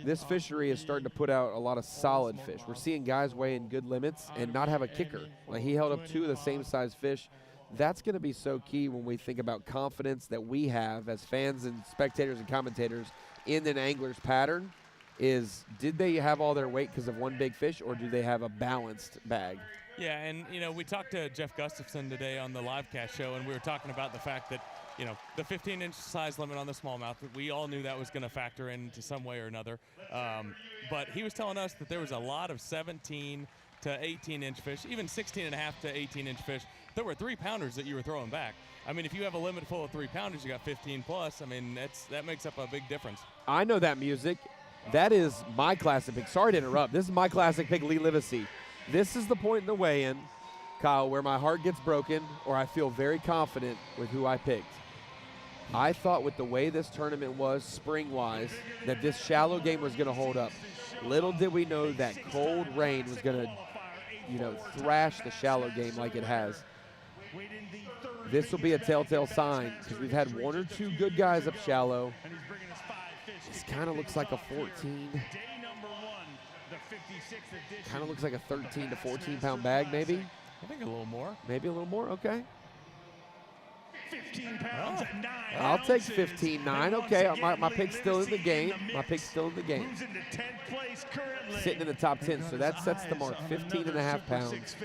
S5: This fishery is starting to put out a lot of solid fish. We're seeing guys weigh in good limits and not have a kicker. Like, he held up two of the same size fish. That's going to be so key when we think about confidence that we have as fans and spectators and commentators in an angler's pattern. Is, did they have all their weight because of one big fish, or do they have a balanced bag?
S3: Yeah, and, you know, we talked to Jeff Gustafson today on the live cast show, and we were talking about the fact that, you know, the 15-inch size limit on the smallmouth, we all knew that was going to factor into some way or another. But he was telling us that there was a lot of 17 to 18-inch fish, even 16.5 to 18-inch fish. There were 3-pounders that you were throwing back. I mean, if you have a limit full of 3-pounders, you got 15 plus. I mean, that makes up a big difference.
S5: I know that music. That is my classic pick. Sorry to interrupt. This is my classic pick, Lee Livesey. This is the point in the weigh-in, Kyle, where my heart gets broken or I feel very confident with who I picked. I thought with the way this tournament was spring-wise that this shallow game was going to hold up. Little did we know that cold rain was going to, you know, thrash the shallow game like it has. This will be a telltale sign because we've had one or two good guys up shallow. This kind of looks like a 14. Kind of looks like a 13 to 14-pound bag, maybe.
S3: I think a little more.
S5: Maybe a little more. Okay.
S4: 15 pounds at 9
S5: I'll take
S4: ounces.
S5: 15.9. Okay, my pick's still in the game. My pick's still in the game.
S4: Moves into 10th place currently.
S5: Sitting in the top 10, so that sets the mark. 15.5 pounds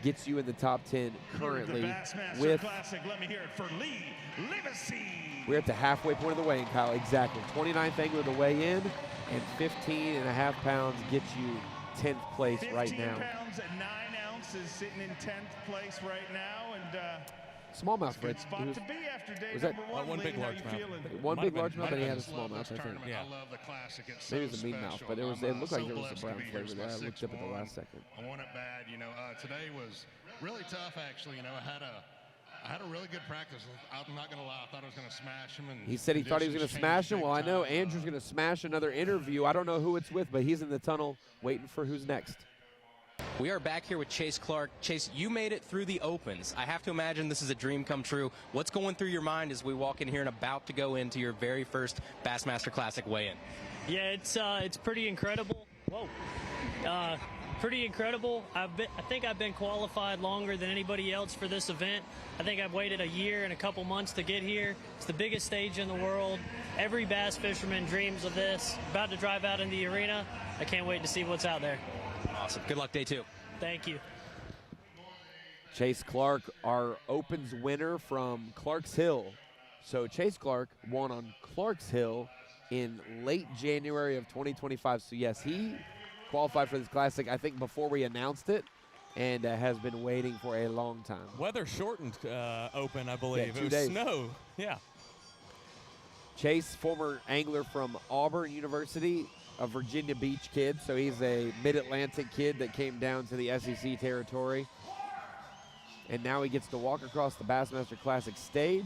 S5: gets you in the top 10 currently. With
S4: Classic. Let me hear it for Lee Livesey.
S5: We're at the halfway point of the weigh-in, Kyle. Exactly. 29th angler to weigh in, and 15.5 pounds gets you 10th place right now.
S4: 15 pounds at 9 ounces, sitting in 10th place right now, and
S5: Smallmouth, Fritz.
S4: spot to be after day
S5: Was that
S4: number one.
S3: one
S4: Lee,
S3: big
S4: how you
S3: largemouth?
S4: feeling?
S5: One
S3: Might
S5: big
S3: have been-
S5: largemouth, and he had a
S3: might
S5: smallmouth, I think.
S3: Yeah.
S11: I love the classic. It's
S5: Maybe it
S11: so
S5: was a meat mouth,
S11: special.
S5: but it looked like
S11: so
S5: there was
S11: blessed
S5: a
S11: to
S5: brown
S11: be here
S5: flavor there. I
S11: since
S5: looked up at the
S11: 6'1".
S5: last second.
S11: I want it bad. You know, today was really tough, actually. You know, I had a really good practice. I'm not going to lie. I thought I was going to smash him. And
S5: He said he thought he was going to smash him. Well, I know Andrew's going to smash another interview. I don't know who it's with, but he's in the tunnel waiting for who's next.
S6: We are back here with Chase Clark. Chase, you made it through the opens. I have to imagine this is a dream come true. What's going through your mind as we walk in here and about to go into your very first Bassmaster Classic weigh-in?
S12: Yeah, it's pretty incredible. Whoa. Pretty incredible. I think I've been qualified longer than anybody else for this event. I think I've waited a year and a couple months to get here. It's the biggest stage in the world. Every bass fisherman dreams of this. About to drive out in the arena. I can't wait to see what's out there.
S6: Awesome. Good luck day 2.
S12: Thank you.
S5: Chase Clark, our Opens winner from Clark's Hill. So Chase Clark won on Clark's Hill in late January of 2025. So yes, he qualified for this classic, I think, before we announced it, and has been waiting for a long time.
S3: Weather shortened open, I believe.
S5: Yeah, 2
S3: it was
S5: days.
S3: snow. Yeah.
S5: Chase, former angler from Auburn University, a Virginia Beach kid, so he's a mid-Atlantic kid that came down to the SEC territory. And now he gets to walk across the Bassmaster Classic stage.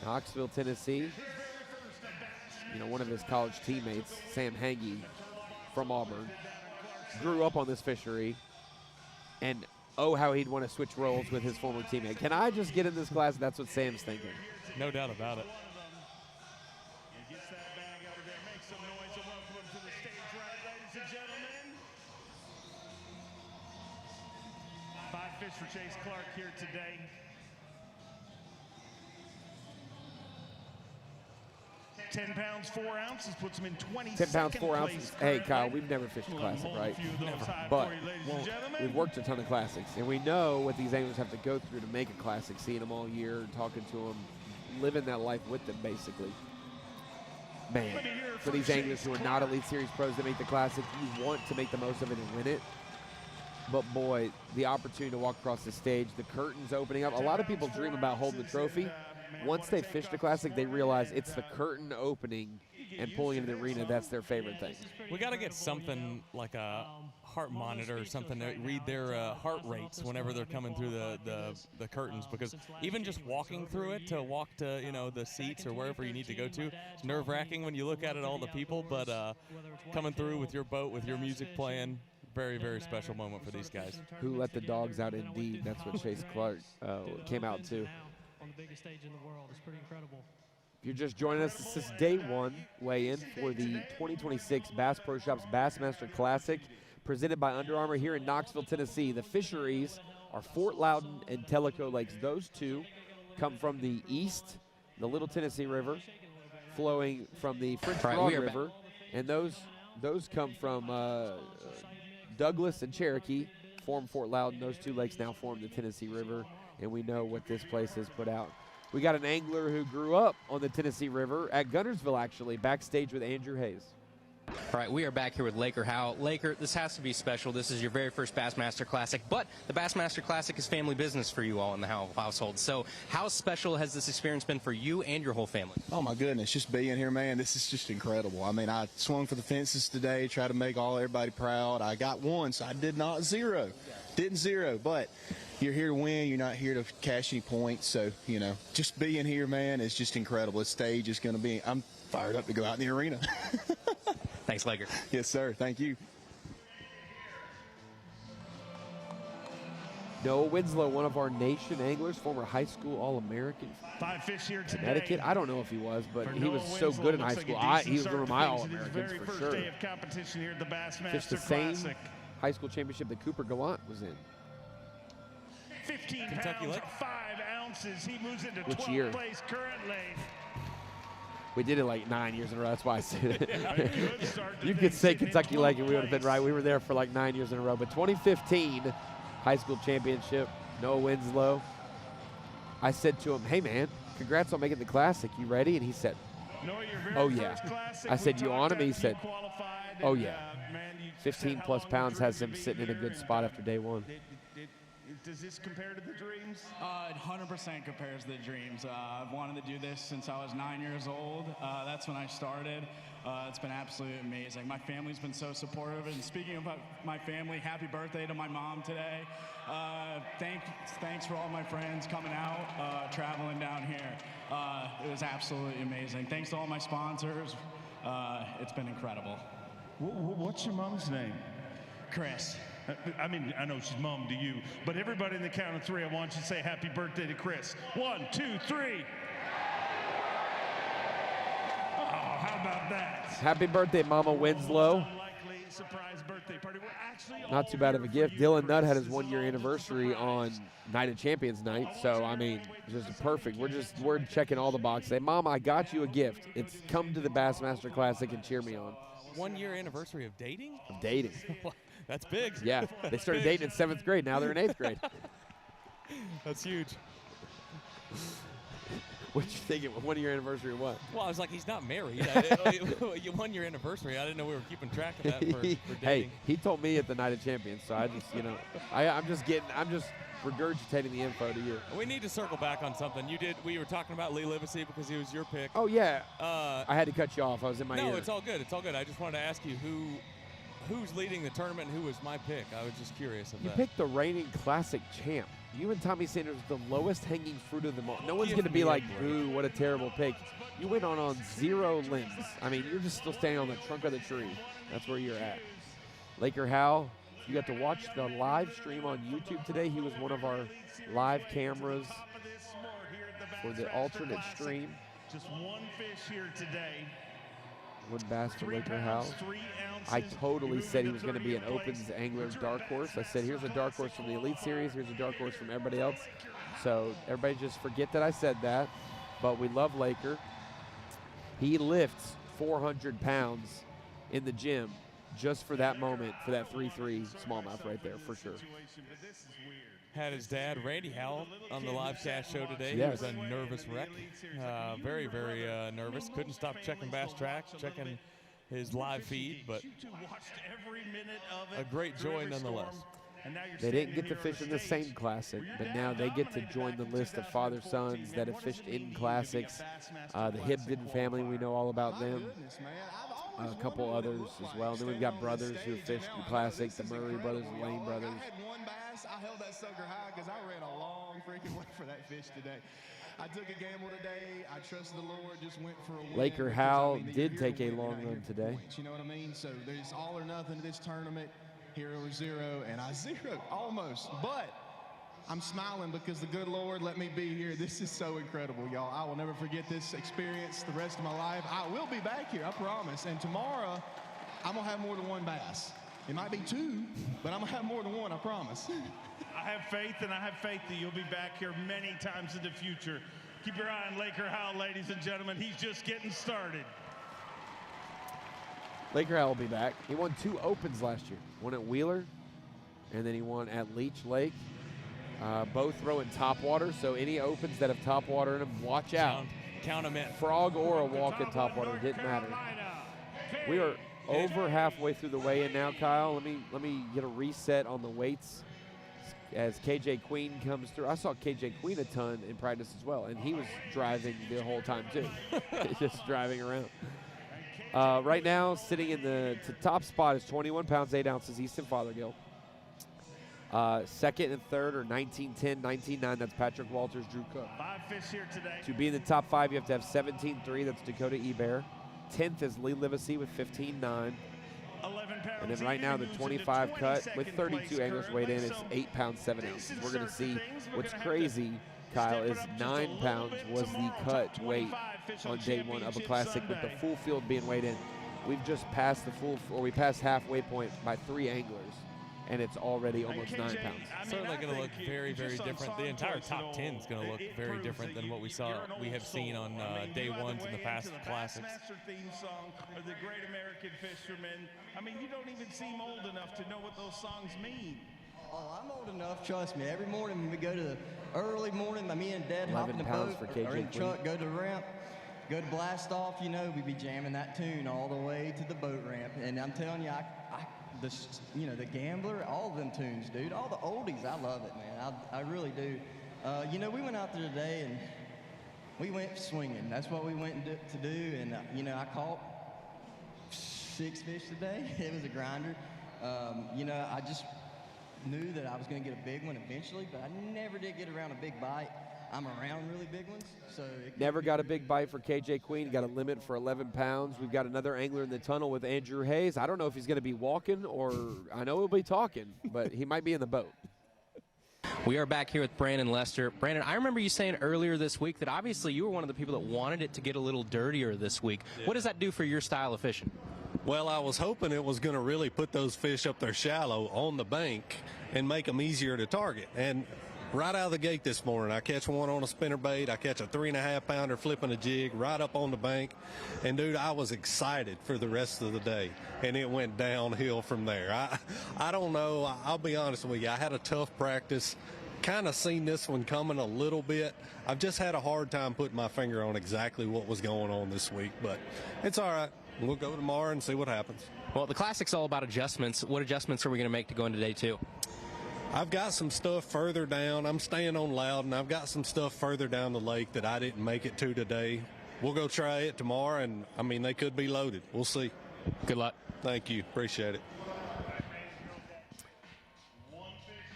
S5: Knoxville, Tennessee. You know, one of his college teammates, Sam Hangy from Auburn, grew up on this fishery. And oh, how he'd want to switch roles with his former teammate. Can I just get in this class? That's what Sam's thinking.
S3: No doubt about it.
S4: Fish for Chase Clark here today. 10 pounds, 4 ounces puts him in 22nd
S5: 10 pounds, 4
S4: place
S5: ounces. Hey, Kyle,
S4: currently.
S5: we've never fished a classic, right?
S4: Never.
S5: But we've worked a ton of classics, and we know what these anglers have to go through to make a classic, seeing them all year, talking to them, living that life with them, basically. Man, for these anglers who are not Elite Series pros that make the classic, you want to make the most of it and win it. But boy, the opportunity to walk across the stage, the curtains opening up. A lot of people dream about holding the trophy. Once they fish the classic, they realize it's the curtain opening and pulling into the arena. That's their favorite thing.
S3: We got to get something like a heart monitor or something to read their heart rates whenever they're coming through the curtains, because even just walking through it to walk to the seats or wherever you need to go to, it's nerve-wracking when you look at it, all the people, but coming through with your boat, with your music playing, very, very special moment for these guys.
S5: Who let the dogs out indeed? That's what Chase Clark came out to.
S12: On the biggest stage in the world. It's pretty incredible.
S5: If you're just joining us, this is day one weigh-in for the 2026 Bass Pro Shops Bassmaster Classic, presented by Under Armour here in Knoxville, Tennessee. The fisheries are Fort Loudon and Tellico Lakes. Those two come from the east, the Little Tennessee River, flowing from the French Broad River, and those come from Douglas and Cherokee, form Fort Loudon. Those two lakes now form the Tennessee River, and we know what this place has put out. We got an angler who grew up on the Tennessee River at Guntersville, actually, backstage with Andrew Hayes.
S6: All right, we are back here with Laker Howell. Laker, this has to be special. This is your very first Bassmaster Classic, but the Bassmaster Classic is family business for you all in the Howell household. So how special has this experience been for you and your whole family?
S10: Oh, my goodness, just being here, man, this is just incredible. I mean, I swung for the fences today, tried to make everybody proud. I got one, so I did not zero. Didn't zero, but you're here to win. You're not here to cash any points. So, just being here, man, is just incredible. The stage is going to be, I'm fired up to go out in the arena.
S6: Thanks, Laker.
S10: Yes, sir. Thank you.
S5: Noah Winslow, one of our nation anglers, former high school All-American.
S4: 5 fish here today.
S5: Connecticut. I don't know if he was, but
S4: For
S5: he
S4: Noah
S5: was
S4: Winslow,
S5: so good in high
S4: looks
S5: school.
S4: like a
S5: He was
S4: decent
S5: one of
S4: start
S5: my
S4: to things in his
S5: All-Americans
S4: very
S5: for
S4: first
S5: sure.
S4: day of competition here at the Bassmaster
S5: Fished the
S4: Classic.
S5: same high school championship that Cooper Gallant was in.
S4: 15
S3: Kentucky
S4: pounds,
S3: Lake.
S4: 5 ounces. He moves into
S5: Which
S4: 12th
S5: year?
S4: place currently.
S5: We did it like 9 years in a row. That's why I said it.
S4: Good start to
S5: You could
S4: things,
S5: say
S4: sitting in
S5: Kentucky Lake,
S4: 12th
S5: and we would have been
S4: place.
S5: right. We were there for like 9 years in a row. But 2015 high school championship, Noah Winslow. I said to him, "Hey man, congrats on making the classic. You ready?" And he said,
S4: Noah, your very
S5: "Oh yeah."
S4: first classic,
S5: I said,
S4: we
S5: "You
S4: talked
S5: on him?"
S4: after
S5: He
S4: you
S5: said,
S4: qualified,
S5: "Oh
S4: and,
S5: yeah."
S4: man, you
S5: 15
S4: said how
S5: plus
S4: long
S5: pounds
S4: you
S5: has
S4: dreamed
S5: him
S4: to be
S5: sitting in a
S4: here,
S5: good
S4: and,
S5: spot after day one.
S4: Does this compare to the dreams?
S14: 100% compares to the dreams. I've wanted to do this since I was 9 years old. That's when I started. It's been absolutely amazing. My family's been so supportive. And speaking about my family, happy birthday to my mom today. Thanks for all my friends coming out, traveling down here. It was absolutely amazing. Thanks to all my sponsors. It's been incredible.
S4: What's your mom's name?
S14: Chris.
S4: I mean, I know she's mom to you, but everybody in the count of 3, I want you to say happy birthday to Chris. 1, 2, 3. Oh, how about that?
S5: Happy birthday, Mama Winslow.
S4: Unlikely surprise birthday party. We're actually
S5: Not too bad of a gift. Dylan Nutt had his 1 year anniversary on Night of Champions night. So, I mean, just perfect. We're checking all the boxes. Say, Mom, I got you a gift. It's come to the Bassmaster Classic and cheer me on.
S3: 1 year anniversary of dating?
S5: Of dating.
S3: That's big.
S5: Yeah, they started dating in 7th grade. Now they're in 8th grade.
S3: That's huge.
S5: What you thinking? 1 year anniversary of what?
S3: Well, I was like, he's not married. 1 year anniversary. I didn't know we were keeping track of that for dating.
S5: Hey, he told me at the Night of Champions, so I just, I'm just regurgitating the info to you.
S3: We need to circle back on something. We were talking about Lee Livesey because he was your pick.
S5: Oh yeah. I had to cut you off. I was in my ear.
S3: No, it's all good. It's all good. I just wanted to ask you who's leading the tournament and who was my pick. I was just curious of
S5: You
S3: that.
S5: picked the reigning classic champ. You and Tommy Sanders, the lowest hanging fruit of them all. No one's
S3: Give
S5: going to
S3: me
S5: be
S3: a
S5: like,
S3: break.
S5: boo, what a terrible pick. You went on 0 limbs. I mean, you're just still standing on the trunk of the tree. That's where you're at. Laker Howell, you got to watch the live stream on YouTube today. He was one of our live cameras for the alternate stream.
S4: Just 1 fish here today.
S5: Wood bass for
S4: 3
S5: Laker
S4: pounds,
S5: Howell.
S4: 3 ounces.
S5: I totally
S4: He
S5: said he
S4: moved
S5: was going to be an
S4: 30th
S5: Opens
S4: place.
S5: angler's dark horse. I said, here's a dark horse from the Elite Series. Here's a dark horse from everybody else. So everybody just forget that I said that. But we love Laker. He lifts 400 pounds in the gym just for that moment, for that 3-3 smallmouth right there, for sure.
S3: Had his dad, Randy Howell, on the live cast show today.
S5: Yes.
S3: He was a nervous wreck. Very, very nervous. Couldn't stop checking Bass Tracks, checking his live feed, but
S4: You two watched every minute of
S3: a
S4: it.
S3: great joy
S4: River
S3: nonetheless.
S4: Storm.
S5: They didn't get to fish in the same classic, but now they get to join the list of father-sons that have fished in classics. The Hibden family, we know all about them. A couple others as well. And then we've got brothers who have fished in classic, the Murray brothers, the Lane brothers.
S10: I had one bass. I held that sucker high because I ran a long freaking way for that fish today. I took a gamble today. I trusted the Lord, just went for a win.
S5: Laker Hal did take a long run today.
S10: You know what I mean? So there's all or nothing to this tournament, hero or zero, and I zeroed almost. But I'm smiling because the good Lord let me be here. This is so incredible, y'all. I will never forget this experience the rest of my life. I will be back here, I promise. And tomorrow, I'm going to have more than one bass. It might be two, but I'm going to have more than one, I promise.
S4: I have faith, and I have faith that you'll be back here many times in the future. Keep your eye on Laker Howell, ladies and gentlemen. He's just getting started.
S5: Laker Howell will be back. He won 2 opens last year. One at Wheeler, and then he won at Leech Lake. Both throw in top water, so any opens that have top water in them, watch out.
S3: Count them in.
S5: Frog or a walk in top water, didn't matter. We are over halfway through the weigh-in now, Kyle. Let me get a reset on the weights as KJ Queen comes through. I saw KJ Queen a ton in practice as well, and he was driving the whole time too. Just driving around. Right now, sitting in the top spot is 21 pounds, 8 ounces, Easton Fothergill. Second and third are 19-10, 19-9. That's Patrick Walters, Drew Cook.
S4: 5 fish here today.
S5: To be in the top 5, you have to have 17-3. That's Dakota Ebear. 10th is Lee Livesey with 15-9.
S4: 11 pounds.
S5: And then right now the 25 cut with 32 anglers weighed in is 8 pounds 7 ounces. We're going to see what's crazy, Kyle, is 9 pounds was the cut weight on day 1 of a classic with the full field being weighed in. We've just passed we passed halfway point by 3 anglers, and it's already almost 9 pounds.
S3: Certainly going to look very, very different. The entire top 10 is going to look very different than what we have seen on day 1s in the past classics.
S4: Bassmaster theme song or the Great American Fisherman. I mean, you don't even seem old enough to know what those songs mean.
S8: Oh, I'm old enough, trust me. Every morning when we go to the early morning, me and Dad hop in the boat or in the truck, go to the ramp, go to blast off, you know, we be jamming that tune all the way to the boat ramp. And I'm telling you, the Gambler, all of them tunes, dude, all the oldies, I love it, man. I really do. You know, we went out there today and we went swinging. That's what we went to do. And, you know, I caught 6 fish today. It was a grinder. You know, I just knew that I was going to get a big one eventually, but I never did get around a big bite. I'm around really big ones, so
S5: never got a big bite for KJ Queen. Got a limit for 11 pounds. We've got another angler in the tunnel with Andrew Hayes. I don't know if he's going to be walking or I know he'll be talking, but he might be in the boat.
S6: We are back here with Brandon Lester. Brandon, I remember you saying earlier this week that obviously you were one of the people that wanted it to get a little dirtier this week. Yeah. What does that do for your style of fishing?
S15: Well, I was hoping it was going to really put those fish up there shallow on the bank and make them easier to target. And right out of the gate this morning, I catch one on a spinnerbait. I catch a 3.5 pounder flipping a jig right up on the bank. And, dude, I was excited for the rest of the day. And it went downhill from there. I don't know. I'll be honest with you. I had a tough practice. Kind of seen this one coming a little bit. I've just had a hard time putting my finger on exactly what was going on this week. But it's all right. We'll go tomorrow and see what happens.
S6: Well, the Classic's all about adjustments. What adjustments are we going to make to go into day 2?
S15: I've got some stuff further down. I'm staying on Loudon. I've got some stuff further down the lake that I didn't make it to today. We'll go try it tomorrow, and, I mean, they could be loaded. We'll see.
S6: Good luck.
S15: Thank you. Appreciate it.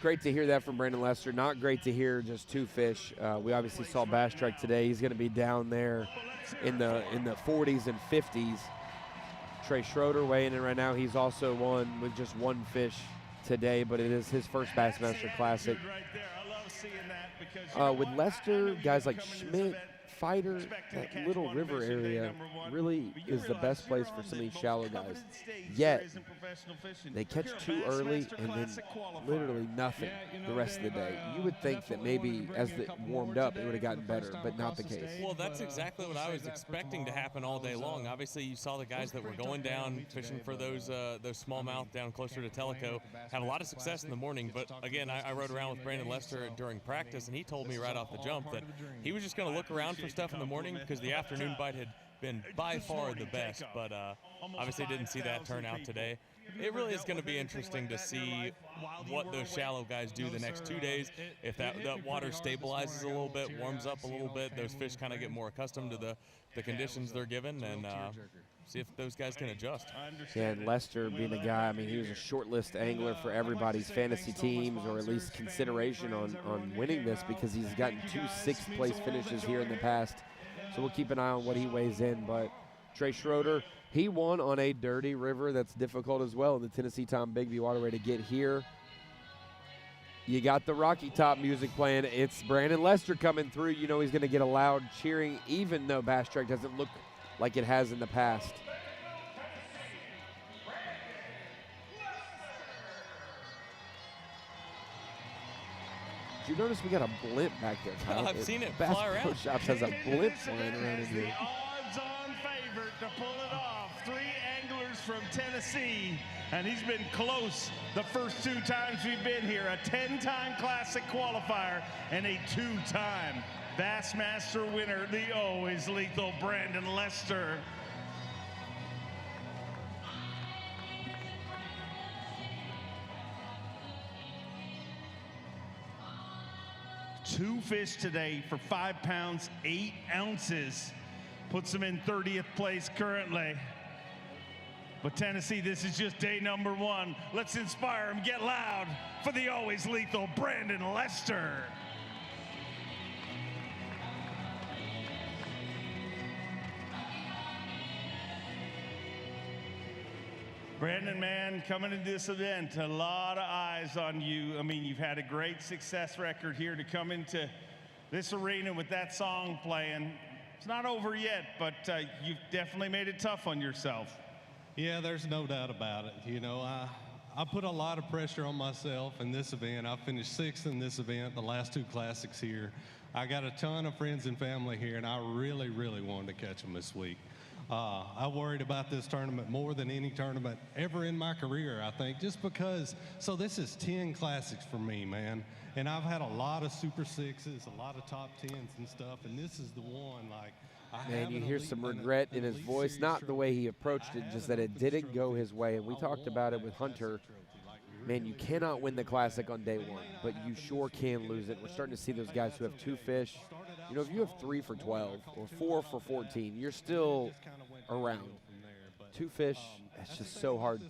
S5: Great to hear that from Brandon Lester. Not great to hear just 2 fish. We obviously saw Bass Trek today. He's going to be down there in the 40s and 50s. Trey Schroeder weighing in right now. He's also won with just 1 fish today, but it is his first Bassmaster Classic. With Lester, guys like Schmidt, Fighter, that Little River area really is the best place for some of these shallow guys. Yet, they catch too early and then literally nothing the rest of the day. You would think that maybe as it warmed up, it would have gotten better, but not the case.
S3: Well, that's exactly what I was expecting to happen all day long. Obviously, you saw the guys that were going down, fishing for those smallmouth down closer to Tellico, had a lot of success in the morning. But again, I rode around with Brandon Lester during practice, and he told me right off the jump that he was just going to look around for stuff in the morning because the afternoon bite had been by far the best, but obviously didn't see that turn out today. It really is going to be interesting to see what those shallow guys do the next 2 days. If that water stabilizes a little bit, warms up a little bit, those fish kind of get more accustomed to the conditions they're given, and see if those guys can adjust.
S5: Yeah, and Lester being a guy, I mean, he was a short list angler for everybody's fantasy teams, or at least consideration on winning this, because he's gotten 2 6th-place finishes here in the past. So we'll keep an eye on what he weighs in. But Trey Schroeder, he won on a dirty river that's difficult as well in the Tennessee Tom Bigby Waterway to get here. You got the Rocky Top music playing. It's Brandon Lester coming through. You know he's going to get a loud cheering, even though Bass Track doesn't look like it has in the past. Did you notice we got a blimp back there, Kyle?
S3: I've seen it
S5: Bass
S3: fly around.
S5: Pro Shops has a blimp flying around in here.
S4: Odds-on favorite to pull it off. 3 anglers from Tennessee, and he's been close the first 2 times we've been here. A 10-time Classic qualifier and a 2-time Bassmaster winner, the always lethal Brandon Lester. Two fish today for 5 pounds, 8 ounces. Puts him in 30th place currently. But Tennessee, this is just day number 1. Let's inspire him, get loud for the always lethal Brandon Lester. Brandon, man, coming into this event, a lot of eyes on you. I mean, you've had a great success record here to come into this arena with that song playing. It's not over yet, but you've definitely made it tough on yourself.
S15: Yeah, there's no doubt about it. You know, I put a lot of pressure on myself in this event. I finished 6th in this event, the last 2 classics here. I got a ton of friends and family here, and I really, really wanted to catch them this week. I worried about this tournament more than any tournament ever in my career, I think, just because, so this is 10 classics for me, man. And I've had a lot of Super 6s, a lot of top 10s and stuff, and this is the one, like,
S5: Man, you hear some regret in his voice, not the way he approached it, just that it didn't go his way. And we talked about it with Hunter. Man, you cannot win the Classic on day 1, but you sure can lose it. We're starting to see those guys who have 2 fish. You know, if you have 3 for 12 or 4 for 14, you're still around. 2 fish, it's just so hard.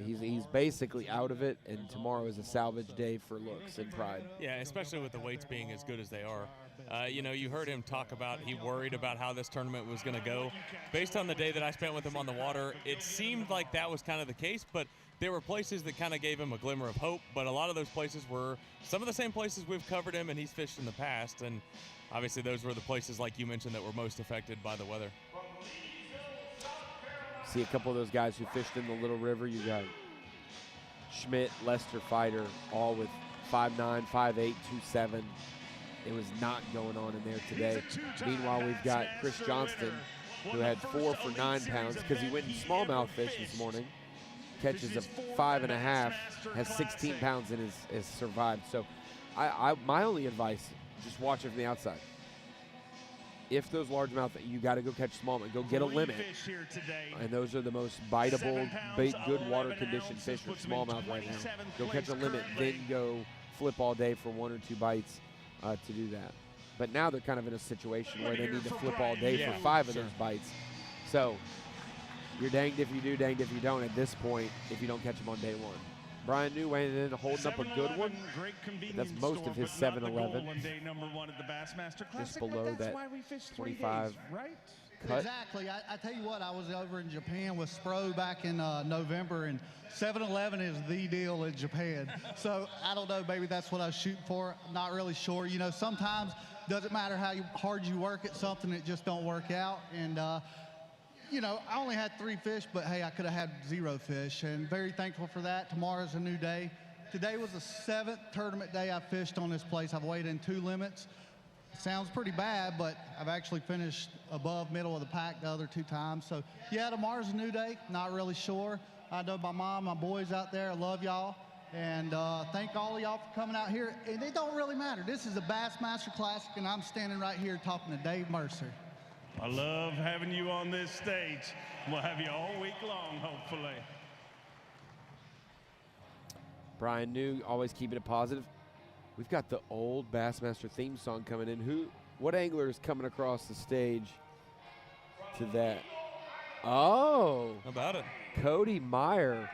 S5: He's basically out of it, and tomorrow is a salvage day for looks and pride.
S3: Yeah, especially with the weights being as good as they are. You know, you heard him talk about he worried about how this tournament was going to go. Based on the day that I spent with him on the water, it seemed like that was kind of the case, but there were places that kind of gave him a glimmer of hope, but a lot of those places were some of the same places we've covered him and he's fished in the past, and obviously those were the places, like you mentioned, that were most affected by the weather.
S5: See a couple of those guys who fished in the Little River. You got Schmidt, Lester, Fighter, all with 5'9", 5'8", 2'7". It was not going on in there today. Meanwhile, we've got Chris Johnston, who had 4 for 9 pounds because he went in smallmouth fish this morning. Catches a 5.5, has 16 pounds and has survived. So my only advice, just watch it from the outside. If those largemouth, you got to go catch smallmouth. Go get a limit. And those are the most biteable, big, good water condition fish with smallmouth right now. Go catch a limit, then go flip all day for 1 or 2 bites to do that. But now they're kind of in a situation where they need to flip all day for 5 of those bites. So you're danged if you do, danged if you don't at this point if you don't catch them on day 1. Brian New weighing in, holding up a good one. That's most of his 7-11. Just below that 25 cut.
S13: Exactly. I tell you what, I was over in Japan with Spro back in November, and 7-11 is the deal in Japan. So I don't know, maybe that's what I was shooting for. I'm not really sure. You know, sometimes doesn't matter how hard you work at something, it just don't work out. And you know, I only had 3 fish, but hey, I could have had 0 fish, and very thankful for that. Tomorrow's a new day. Today was the 7th tournament day I fished on this place. I've weighed in 2 limits. Sounds pretty bad, but I've actually finished above middle of the pack the other 2 times. So yeah, tomorrow's a new day. Not really sure. I know my mom, my boys out there, I love y'all. And thank all of y'all for coming out here. And it don't really matter. This is a Bassmaster Classic, and I'm standing right here talking to Dave Mercer.
S4: I love having you on this stage. We'll have you all week long, hopefully.
S5: Brian New, always keeping it positive. We've got the old Bassmaster theme song coming in. What angler is coming across the stage to that? Oh.
S3: How about it?
S5: Cody Meyer,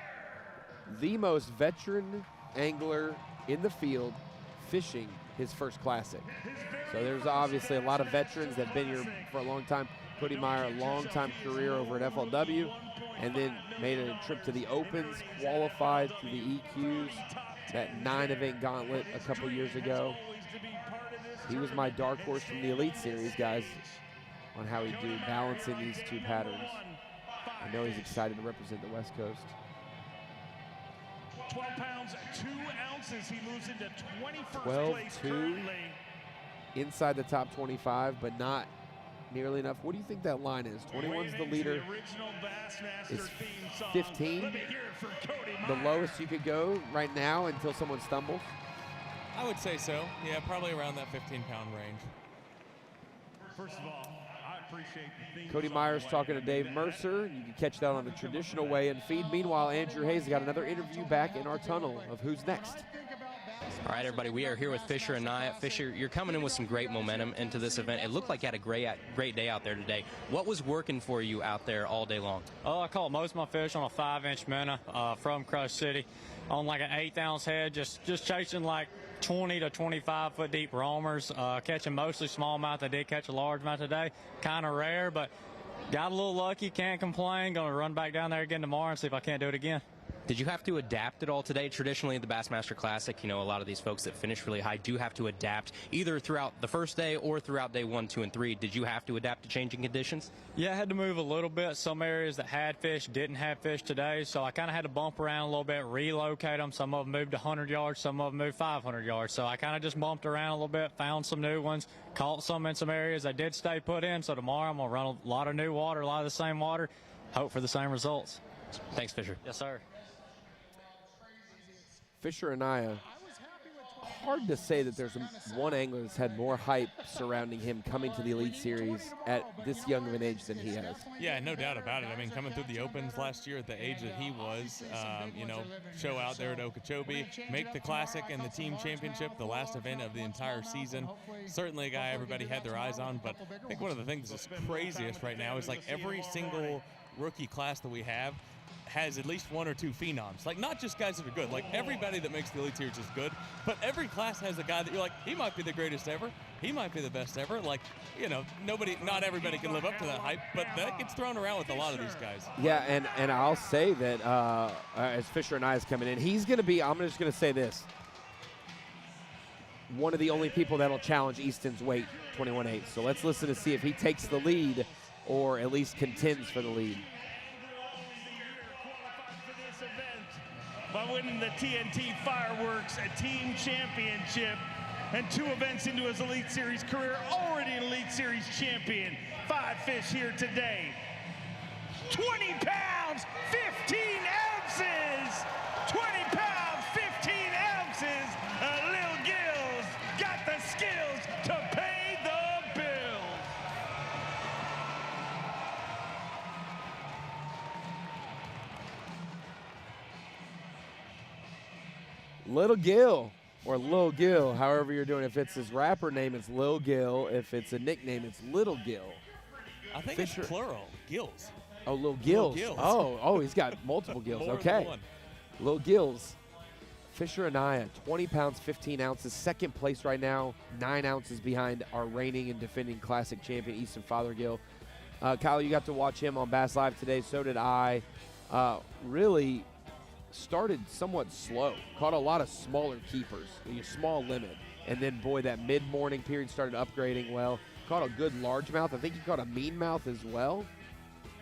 S5: the most veteran angler in the field, fishing his first classic. So there's obviously a lot of veterans that have been here for a long time. Cody Meyer, a long-time career over at FLW, and then made a trip to the Opens, qualified through the EQs, that 9-event gauntlet a couple years ago. He was my dark horse from the Elite Series, guys, on how he'd do balancing these two patterns. I know he's excited to represent the West Coast.
S4: 12 pounds, 2 ounces. He moves into 21st place
S5: 12-2,
S4: currently.
S5: inside the top 25, but not nearly enough. What do you think that line is? 21's the leader. Is 15 the lowest you could go right now until someone stumbles?
S3: I would say so. Yeah, probably around that 15-pound range.
S4: First of all, I appreciate the theme
S5: Cody
S4: song
S5: Myers
S4: way.
S5: talking to Dave Mercer. You can catch that on the traditional weigh-in feed. Meanwhile, Andrew Hayes has got another interview back in our tunnel of Who's Next.
S6: All right, everybody, we are here with Fisher and Nia. Fisher, you're coming in with some great momentum into this event. It looked like you had a great day out there today. What was working for you out there all day long?
S9: Oh, I caught most of my fish on a 5-inch minnow from Crush City on like an 1/8-ounce head, just chasing like 20 to 25 foot deep roamers, catching mostly smallmouth. I did catch a largemouth today, kind of rare, but got a little lucky, can't complain. Going to run back down there again tomorrow and see if I can't do it again.
S6: Did you have to adapt at all today? Traditionally, the Bassmaster Classic, you know, a lot of these folks that finish really high do have to adapt either throughout the first day or throughout day 1, 2, and 3. Did you have to adapt to changing conditions?
S9: Yeah, I had to move a little bit. Some areas that had fish didn't have fish today, so I kind of had to bump around a little bit, relocate them. Some of them moved 100 yards, some of them moved 500 yards. So I kind of just bumped around a little bit, found some new ones, caught some in some areas I did stay put in. So tomorrow I'm going to run a lot of new water, a lot of the same water, hope for the same results.
S6: Thanks, Fisher.
S9: Yes, sir.
S5: Fisher and Nia, hard to say that there's one angler that's had more hype surrounding him coming to the Elite Series at this young of an age than he has.
S3: Yeah, no doubt about it. I mean, coming through the Opens last year at the age that he was, you know, show out there at Okeechobee, make the Classic and the Team Championship, the last event of the entire season. Certainly a guy everybody had their eyes on, but I think one of the things that's craziest right now is like every single rookie class that we have has at least 1 or 2 phenoms. Like, not just guys that are good. Like, everybody that makes the Elite Series is good, but every class has a guy that you're like, he might be the greatest ever. He might be the best ever. Like, you know, not everybody can live up to that hype, but that gets thrown around with a lot of these guys.
S5: Yeah, and I'll say that as Fisher and I is coming in, he's going to be, I'm just going to say this, one of the only people that'll challenge Easton's weight, 21.8. So let's listen to see if he takes the lead or at least contends for the lead.
S4: By winning the TNT Fireworks, a team championship, and 2 events into his Elite Series career, already an Elite Series champion. 5 fish here today. 20 pounds, 15 ounces! 20 pounds, 15 ounces! Lil Gills got the skills to pay the bills.
S5: Little Gil, or Lil Gil, however you're doing. If it's his rapper name, it's Lil Gil. If it's a nickname, it's Little Gil.
S3: I think
S5: Fisher.
S3: it's plural, Gills.
S5: Oh, Lil Gills.
S3: Gills.
S5: Oh, he's got multiple Gills.
S3: More
S5: Okay.
S3: than one.
S5: Lil Gills. Fisher Anaya, 20 pounds, 15 ounces. Second place right now, 9 ounces behind our reigning and defending Classic champion, Easton Fothergill. Kyle, you got to watch him on Bass Live today. So did I. Really started somewhat slow. Caught a lot of smaller keepers, small limit. And then, boy, that mid-morning period started upgrading well. Caught a good largemouth. I think he caught a mean mouth as well.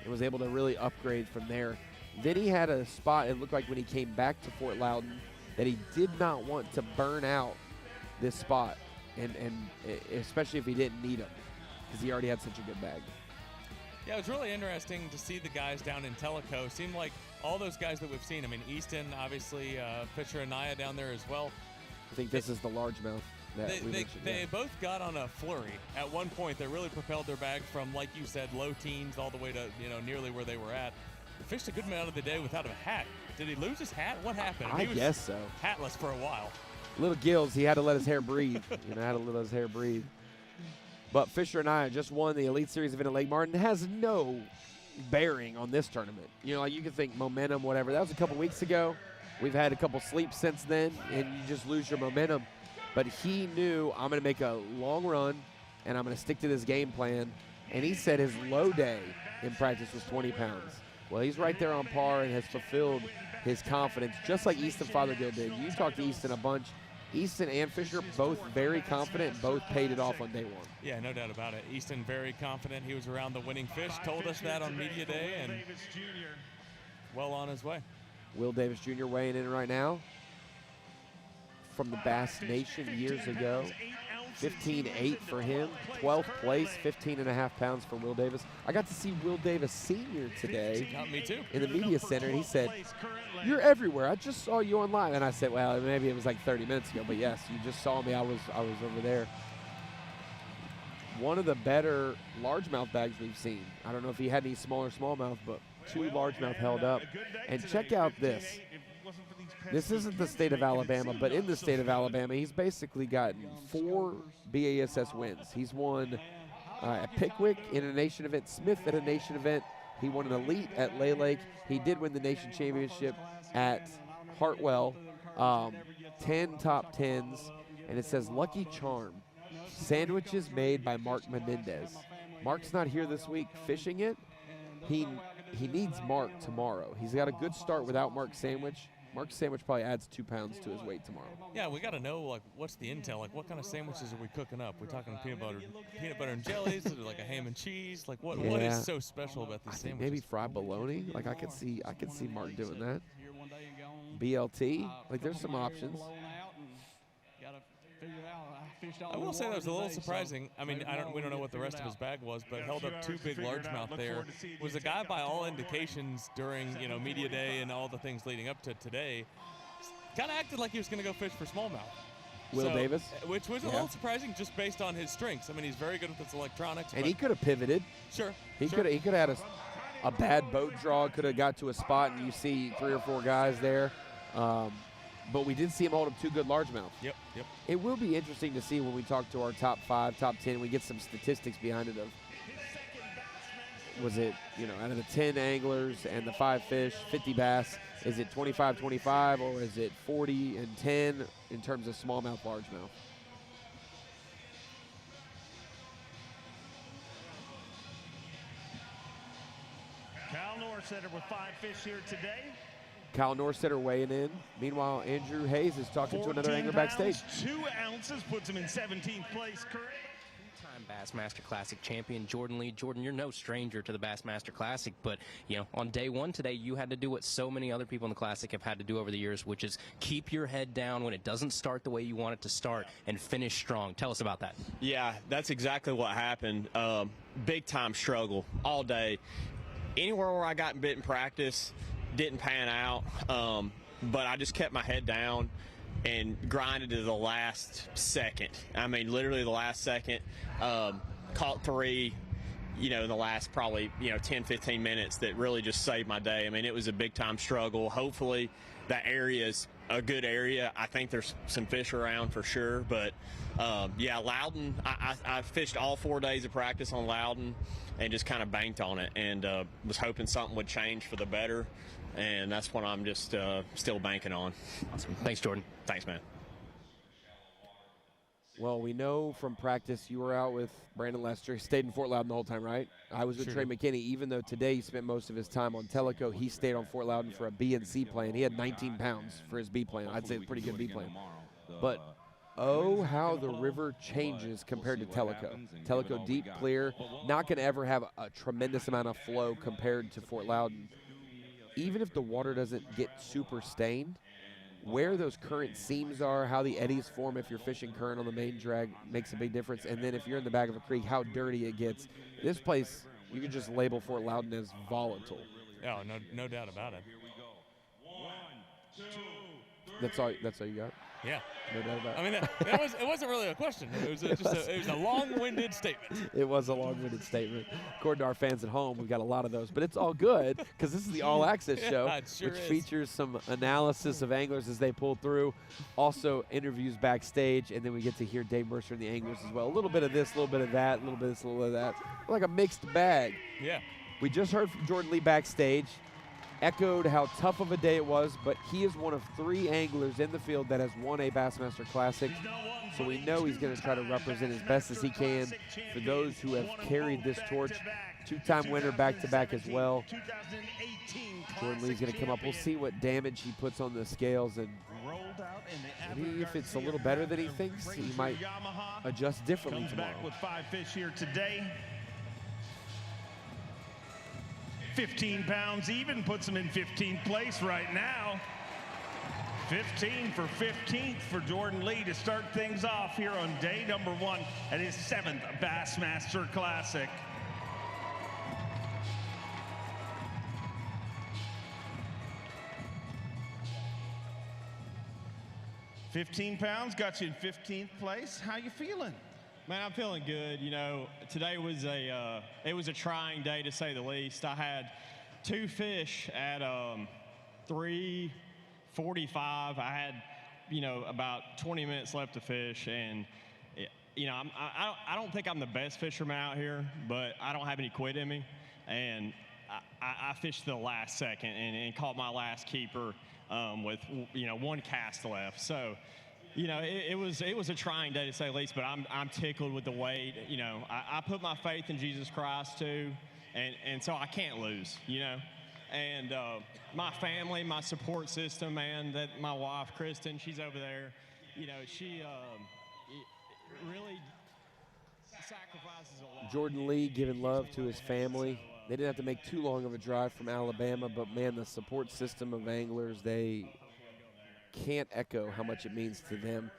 S5: And was able to really upgrade from there. Then he had a spot, it looked like when he came back to Fort Loudon, that he did not want to burn out this spot. And especially if he didn't need him, because he already had such a good bag.
S3: Yeah, it was really interesting to see the guys down in Tellico. Seemed like all those guys that we've seen. I mean, Easton, obviously, Fisher and Nia down there as well.
S5: I think this is the largemouth that we mentioned.
S3: They both got on a flurry. At one point, they really propelled their bag from, like you said, low teens all the way to, nearly where they were at. They fished a good amount of the day without a hat. Did he lose his hat? What happened?
S5: I guess so.
S3: Hatless for a while.
S5: Little Gills, he had to let his hair breathe. Had to let his hair breathe. But Fisher and I just won the Elite Series event at Lake Martin. It has no bearing on this tournament. Like you can think momentum, whatever. That was a couple weeks ago. We've had a couple sleeps since then, and you just lose your momentum. But he knew, I'm going to make a long run, and I'm going to stick to this game plan. And he said his low day in practice was 20 pounds. Well, he's right there on par and has fulfilled his confidence, just like Easton Fothergill did. You talked to Easton a bunch. Easton and Fisher both very confident, both paid it off on day one.
S3: Yeah, no doubt about it. Easton very confident. He was around the winning fish, told us that on media day, and well on his way.
S5: Will Davis Jr. weighing in right now from the Bass Nation years ago. 15.8 for him, 12th place, 15.5 pounds for Will Davis. I got to see Will Davis Sr. today
S3: Me too.
S5: in the media center, and he said, "You're everywhere. I just saw you online." And I said, well, maybe it was like 30 minutes ago, but yes, you just saw me. I was over there. One of the better largemouth bags we've seen. I don't know if he had any smaller smallmouth, but 2 largemouth held up. And check out this. This isn't the state of Alabama, but in the state of Alabama, he's basically gotten 4 B.A.S.S. wins. He's won at Pickwick in a nation event, Smith at a nation event. He won an elite at Lay Lake. He did win the nation championship at Hartwell. 10 top 10s, and it says Lucky Charm. Sandwiches made by Mark Menendez. Mark's not here this week fishing it. He needs Mark tomorrow. He's got a good start without Mark's sandwich. Mark's sandwich probably adds 2 pounds to his weight tomorrow.
S3: Yeah, we got to know, like, what's the intel? Like, what kind of sandwiches are we cooking up? We're talking peanut butter and jellies, or like a ham and cheese. Like, what is so special about these sandwiches?
S5: Maybe fried bologna. Like, I could see Mark doing that. BLT. Like, there's some options.
S3: I will say that was a little surprising. I mean, we don't know what the rest of his bag was, but held up 2 big largemouth there. Was a guy by all indications during media day and all the things leading up to today, kind of acted like he was going to go fish for smallmouth.
S5: Will Davis,
S3: which was a little surprising just based on his strengths. I mean, he's very good with his electronics.
S5: And he could have pivoted.
S3: Sure.
S5: He could have had a bad boat draw. Could have got to a spot and you see 3 or 4 guys there. But we did see him hold up 2 good largemouth.
S3: Yep.
S5: It will be interesting to see when we talk to our top 5, top 10. We get some statistics behind it of, was it, out of the 10 anglers and the 5 fish, 50 bass, is it 25-25 or is it 40 and 10 in terms of smallmouth, largemouth?
S4: Cal Norsetter with 5 fish here today.
S21: Kyle Norsetter weighing in. Meanwhile, Andrew Hayes is talking to another angler backstage.
S4: 2 ounces puts him in 17th place currently.
S6: Two-time Bassmaster Classic champion Jordan Lee. Jordan, you're no stranger to the Bassmaster Classic, but on day one today, you had to do what so many other people in the Classic have had to do over the years, which is keep your head down when it doesn't start the way you want it to start and finish strong. Tell us about that.
S16: Yeah, that's exactly what happened. Big time struggle all day. Anywhere where I got bit in practice, didn't pan out, but I just kept my head down and grinded to the last second. I mean, literally the last second. Caught 3, in the last probably 10, 15 minutes that really just saved my day. I mean, it was a big time struggle. Hopefully that area is a good area. I think there's some fish around for sure, but yeah, Loudon, I fished all 4 days of practice on Loudon and just kind of banked on it, and was hoping something would change for the better, and that's what I'm just still banking on.
S6: Awesome. Thanks, Jordan.
S16: Thanks, man.
S21: Well, we know from practice you were out with Brandon Lester. He stayed in Fort Loudon the whole time, right? I was with Trey McKinney. Even though today he spent most of his time on Tellico, he stayed on Fort Loudon for a B and C plan. He had 19 pounds for his B plan. I'd say it's a pretty good B plan. But oh, how the river changes compared to Tellico. Tellico deep, clear, not going to ever have a tremendous amount of flow compared to Fort Loudon. Even if the water doesn't get super stained, where those current seams are, how the eddies form if you're fishing current on the main drag makes a big difference. And then if you're in the back of a creek, how dirty it gets. This place, you can just label Fort Loudon as volatile.
S3: Oh, no doubt about it.
S21: That's all you got?
S3: Yeah.
S5: No doubt about it.
S3: I mean, it wasn't really a question. It was a long-winded statement.
S5: It was a long-winded statement. According to our fans at home, we've got a lot of those. But it's all good because this is the All Access show,
S3: it sure
S5: which
S3: is.
S5: features some analysis of anglers as they pull through, also interviews backstage, and then we get to hear Dave Mercer and the anglers as well. A little bit of this, a little bit of that, a little bit of this, a little bit of that. Like a mixed bag.
S3: Yeah.
S5: We just heard from Jordan Lee backstage, echoed how tough of a day it was, but he is one of 3 anglers in the field that has won a Bassmaster Classic, so we know he's going to try to represent as best as he can for those who have carried this torch. 2-time winner back-to-back as well. Jordan Lee's going to come up. We'll see what damage he puts on the scales, and maybe if it's a little better than he thinks, he might adjust differently tomorrow.
S4: Back with 5 fish here today. 15 pounds even, puts him in 15th place right now. 15 for 15th for Jordan Lee to start things off here on day number 1 at his 7th Bassmaster Classic. $15 got you in 15th place. How you feeling?
S18: Man, I'm feeling good. You know, today was it was a trying day to say the least. I had 2 fish at 3:45. I had, you know, about 20 minutes left to fish, and you know, I don't think I'm the best fisherman out here, but I don't have any quit in me, and I fished the last second and caught my last keeper with, you know, 1 cast left. So, you know, it was a trying day to say the least, but I'm tickled with the weight. You know, I put my faith in Jesus Christ too, and so I can't lose, you know. And my family, my support system, man, that my wife, Kristen, she's over there, you know, she really sacrifices a lot.
S5: Jordan Lee giving love to his family. They didn't have to make too long of a drive from Alabama, but man, the support system of anglers, they can't echo how much it means to them.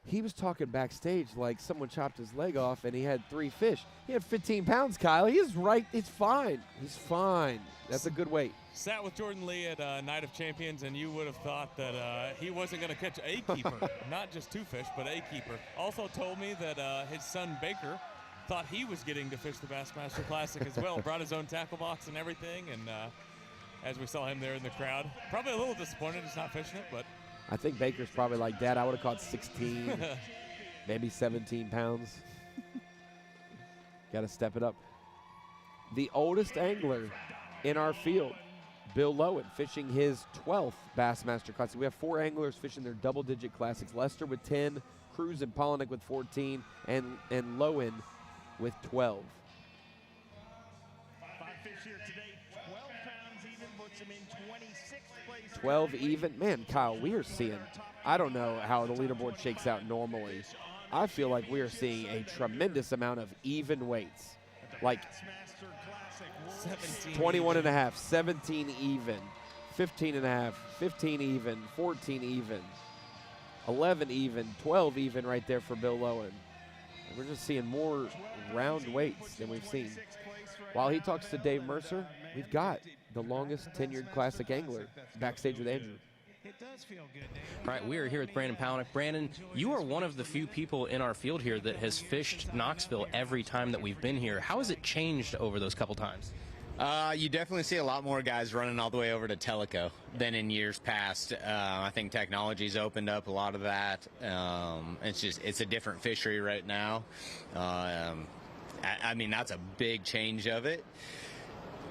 S5: He was talking backstage like someone chopped his leg off and he had 3 fish. He had 15 pounds, Kyle. He's right. It's fine. He's fine. That's a good weight.
S3: Sat with Jordan Lee at Night of Champions, and you would have thought that he wasn't going to catch a keeper, not just 2 fish, but a keeper. Also told me that his son Baker thought he was getting to fish the Bassmaster Classic as well. Brought his own tackle box and everything, and as we saw him there in the crowd, probably a little disappointed he's not fishing it, but
S5: I think Baker's probably like, Dad, I would have caught 16, maybe 17 pounds. Got to step it up. The oldest angler in our field, Bill Lowen, fishing his 12th Bassmaster Classic. We have 4 anglers fishing their double-digit classics. Lester with 10, Cruz and Polinick with 14, and Lowen with 12.
S4: 5 fish here today, 12 pounds even, puts him in 26th place.
S5: 12 even. Man, Kyle, we are seeing, I don't know how the leaderboard shakes out normally. I feel like we are seeing a tremendous amount of even weights. Like 21 and a half, 17 even, 15 and a half, 15 even, 14 even, 11 even, 12 even right there for Bill Lowen. And we're just seeing more round weights than we've seen. While he talks to Dave Mercer, we've got the longest tenured classic angler backstage with Andrew.
S6: It does feel good, Dave. All right, we are here with Brandon Polinick. Brandon, you are one of the few people in our field here that has fished Knoxville every time that we've been here. How has it changed over those couple times?
S19: You definitely see a lot more guys running all the way over to Tellico than in years past. I think technology's opened up a lot of that. It's a different fishery right now. I mean, that's a big change of it.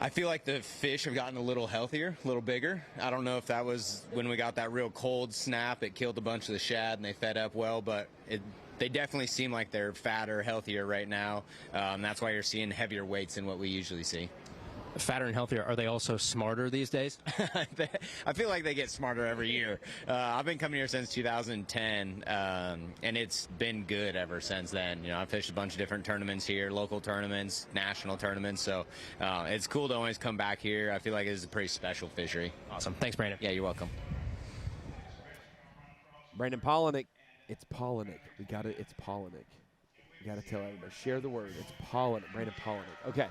S19: I feel like the fish have gotten a little healthier, a little bigger. I don't know if that was when we got that real cold snap, it killed a bunch of the shad and they fed up well, but they definitely seem like they're fatter, healthier right now. That's why you're seeing heavier weights than what we usually see.
S6: Fatter and healthier, are they also smarter these days?
S19: I feel like they get smarter every year. I've been coming here since 2010, and it's been good ever since then. You know, I've fished a bunch of different tournaments here, local tournaments, national tournaments, so it's cool to always come back here. I feel like it's a pretty special fishery.
S6: Awesome. Thanks, Brandon.
S19: Yeah, you're welcome.
S5: Brandon Polinick. It's Polinick. We got it. It's Polinick. We got to tell everybody. Share the word. It's Polinick. Brandon Polinick. Okay.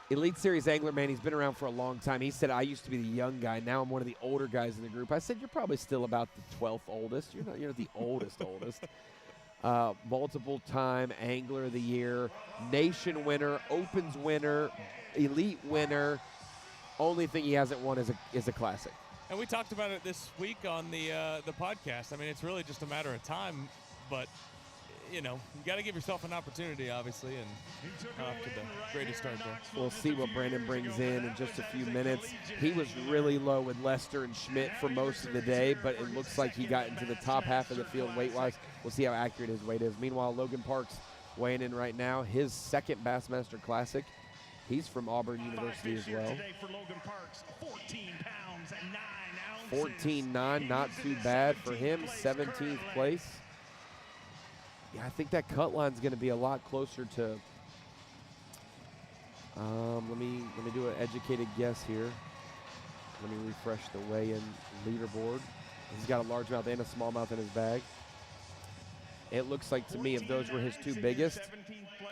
S5: Elite Series angler, man, he's been around for a long time. He said, I used to be the young guy. Now I'm one of the older guys in the group. I said, you're probably still about the 12th oldest. You're the oldest. Multiple time Angler of the Year, Nation winner, Opens winner, Elite winner. Only thing he hasn't won is a Classic.
S3: And we talked about it this week on the podcast. I mean, it's really just a matter of time, but you got to give yourself an opportunity, obviously, and off to the greatest start there.
S5: We'll see what Brandon brings in just a few minutes. He was really low with Lester and Schmidt for most of the day, but it looks like he got into the top half of the field weight-wise. We'll see how accurate his weight is. Meanwhile, Logan Parks weighing in right now. His second Bassmaster Classic. He's from Auburn University as well. 14.9, not too bad for him. 17th place. Yeah, I think that cut line's going to be a lot closer to. Let me do an educated guess here. Let me refresh the weigh-in leaderboard. He's got a largemouth and a smallmouth in his bag. It looks like to me, if those were his two biggest,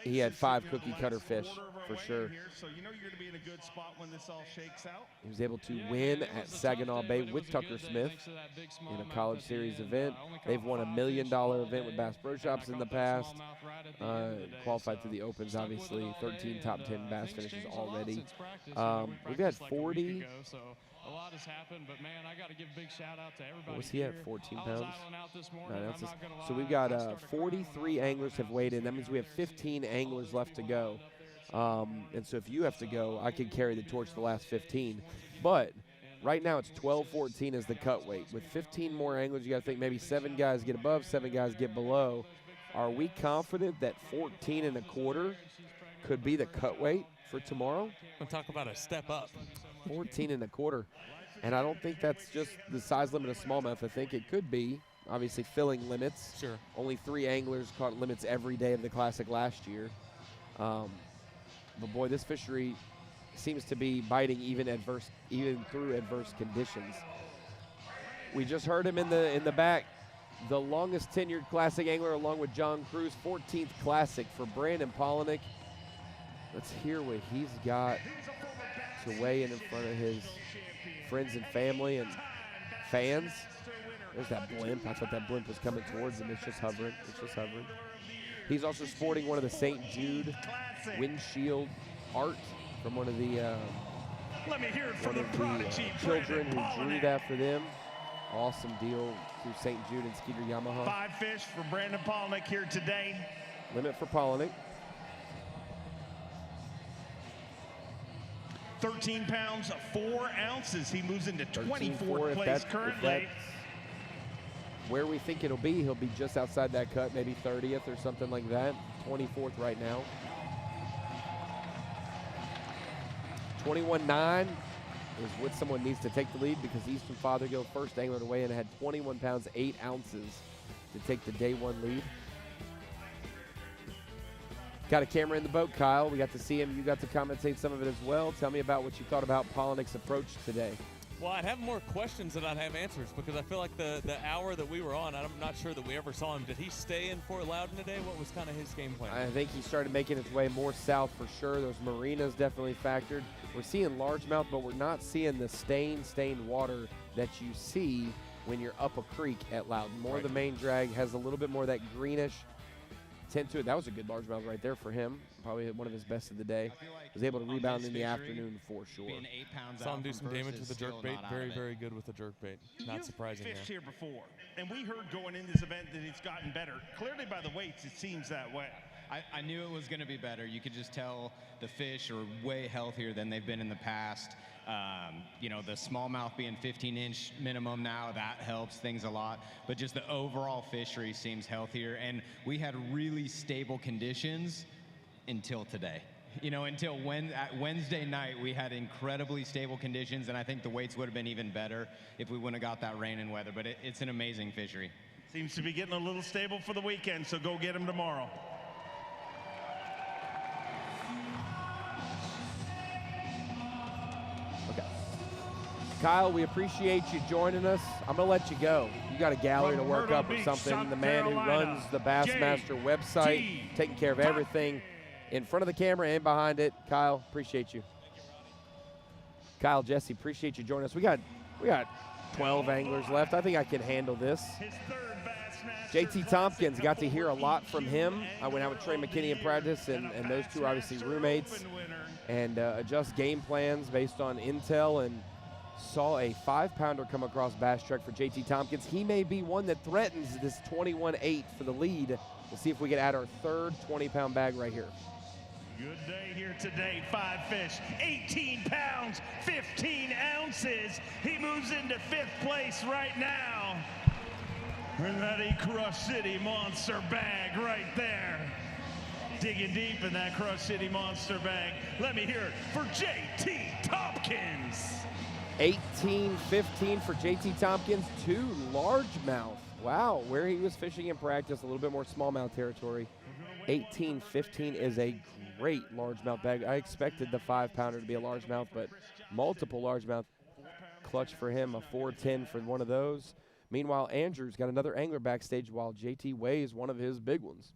S5: he had 5 cookie cutter fish for sure.
S4: So you know you're going to be in a good spot when this all shakes out.
S5: He was able to win at Saginaw Bay with Tucker Smith in a College Series event. They've won $1 million event with Bass Pro Shops in the past. Qualified for the Opens, obviously. 13 top 10 bass finishes already. We've had 40.
S18: A lot has happened, but man, I got to give a big shout out to everybody.
S5: What was he at? 14 pounds? 9
S18: 9
S5: ounces. So we've got 43 anglers have weighed in. That means we have 15 anglers left to go. And so if you have to go, I can carry the torch the last 15. But right now it's 12-14 is the cut weight. With 15 more anglers, you got to think maybe 7 guys get above, 7 guys get below. Are we confident that 14.25 could be the cut weight for tomorrow?
S3: We'll talk about a step up.
S5: 14.25. And I don't think that's just the size limit of smallmouth. I think it could be, obviously, filling limits.
S3: Sure.
S5: Only 3 anglers caught limits every day of the Classic last year. But, boy, this fishery seems to be biting even through adverse conditions. We just heard him in the back. The longest tenured Classic angler, along with John Cruz, 14th Classic for Brandon Polinick. Let's hear what he's got to weigh in front of his friends and family and fans. There's that blimp. I thought that blimp was coming towards him. It's just hovering. He's also sporting one of the St. Jude windshield art from one of the children who drew that for them. Awesome deal through St. Jude and Skeeter Yamaha.
S4: 5 fish for Brandon Polinick here today.
S5: Limit for Polinick.
S4: 13 pounds, 4 ounces. He moves into 24th place currently.
S5: Where we think it'll be, he'll be just outside that cut, maybe 30th or something like that. 24th right now. 21.9 is what someone needs to take the lead, because Eastern Fothergill, first angler to weigh in, had 21 pounds, 8 ounces to take the day 1 lead. Got a camera in the boat, Kyle. We got to see him. You got to commentate some of it as well. Tell me about what you thought about Polinick's approach today.
S3: Well, I'd have more questions than I'd have answers, because I feel like the hour that we were on, I'm not sure that we ever saw him. Did he stay in Fort Loudon today? What was kind of his game plan?
S5: I think he started making his way more south for sure. Those marinas definitely factored. We're seeing largemouth, but we're not seeing the stained water that you see when you're up a creek at Loudon. More of the main drag has a little bit more of that greenish tint to it. That was a good largemouth right there for him. Probably one of his best of the day. Was able to rebound in the afternoon for sure.
S3: Saw him do some damage with the jerkbait. Very, very good with the jerkbait. Not surprising.
S4: You've fished here before, and we heard going in this event that it's gotten better. Clearly by the weights, it seems that way.
S2: I knew it was going to be better. You could just tell the fish are way healthier than they've been in the past. You know, the smallmouth being 15-inch minimum now, that helps things a lot. But just the overall fishery seems healthier. And we had really stable conditions until today. You know, until Wednesday night, we had incredibly stable conditions, and I think the weights would have been even better if we wouldn't have got that rain and weather. But it's an amazing fishery.
S4: Seems to be getting a little stable for the weekend, so go get them tomorrow.
S5: Kyle, we appreciate you joining us. I'm going to let you go. You got a gallery to work up or something. The man who runs the Bassmaster website, taking care of everything. in front of the camera and behind it. Kyle, appreciate you. Kyle, Jesse, appreciate you joining us. We got 12 anglers left. I think I can handle this. JT Tompkins, got to hear a lot from him. I went out with Trey McKinney in practice, and those two are obviously roommates, and adjust game plans based on intel, and saw a 5-pounder come across Bass Truck for JT Tompkins. He may be one that threatens this 21-8 for the lead. We'll see if we can add our third 20-pound bag right here.
S4: Good day here today. 5 fish, 18 pounds, 15 ounces. He moves into 5th place right now. And that Crush City Monster bag right there. Digging deep in that Crush City Monster bag. Let me hear it for JT Tompkins.
S5: 18-15 for JT Tompkins, 2 largemouth. Wow, where he was fishing in practice, a little bit more smallmouth territory. 18-15 is a great largemouth bag. I expected the 5-pounder to be a largemouth, but multiple largemouth. Clutch for him, a 410 for one of those. Meanwhile, Andrew's got another angler backstage while JT weighs one of his big ones.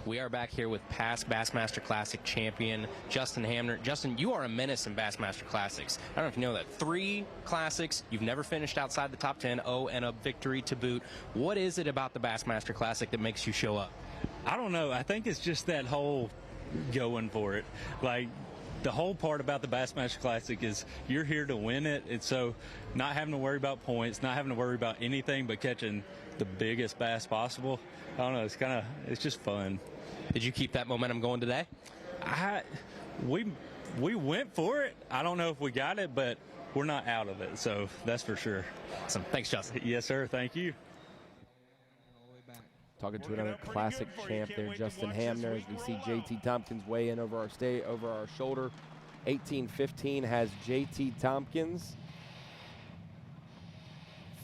S6: We are back here with past Bassmaster Classic champion Justin Hamner. Justin, you are a menace in Bassmaster Classics. I don't know if you know that. 3 classics. You've never finished outside the top 10. And a victory to boot. What is it about the Bassmaster Classic that makes you show up?
S17: I don't know. I think it's just that whole going for it. Like, the whole part about the Bassmaster Classic is you're here to win it. And so not having to worry about points, not having to worry about anything but catching the biggest bass possible. I don't know. It's just fun.
S6: Did you keep that momentum going today?
S17: We went for it. I don't know if we got it, but we're not out of it. So that's for sure.
S6: Awesome. Thanks, Justin.
S17: Yes, sir. Thank you.
S5: Talking to another classic champ there, Justin Hamner, as we see JT Tompkins weigh in over our shoulder. 18-15 has JT Tompkins.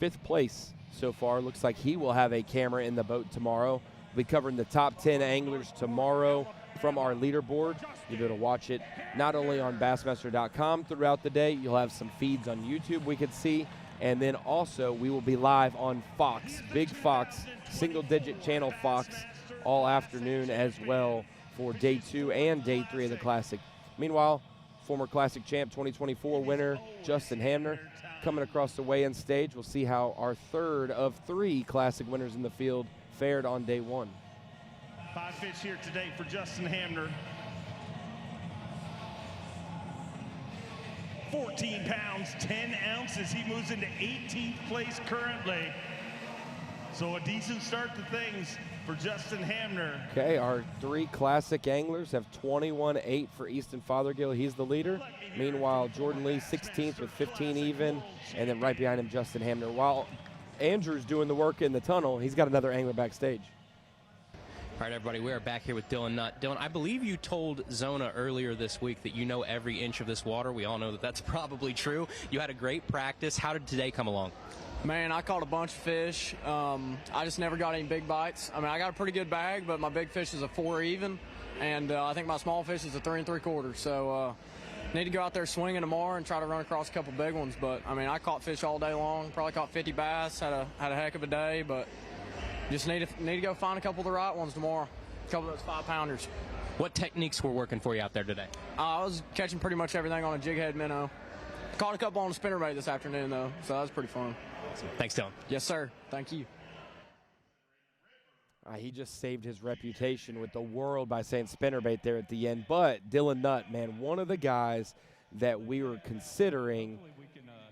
S5: 5th place so far. Looks like he will have a camera in the boat tomorrow. We'll be covering the top 10 anglers tomorrow from our leaderboard. You'll be able to watch it not only on Bassmaster.com throughout the day. You'll have some feeds on YouTube we could see. And then also we will be live on Fox, Big Fox, single-digit channel Fox, all afternoon as well for day 2 and day 3 of the Classic. Meanwhile, former Classic champ 2024 winner Justin Hamner coming across the weigh-in stage. We'll see how our third of 3 Classic winners in the field fared on day 1.
S4: 5 fish here today for Justin Hamner. 14 pounds, 10 ounces. He moves into 18th place currently. So a decent start to things for Justin Hamner.
S5: Okay, our 3 classic anglers have 21-8 for Easton Fothergill. He's the leader. Meanwhile, Jordan Lee 16th with 15 even, and then right behind him, Justin Hamner. While Andrew's doing the work in the tunnel, he's got another angler backstage.
S6: All right, everybody, we are back here with Dylan Nutt. Dylan, I believe you told Zona earlier this week that you know every inch of this water. We all know that that's probably true. You had a great practice. How did today come along?
S20: Man, I caught a bunch of fish. I just never got any big bites. I mean, I got a pretty good bag, but my big fish is a 4 even, and I think my small fish is a 3 3/4. So need to go out there swinging tomorrow and try to run across a couple big ones. But I mean, I caught fish all day long. Probably caught 50 bass. Had a heck of a day, but just need to go find a couple of the right ones tomorrow. A couple of those 5-pounders.
S6: What techniques were working for you out there today?
S20: I was catching pretty much everything on a jig head minnow. Caught a couple on a spinnerbait this afternoon though, so that was pretty fun.
S6: Thanks, Dylan.
S20: Yes, sir. Thank you.
S5: He just saved his reputation with the world by saying spinnerbait there at the end. But Dylan Nutt, man, one of the guys that we were considering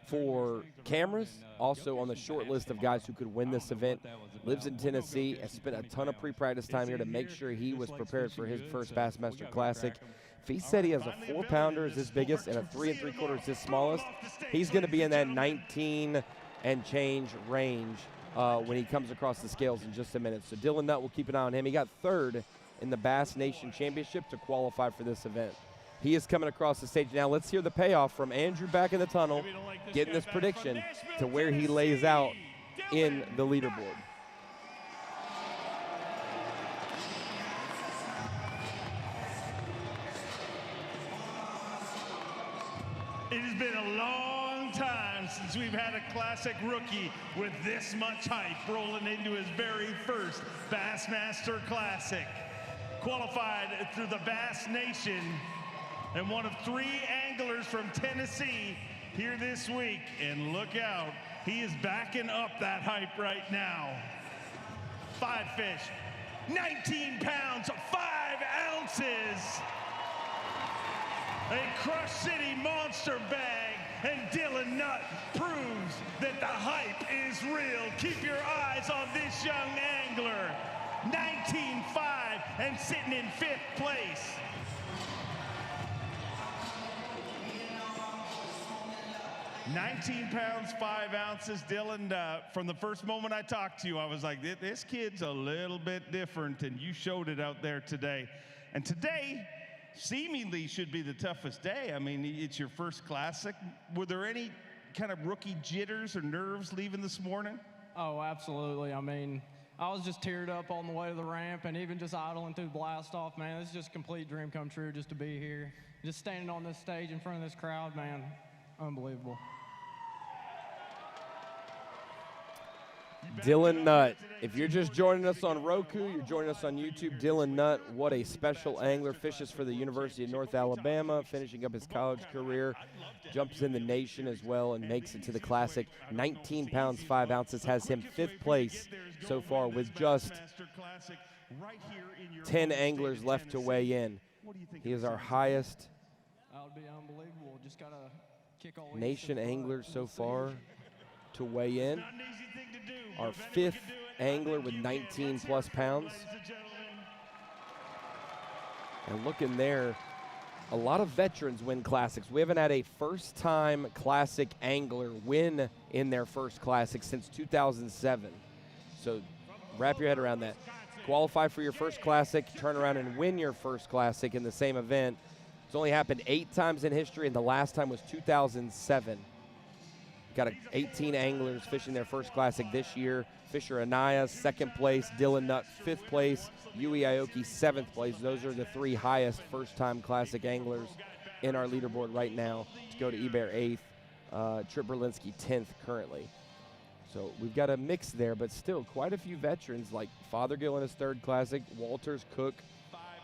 S5: for cameras, also on the short list of guys who could win this event. Lives in Tennessee, has spent a ton of pre-practice time here to make sure he was prepared for his first Bassmaster Classic. If he said he has a 4-pounder is his biggest and a 3 3/4 is his smallest, he's going to be in that 19 and change range when he comes across the scales in just a minute. So Dylan Nutt, will keep an eye on him. He got 3rd in the Bass Nation Championship to qualify for this event. He is coming across the stage now. Let's hear the payoff from Andrew back in the tunnel, getting this prediction to where he lays out in the leaderboard.
S4: It has been a long time since we've had a classic rookie with this much hype rolling into his very first Bassmaster Classic. qualified through the Bass Nation, and one of 3 anglers from Tennessee here this week. And look out, he is backing up that hype right now. 5 fish, 19 pounds, 5 ounces. A Crush City monster bag, and Dylan Nutt proves that the hype is real. Keep your eyes on this young angler. 19.5 and sitting in 5th place. £19, 5 ounces. Dylan, from the first moment I talked to you, I was like, this kid's a little bit different, and you showed it out there today. And today seemingly should be the toughest day. I mean, it's your first classic. Were there any kind of rookie jitters or nerves leaving this morning?
S20: Oh, absolutely. I mean, I was just teared up on the way to the ramp, and even just idling through blast off, man. It's just a complete dream come true just to be here. Just standing on this stage in front of this crowd, man, unbelievable.
S5: Dylan Nutt. If you're just joining us on Roku, you're joining us on YouTube. Dylan Nutt, what a special angler. Fishes for the University of North Alabama, finishing up his college career. Jumps in the nation as well and makes it to the Classic. 19 pounds, 5 ounces, has him 5th place so far with just 10 anglers left to weigh in. He is our highest
S20: That would be unbelievable. Just got to kick all
S5: nation angler so far to weigh in. Our 5th angler with 19 plus pounds. And look in there, a lot of veterans win classics. We haven't had a first-time classic angler win in their first classic since 2007. So wrap your head around that. Qualify for your first classic, turn around and win your first classic in the same event. It's only happened 8 times in history, and the last time was 2007. Got 18 anglers fishing their first classic this year. Fisher Anaya, 2nd place. Dylan Nutt, 5th place. Yui Aoki, 7th place. Those are the 3 highest first-time classic anglers in our leaderboard right now. To go to Eber 8th, Trip Berlinski 10th currently. So we've got a mix there, but still quite a few veterans like Fothergill in his 3rd classic, Walters, Cook,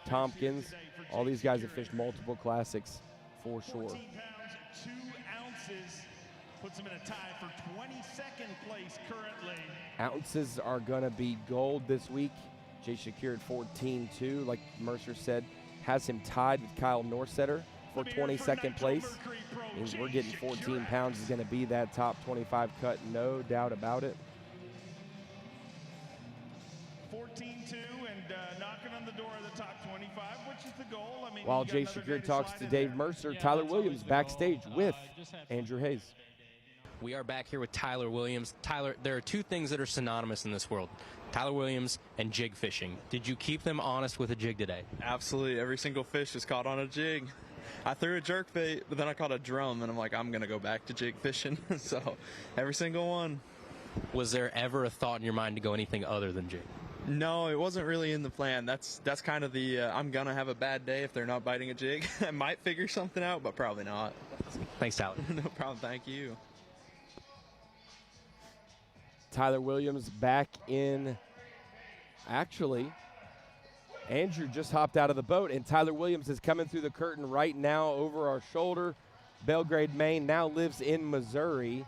S5: Tompkins. All these guys have fished multiple classics for sure.
S4: 14 pounds, 2 ounces. Puts him in a tie for 22nd place currently.
S5: Ounces are going to be gold this week. Jay Shakir at 14.2, like Mercer said, has him tied with Kyle Norsetter for 22nd place. Means we're getting 14 pounds is going to be that top 25 cut, no doubt about it.
S4: 14.2 and knocking on the door of the top 25, which is the goal. I mean,
S5: While Jay Shakir talks to Dave Mercer, Tyler Williams backstage with Andrew Hayes.
S6: We are back here with Tyler Williams. Tyler, there are 2 things that are synonymous in this world, Tyler Williams and jig fishing. Did you keep them honest with a jig today?
S7: Absolutely. Every single fish is caught on a jig. I threw a jerkbait, but then I caught a drum, and I'm like, I'm going to go back to jig fishing. So every single one.
S6: Was there ever a thought in your mind to go anything other than jig?
S7: No, it wasn't really in the plan. That's kind of the I'm going to have a bad day if they're not biting a jig. I might figure something out, but probably not.
S6: Thanks, Tyler.
S7: No problem. Thank you.
S5: Tyler Williams back in. Actually, Andrew just hopped out of the boat, and Tyler Williams is coming through the curtain right now over our shoulder. Belgrade, Maine, now lives in Missouri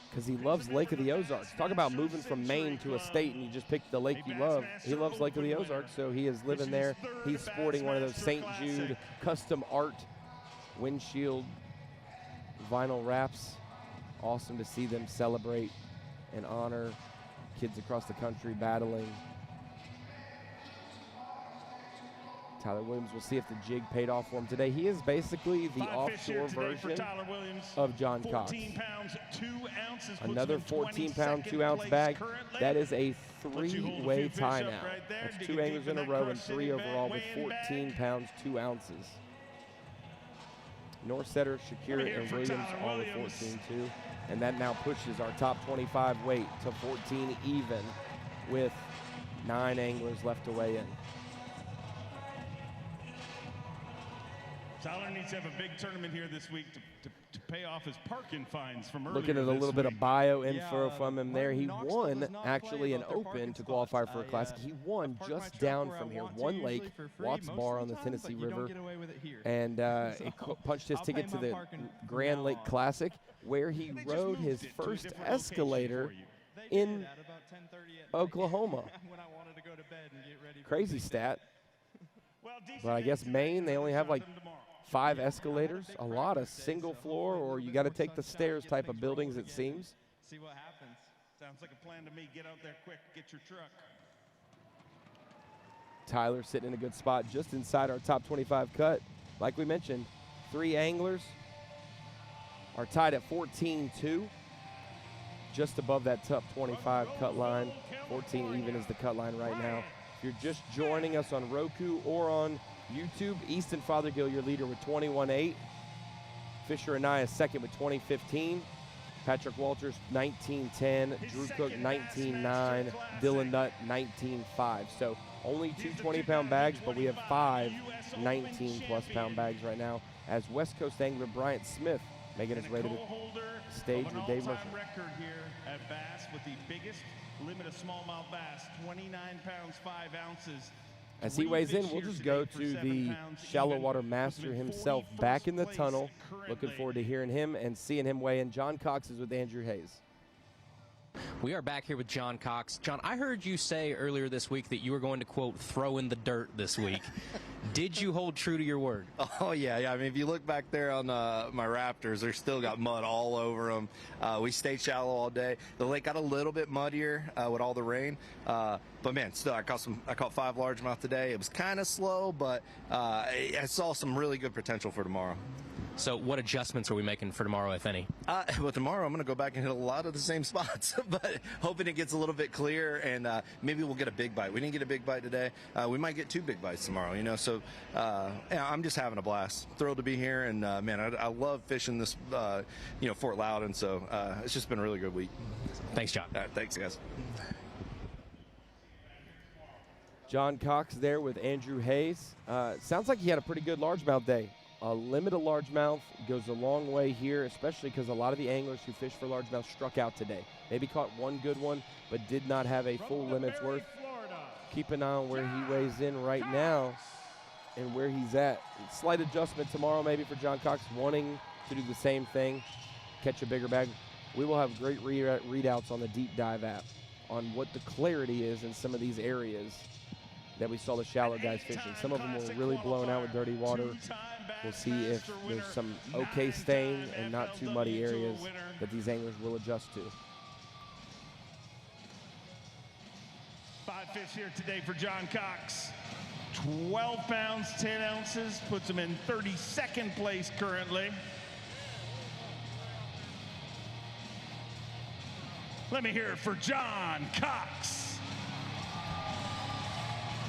S5: because he loves Lake of the Ozarks. Talk about moving from Maine to a state and you just pick the lake you love. He loves Lake of the Ozarks, so he is living there. He's sporting one of those St. Jude custom art windshield vinyl wraps. Awesome to see them celebrate and honor kids across the country battling. Tyler Williams, we'll see if the jig paid off for him today. He is basically the offshore version of John Cox.
S4: 14 pounds, 2 ounces.
S5: Another 14-pound, 2-ounce bag. That is a 3-way tie now. That's 2 anglers in a row and 3 overall with 14 pounds, 2 ounces. Norsetter, Shakira, and Williams all with 14 too. And that now pushes our top 25 weight to 14 even with 9 anglers left to weigh in.
S4: Tyler needs to have a big tournament here this week to pay off his parking fines from earlier.
S5: Looking at a little bit of bio info from him there. He won
S13: not
S5: actually an
S13: playing up their
S5: Open to
S13: parking
S5: qualify
S13: spots.
S5: for a Classic. He won just down from here, one lake, Watts Bar on the Tennessee River, and he punched his ticket to the Grand Lake Classic, where he rode his first escalator in Oklahoma. Crazy stat. But I guess Maine, they only have like 5 escalators, a lot of single floor, or you got to take the stairs type of buildings, it seems.
S4: See what happens. Sounds like a plan to me. Get out there quick, get your truck.
S5: Tyler sitting in a good spot just inside our top 25 cut. Like we mentioned, 3 anglers are tied at 14-2, just above that top 25 cut line. 14 even is the cut line right now. If you're just joining us on Roku or on YouTube, Easton Fothergill, your leader with 21.8. Fisher and I is second with 20.15. Patrick Walters, 19.10. Drew Cook, 19.9. Dylan Nutt, 19.5. So only 2 20-pound bags, but we have 5 19-plus pound bags right now, as West Coast angler Bryant Smith making his way to the stage with Dave Mercer.
S4: Record here at Bass with the biggest limit of smallmouth bass, 29 pounds 5 ounces.
S5: As he weighs in, we'll just go to the shallow water master himself back in the tunnel. Looking forward to hearing him and seeing him weigh in. John Cox is with Andrew Hayes.
S6: We are back here with John Cox. John, I heard you say earlier this week that you were going to, quote, throw in the dirt this week. Did you hold true to your word?
S7: Oh, yeah. I mean, if you look back there on my Raptors, they're still got mud all over them. We stayed shallow all day. The lake got a little bit muddier with all the rain. But, man, still, I caught 5 largemouth today. It was kind of slow, but I saw some really good potential for tomorrow.
S6: So what adjustments are we making for tomorrow, if any?
S7: Well, tomorrow I'm going to go back and hit a lot of the same spots, but hoping it gets a little bit clearer, and maybe we'll get a big bite. We didn't get a big bite today. We might get 2 big bites tomorrow, you know. So yeah, I'm just having a blast. Thrilled to be here, and man, I love fishing this, Fort Loudon. So it's just been a really good week.
S6: Thanks, John.
S7: Thanks, guys.
S5: John Cox there with Andrew Hayes. Sounds like he had a pretty good largemouth day. A limit of largemouth goes a long way here, especially because a lot of the anglers who fish for largemouth struck out today. Maybe caught one good one, but did not have a full limit's worth. Keep an eye on where he weighs in right now and where he's at. Slight adjustment tomorrow maybe for John Cox, wanting to do the same thing, catch a bigger bag. We will have great readouts on the Deep Dive app on what the clarity is in some of these areas that we saw the shallow guys fishing. Some of them were really blown out with dirty water. We'll see if there's some okay stain and not too muddy areas that these anglers will adjust to.
S4: 5 fish here today for John Cox. 12 pounds, 10 ounces, puts him in 32nd place currently. Let me hear it for John Cox.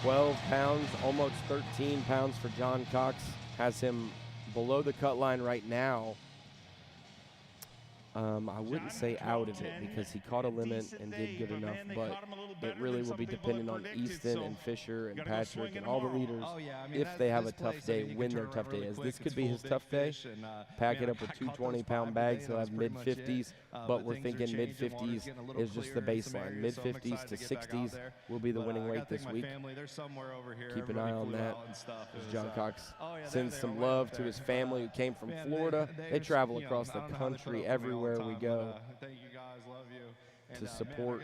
S5: 12 pounds, almost 13 pounds for John Cox. Has him below the cut line right now. I wouldn't say out of it because he caught a limit and did good enough, but it really will be dependent on Easton and Fisher and Patrick and all the leaders if they have a tough day, when their tough day is. This could be his tough day. Pack it up with 2 20-pound bags. He'll have mid-50s, but we're thinking mid-50s is just the baseline. Mid-50s to 60s will be the winning weight this week. Keep an eye on that. As John Cox sends some love to his family who came from Florida. They travel across the country everywhere we go to support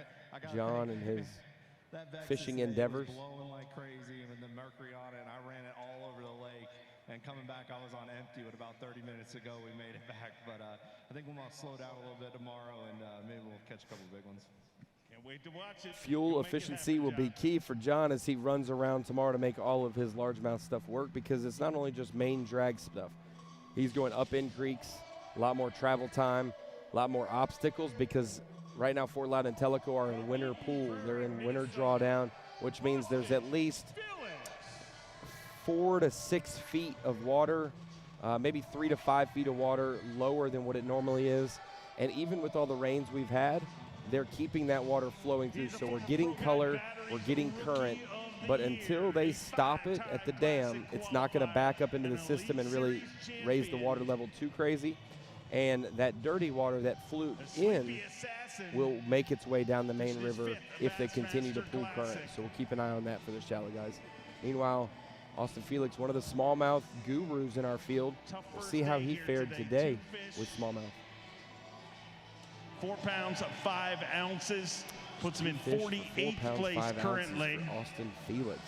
S5: John and his fishing endeavors.
S14: Blowing like crazy, and the mercury on it, and I ran it all over the lake. And coming back, I was on empty. With about 30 minutes ago, we made it back. But I think we'll slow down a little bit tomorrow, and maybe we'll catch a couple big ones.
S4: Can't wait to watch it.
S5: Fuel efficiency will be key for John as he runs around tomorrow to make all of his largemouth stuff work, because it's not only just main drag stuff. He's going up in creeks, a lot more travel time, a lot more obstacles, because right now Fort Loudon and Tellico are in winter pool. They're in winter drawdown, which means there's at least 4 to 6 feet of water, maybe 3 to 5 feet of water lower than what it normally is. And even with all the rains we've had, they're keeping that water flowing through. So we're getting color, we're getting current, but until they stop it at the dam, it's not going to back up into the system and really raise the water level too crazy. And that dirty water that flew in will make its way down the main river if they continue to pull current. So we'll keep an eye on that for the shallow guys. Meanwhile, Austin Felix, one of the smallmouth gurus in our field, we'll see how he fared today with smallmouth.
S4: 4 pounds, 5 ounces, puts him in 48th place currently.
S5: Austin Felix.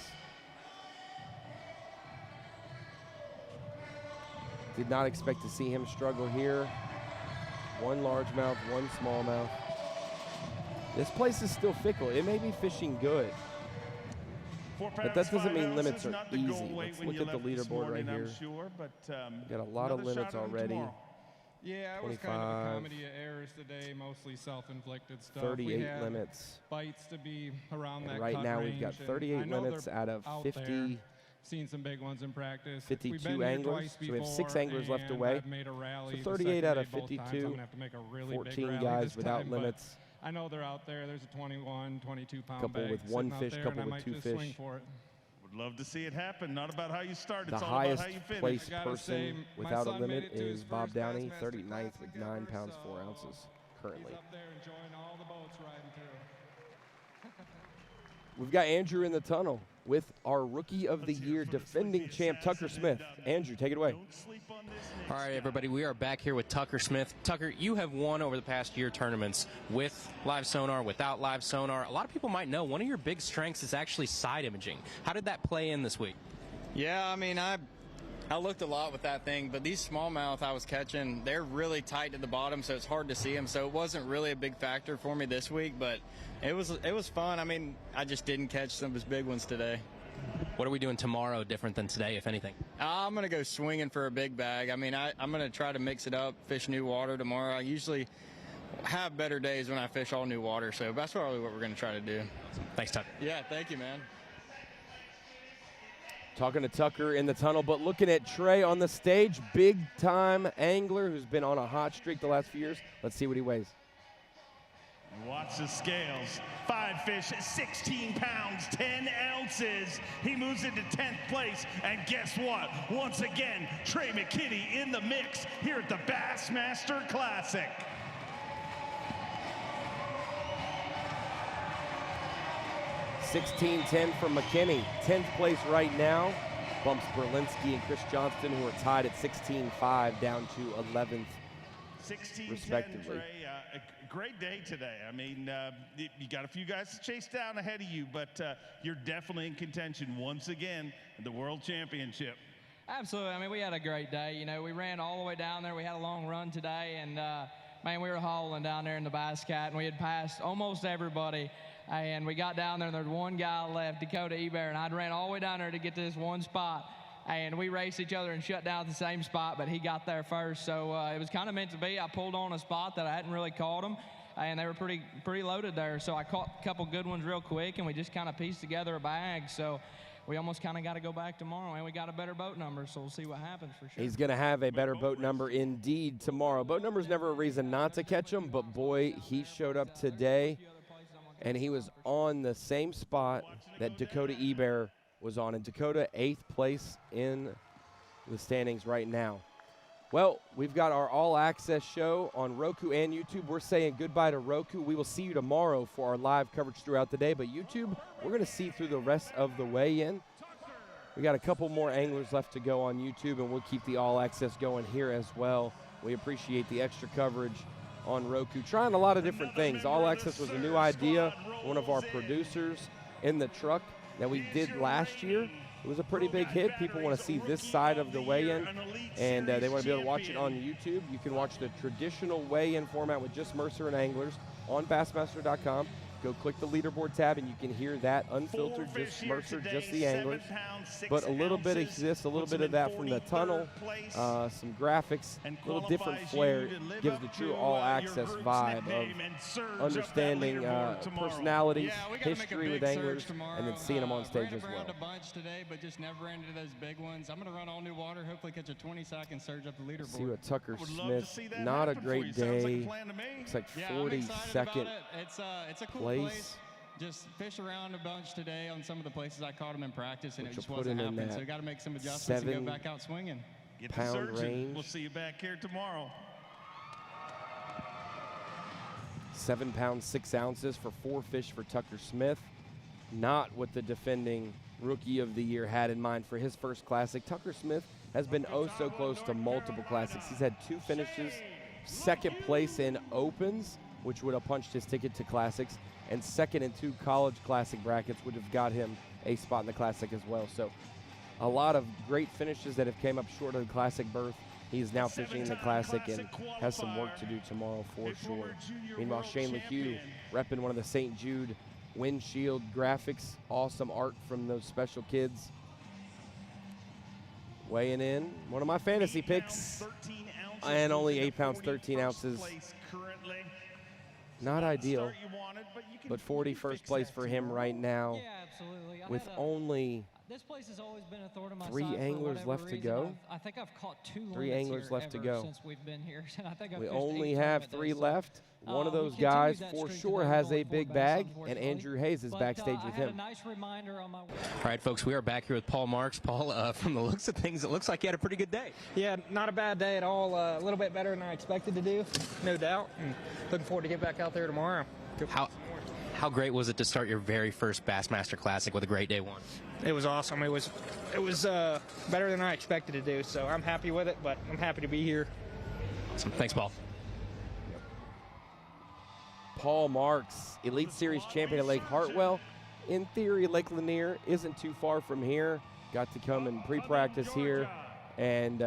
S5: Did not expect to see him struggle here. 1 largemouth, 1 smallmouth. This place is still fickle. It may be fishing good, but that doesn't mean limits are easy. Let's look at the leaderboard right here. Got a lot of limits already.
S1: Yeah, it was kind of a comedy of errors today, mostly self-inflicted stuff.
S5: 38 limits.
S1: Bites to be around that
S5: right
S1: cut
S5: now
S1: range,
S5: we've got 38 limits out of 50.
S1: Seen some big ones in practice.
S5: 52 anglers, so we have 6 anglers left away. So 38 out of 52, 14 guys without limits.
S1: I know they're out there. There's a 21, 22-pound
S5: couple with 1 fish, couple with 2 fish.
S4: Would love to see it happen. Not about how you start,
S5: The
S4: it's all
S5: highest
S4: about how you finish.
S5: placed person without a limit is Bob Downey, 39th with 9 pounds 4 ounces currently. We've got Andrew in the tunnel with our Rookie of the Year defending champ, Tucker Smith. Andrew, take it away.
S6: All right, everybody, we are back here with Tucker Smith. Tucker, you have won over the past year tournaments with live sonar, without live sonar. A lot of people might know one of your big strengths is actually side imaging. How did that play in this week?
S20: Yeah, I mean, I looked a lot with that thing, but these smallmouth I was catching, they're really tight to the bottom, so it's hard to see them. So it wasn't really a big factor for me this week, but it was fun. I mean, I just didn't catch some of his big ones today.
S6: What are we doing tomorrow different than today, if anything?
S20: I'm going to go swinging for a big bag. I mean, I'm going to try to mix it up, fish new water tomorrow. I usually have better days when I fish all new water, so that's probably what we're going to try to do.
S6: Thanks, Tucker.
S20: Yeah, thank you, man.
S5: Talking to Tucker in the tunnel, but looking at Trey on the stage, big-time angler who's been on a hot streak the last few years. Let's see what he weighs.
S4: Watch the scales. 5 fish, 16 pounds, 10 ounces. He moves into 10th place. And guess what? Once again, Trey McKinney in the mix here at the Bassmaster Classic.
S5: $16.10 from McKinney. 10th place right now. Bumps Berlinski and Chris Johnston, who are tied at 16.5, down to 11th,
S4: 16,
S5: respectively.
S4: 10, Trey, a great day today. I mean, you got a few guys to chase down ahead of you, but you're definitely in contention once again at the World Championship.
S8: Absolutely. I mean, we had a great day. You know, we ran all the way down there. We had a long run today, and, man, we were hauling down there in the Bass Cat, and we had passed almost everybody. And we got down there, and there was one guy left, Dakota Eber, and I'd ran all the way down there to get to this one spot. And we raced each other and shut down at the same spot, but he got there first. So it was kind of meant to be. I pulled on a spot that I hadn't really caught them, and they were pretty loaded there. So I caught a couple good ones real quick, and we just kind of pieced together a bag. So we almost kind of got to go back tomorrow, and we got a better boat number, so we'll see what happens for sure.
S5: He's going to have a better boat number indeed tomorrow. Boat number's never a reason not to catch him, but boy, he showed up today, and he was on the same spot that Dakota Eber was on. And Dakota, 8th place in the standings right now. Well, we've got our all-access show on Roku and YouTube. We're saying goodbye to Roku. We will see you tomorrow for our live coverage throughout the day. But YouTube, we're going to see through the rest of the weigh-in. We got a couple more anglers left to go on YouTube, and we'll keep the all-access going here as well. We appreciate the extra coverage on Roku. Trying a lot of different things. All-access was a new idea. One of our producers in the truck that we did last year. It was a pretty big hit. People want to see this side of the weigh-in, and they want to be able to watch it on YouTube. You can watch the traditional weigh-in format with just Mercer and anglers on Bassmaster.com. Go click the leaderboard tab, and you can hear that unfiltered, just Mercer, just the anglers. But a little bit of this, a little bit of that from the tunnel, some graphics, a little different flair, gives the true all-access vibe of understanding personalities, history with anglers, and then seeing them on stage as well.
S1: A bunch today, but just never ran into those big ones. I'm going to run all new water, hopefully catch a 20-second surge up the leaderboard.
S5: See what Tucker Smith, not a great day. Looks like 42nd
S1: It's a cool place. just fish around a bunch today on some of the places I caught them in practice, and
S5: Which
S1: it just
S5: will put
S1: wasn't
S5: him in
S1: happening.
S5: that
S1: So we got to make some adjustments and go back out swinging.
S4: Get the
S5: 7-pound
S4: surgeon.
S5: range.
S4: We'll see you back here tomorrow.
S5: 7 pounds 6 ounces for 4 fish for Tucker Smith. Not what the defending Rookie of the Year had in mind for his first Classic. Tucker Smith has been oh so close to multiple Classics. He's had 2 finishes, second place in Opens, which would have punched his ticket to Classics, and second in 2 college Classic brackets would have got him a spot in the Classic as well. So a lot of great finishes that have came up short of the Classic berth. He's now fishing in the Classic and has some work to do tomorrow for sure. Meanwhile, Shane LeHue repping one of the St. Jude windshield graphics. Awesome art from those special kids. Weighing in, one of my fantasy picks. And only 8 pounds, 13 ounces. Not ideal, but 41st place for him right now.
S11: Yeah, absolutely.
S5: With only
S11: this place has always been a thorn in my
S5: 3
S11: side for
S5: anglers
S11: whatever
S5: left to
S11: reason.
S5: go.
S11: I think I've caught 2
S5: 3
S11: limits
S5: anglers
S11: here
S5: left to
S11: ever
S5: go.
S11: since we've been here. And I think I've
S5: We
S11: fished
S5: only
S11: 8
S5: have
S11: tournament
S5: 3
S11: days, so,
S5: left. One of those
S11: we continued
S5: guys
S11: that
S5: for
S11: streak
S5: sure
S11: today,
S5: has a
S11: going
S5: big
S11: forward,
S5: bag, and
S11: unfortunately.
S5: Andrew Hayes is
S11: But,
S5: backstage
S11: I
S5: with
S11: had
S5: him.
S11: a nice reminder on my way.
S6: All right, folks, we are back here with Paul Marks. Paul, from the looks of things, it looks like you had a pretty good day.
S22: Yeah, not a bad day at all. A little bit better than I expected to do, no doubt. And looking forward to get back out there tomorrow.
S6: How great was it to start your very first Bassmaster Classic with a great day 1?
S22: It was awesome. It was better than I expected to do. So I'm happy with it, but I'm happy to be here.
S6: Awesome. Thanks, Paul.
S5: Paul Marks, Elite Series champion at Lake Hartwell. In theory, Lake Lanier isn't too far from here. Got to come and pre-practice here, and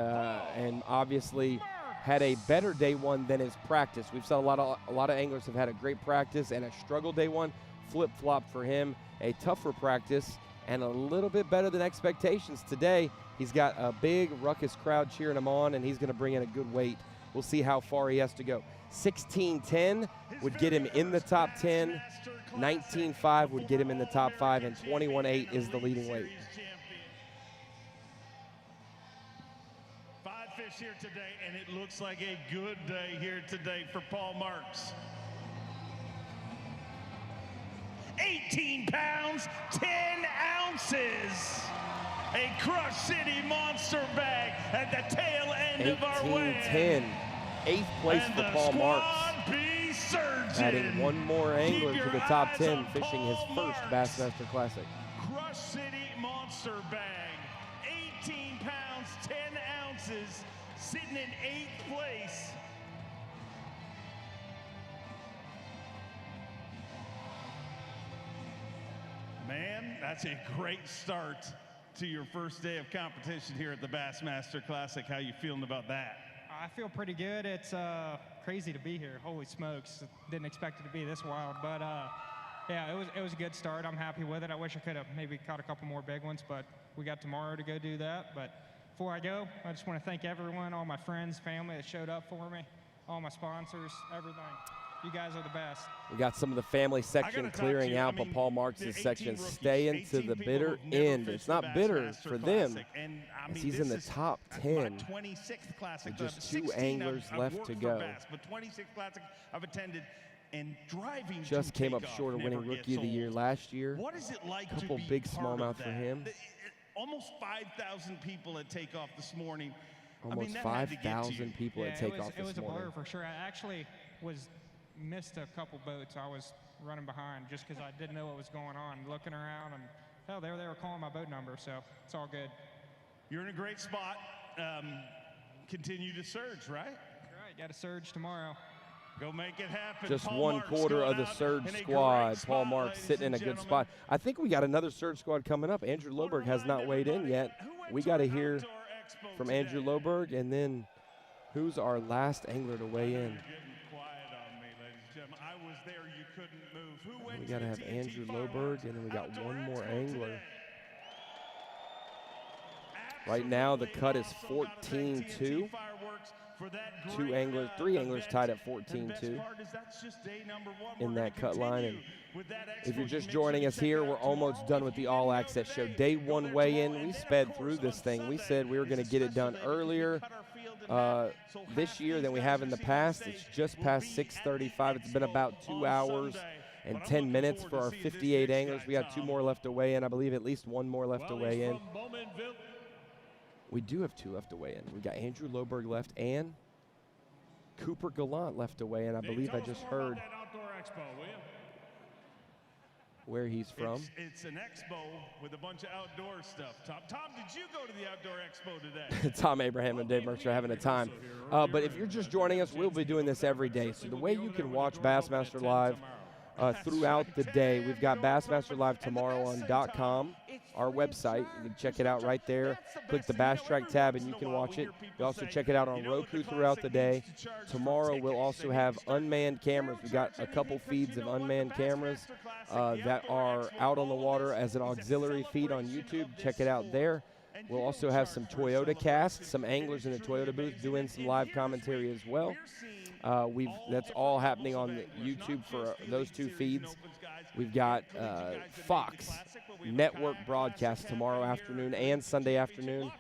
S5: obviously had a better day 1 than his practice. We've saw a lot of anglers have had a great practice and a struggle day 1. Flip-flop for him, a tougher practice and a little bit better than expectations today. He's got a big ruckus crowd cheering him on, and he's going to bring in a good weight. We'll see how far he has to go. 16.10 would get him in the top 10. 19.5 would get him in the top 5, and 21.8 is the leading weight.
S4: 5 fish here today, and it looks like a good day here today for Paul Marks. 18 pounds, 10 ounces. A Crush City monster bag at the tail end of our way.
S5: 18-10, 8th place for Paul Marks. Adding one more angler to the top 10, fishing his first Bassmaster Classic.
S4: Crush City monster bag, 18 pounds, 10 ounces, sitting in 8th place. Man, that's a great start to your first day of competition here at the Bassmaster Classic. How you feeling about that?
S23: I feel pretty good. It's crazy to be here. Holy smokes. Didn't expect it to be this wild. But, yeah, it was a good start. I'm happy with it. I wish I could have maybe caught a couple more big ones, but we got tomorrow to go do that. But before I go, I just want to thank everyone, all my friends, family that showed up for me, all my sponsors, everything. You guys are the best.
S5: We got some of the family section clearing out, but Paul Marks' section staying to the bitter end. It's not bitter for them, as he's in the top 10 with just 2 anglers left to go.
S4: But 26 Classic I've attended, and driving
S5: Just came up short of winning Rookie of the Year last year.
S4: What is it like
S5: a couple
S4: to be
S5: big
S4: part
S5: smallmouth
S4: of
S5: for
S4: that?
S5: him.
S4: Almost 5,000 people at takeoff this morning.
S5: Almost 5,000 people at takeoff this morning.
S23: It was a blur for sure. I actually missed a couple boats. I was running behind just because I didn't know what was going on, looking around, and hell, they were calling my boat number, so it's all good.
S4: You're in a great spot. Continue to surge, right?
S23: Right, got to surge tomorrow.
S4: Go make it happen.
S5: Just
S4: Paul
S5: 1
S4: Marks
S5: quarter
S4: going
S5: of the
S4: out
S5: surge
S4: in a
S5: squad.
S4: great
S5: Paul
S4: spot,
S5: Marks
S4: ladies
S5: sitting in
S4: and
S5: a good
S4: gentlemen.
S5: spot. I think we got another surge squad coming up. Andrew Loberg has not weighed in yet. We got to hear from Andrew Loberg, and then who's our last angler to weigh in? We got to have Andrew Loberg, and then we got one more angler. Right now, the cut is 14-2. 3 anglers tied at 14-2 in that cut line. And if you're just joining us here, we're almost done with the All Access Show. Day 1 weigh-in, we sped through this thing. We said we were going to get it done earlier this year than we have in the past. It's just past 6:35. It's been about 2 hours. and 10 minutes for our 58 anglers. We got 2 more left to weigh in. I believe at least 1 more left to weigh in. We do have 2 left to weigh in. We got Andrew Loberg left and Cooper Gallant left to weigh in. I believe I just heard where he's from.
S4: It's an expo with a bunch of outdoor stuff. Tom, did you go to the outdoor expo today?
S5: Tom Abraham and Dave Mercer are having a time. But if you're just joining us, we'll be doing this every day. So the way you can watch Bassmaster Live throughout the day, we've got Bassmaster Live tomorrow on .com, our website. You can check it out right there. Click the Bass Track tab and you can watch it. You also check it out on Roku throughout the day. Tomorrow we'll also have unmanned cameras. We've got a couple feeds of unmanned cameras that are out on the water as an auxiliary feed on YouTube. Check it out there. We'll also have some Toyota casts, some anglers in the Toyota booth doing some live commentary as well. That's all happening on the YouTube for those 2 feeds. We've got Fox Network broadcast tomorrow afternoon and Sunday afternoon.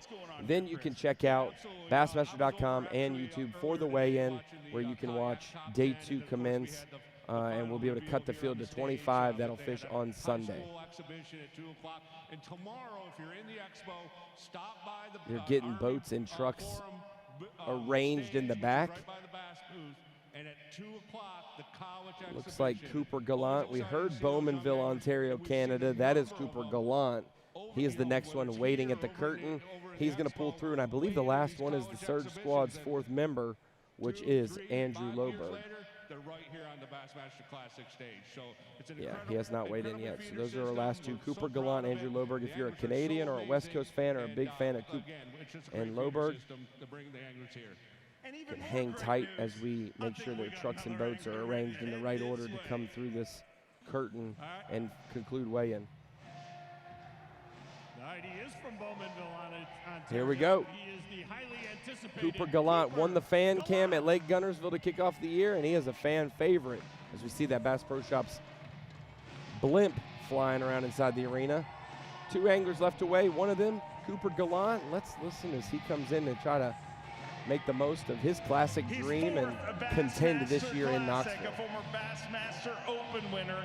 S5: Then you can check out Bassmaster.com and YouTube for the weigh-in, where you can watch day 2 commence, and we'll be able to cut the field to 25 that'll fish on Sunday. You're getting boats and trucks arranged in the back. Looks like Cooper Gallant. We heard Bowmanville, Ontario, Canada. That is Cooper Gallant. He is the next one waiting at the curtain. He's going to pull through, and I believe the last one is the Surge Squad's 4th member, which is Andrew Loberg.
S10: They're right here on the Bassmaster Classic stage. So it's an
S5: he has not weighed in yet. So those are our last 2, Cooper Gallant, Andrew Loberg. If you're a Canadian or a West Coast fan or a big fan of Coop and Loberg, you can hang tight as we make sure their trucks and boats are arranged in the right order to come through this curtain and conclude weigh-in. Here we go. Cooper Gallant won the fan cam at Lake Gunnersville to kick off the year, and he is a fan favorite as we see that Bass Pro Shops blimp flying around inside the arena. 2 anglers left to weigh, one of them Cooper Gallant. Let's listen as he comes in and try to make the most of his classic dream and contend this year in Knoxville.
S4: A former Bassmaster Open winner.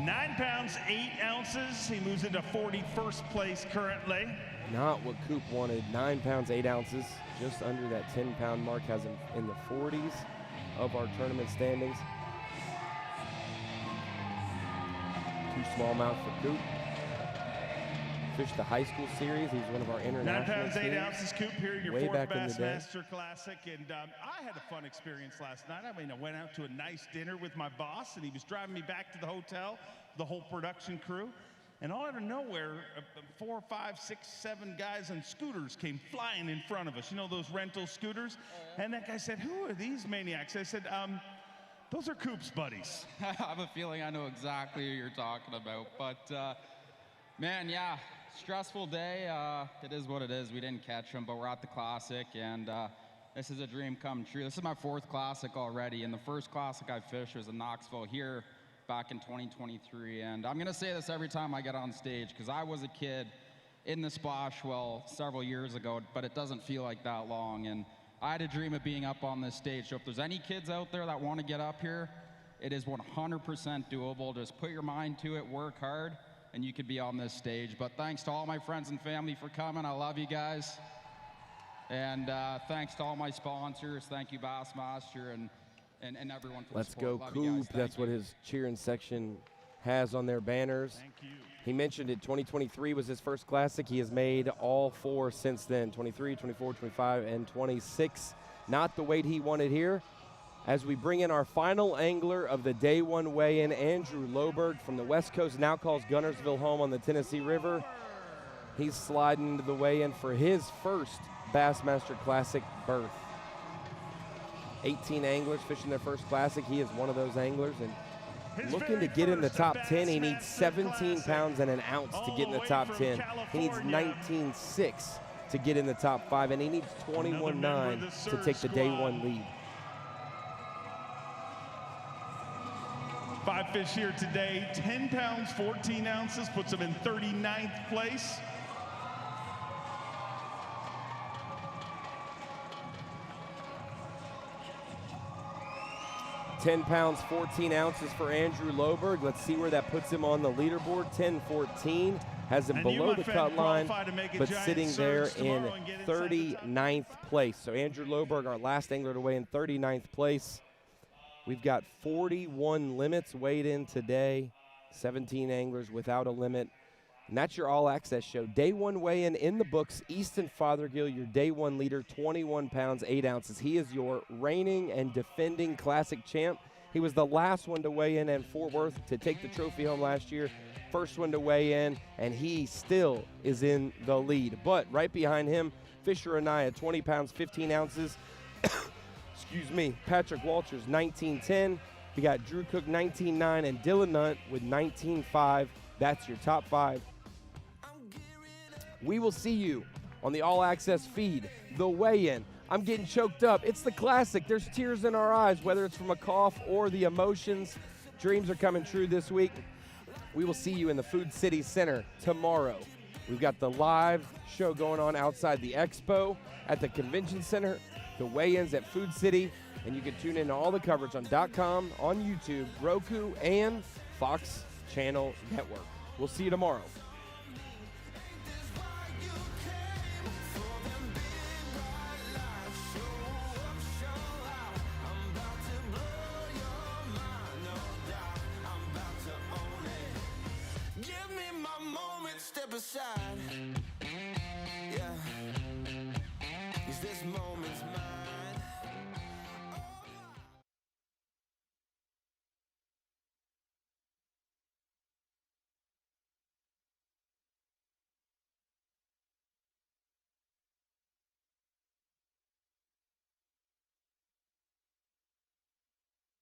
S4: £9 pounds 8 ounces. He moves into 41st place currently.
S5: Not what Coop wanted. 9 pounds 8 ounces, just under that 10-pound mark. Has him in the 40s of our tournament standings. 2 smallmouth for Coop. Fished the high school series. He's one of our international
S4: 9 pounds 8
S5: teams.
S4: ounces, Coop, here your
S5: Way
S4: 4th
S5: back in the day.
S4: Bassmaster Classic, and I had a fun experience last night. I mean, I went out to a nice dinner with my boss, and he was driving me back to the hotel, the whole production crew, and all out of nowhere, 4, 5, 6, 7 guys on scooters came flying in front of us. You know those rental scooters? And that guy said, "Who are these maniacs?" I said, "Those are Coop's buddies."
S12: I have a feeling I know exactly who you're talking about, but man, yeah. Stressful day. It is what it is. We didn't catch him, but we're at the Classic, and this is a dream come true. This is my 4th Classic already, and the first Classic I fished was in Knoxville here back in 2023. And I'm going to say this every time I get on stage, because I was a kid in the Splash Well several years ago, but it doesn't feel like that long. And I had a dream of being up on this stage. So if there's any kids out there that want to get up here, it is 100% doable. Just put your mind to it, work hard, and you could be on this stage. But thanks to all my friends and family for coming. I love you guys. And thanks to all my sponsors. Thank you, Bassmaster, and everyone for
S5: Let's
S12: the support.
S5: go,
S12: Love you guys.
S5: Coop. That's what his cheering section has on their banners.
S4: Thank you.
S5: He mentioned it, 2023 was his first Classic. He has made all 4 since then, 23, 24, 25, and 26. Not the weight he wanted here. As we bring in our final angler of the day 1 weigh-in, Andrew Loberg from the West Coast, now calls Gunnersville home on the Tennessee River. He's sliding into the weigh-in for his first Bassmaster Classic berth. 18 anglers fishing their first Classic. He is one of those anglers, and looking to get in the top 10. He needs 17 pounds and an ounce to get in the top 10. He needs 19.6 to get in the top 5, and he needs 21.9 to take the day 1 lead.
S4: 5 fish here today. 10 pounds, 14 ounces, puts him in 39th place.
S5: £10, 14 ounces for Andrew Loberg. Let's see where that puts him on the leaderboard. 10-14 has him below the cut line, but sitting there in 39th place. So Andrew Loberg, our last angler to weigh in 39th place. We've got 41 limits weighed in today, 17 anglers without a limit. And that's your all-access show. Day one weigh-in in the books. Easton Fothergill, your day one leader, 21 pounds, 8 ounces. He is your reigning and defending Classic champ. He was the last one to weigh in at Fort Worth to take the trophy home last year. First one to weigh in, and he still is in the lead. But right behind him, Fisher Anaya, 20 pounds, 15 ounces. Excuse me, Patrick Walters, 19.10. We got Drew Cook, 19.9, and Dylan Nutt with 19.5. That's your top 5. We will see you on the All Access feed, the weigh-in. I'm getting choked up. It's the Classic. There's tears in our eyes, whether it's from a cough or the emotions. Dreams are coming true this week. We will see you in the Food City Center tomorrow. We've got the live show going on outside the Expo at the Convention Center, the weigh-ins at Food City, and you can tune in to all the coverage on .com, on YouTube, Roku, and Fox Channel Network. We'll see you tomorrow.
S9: Step aside, yeah. Is this moment?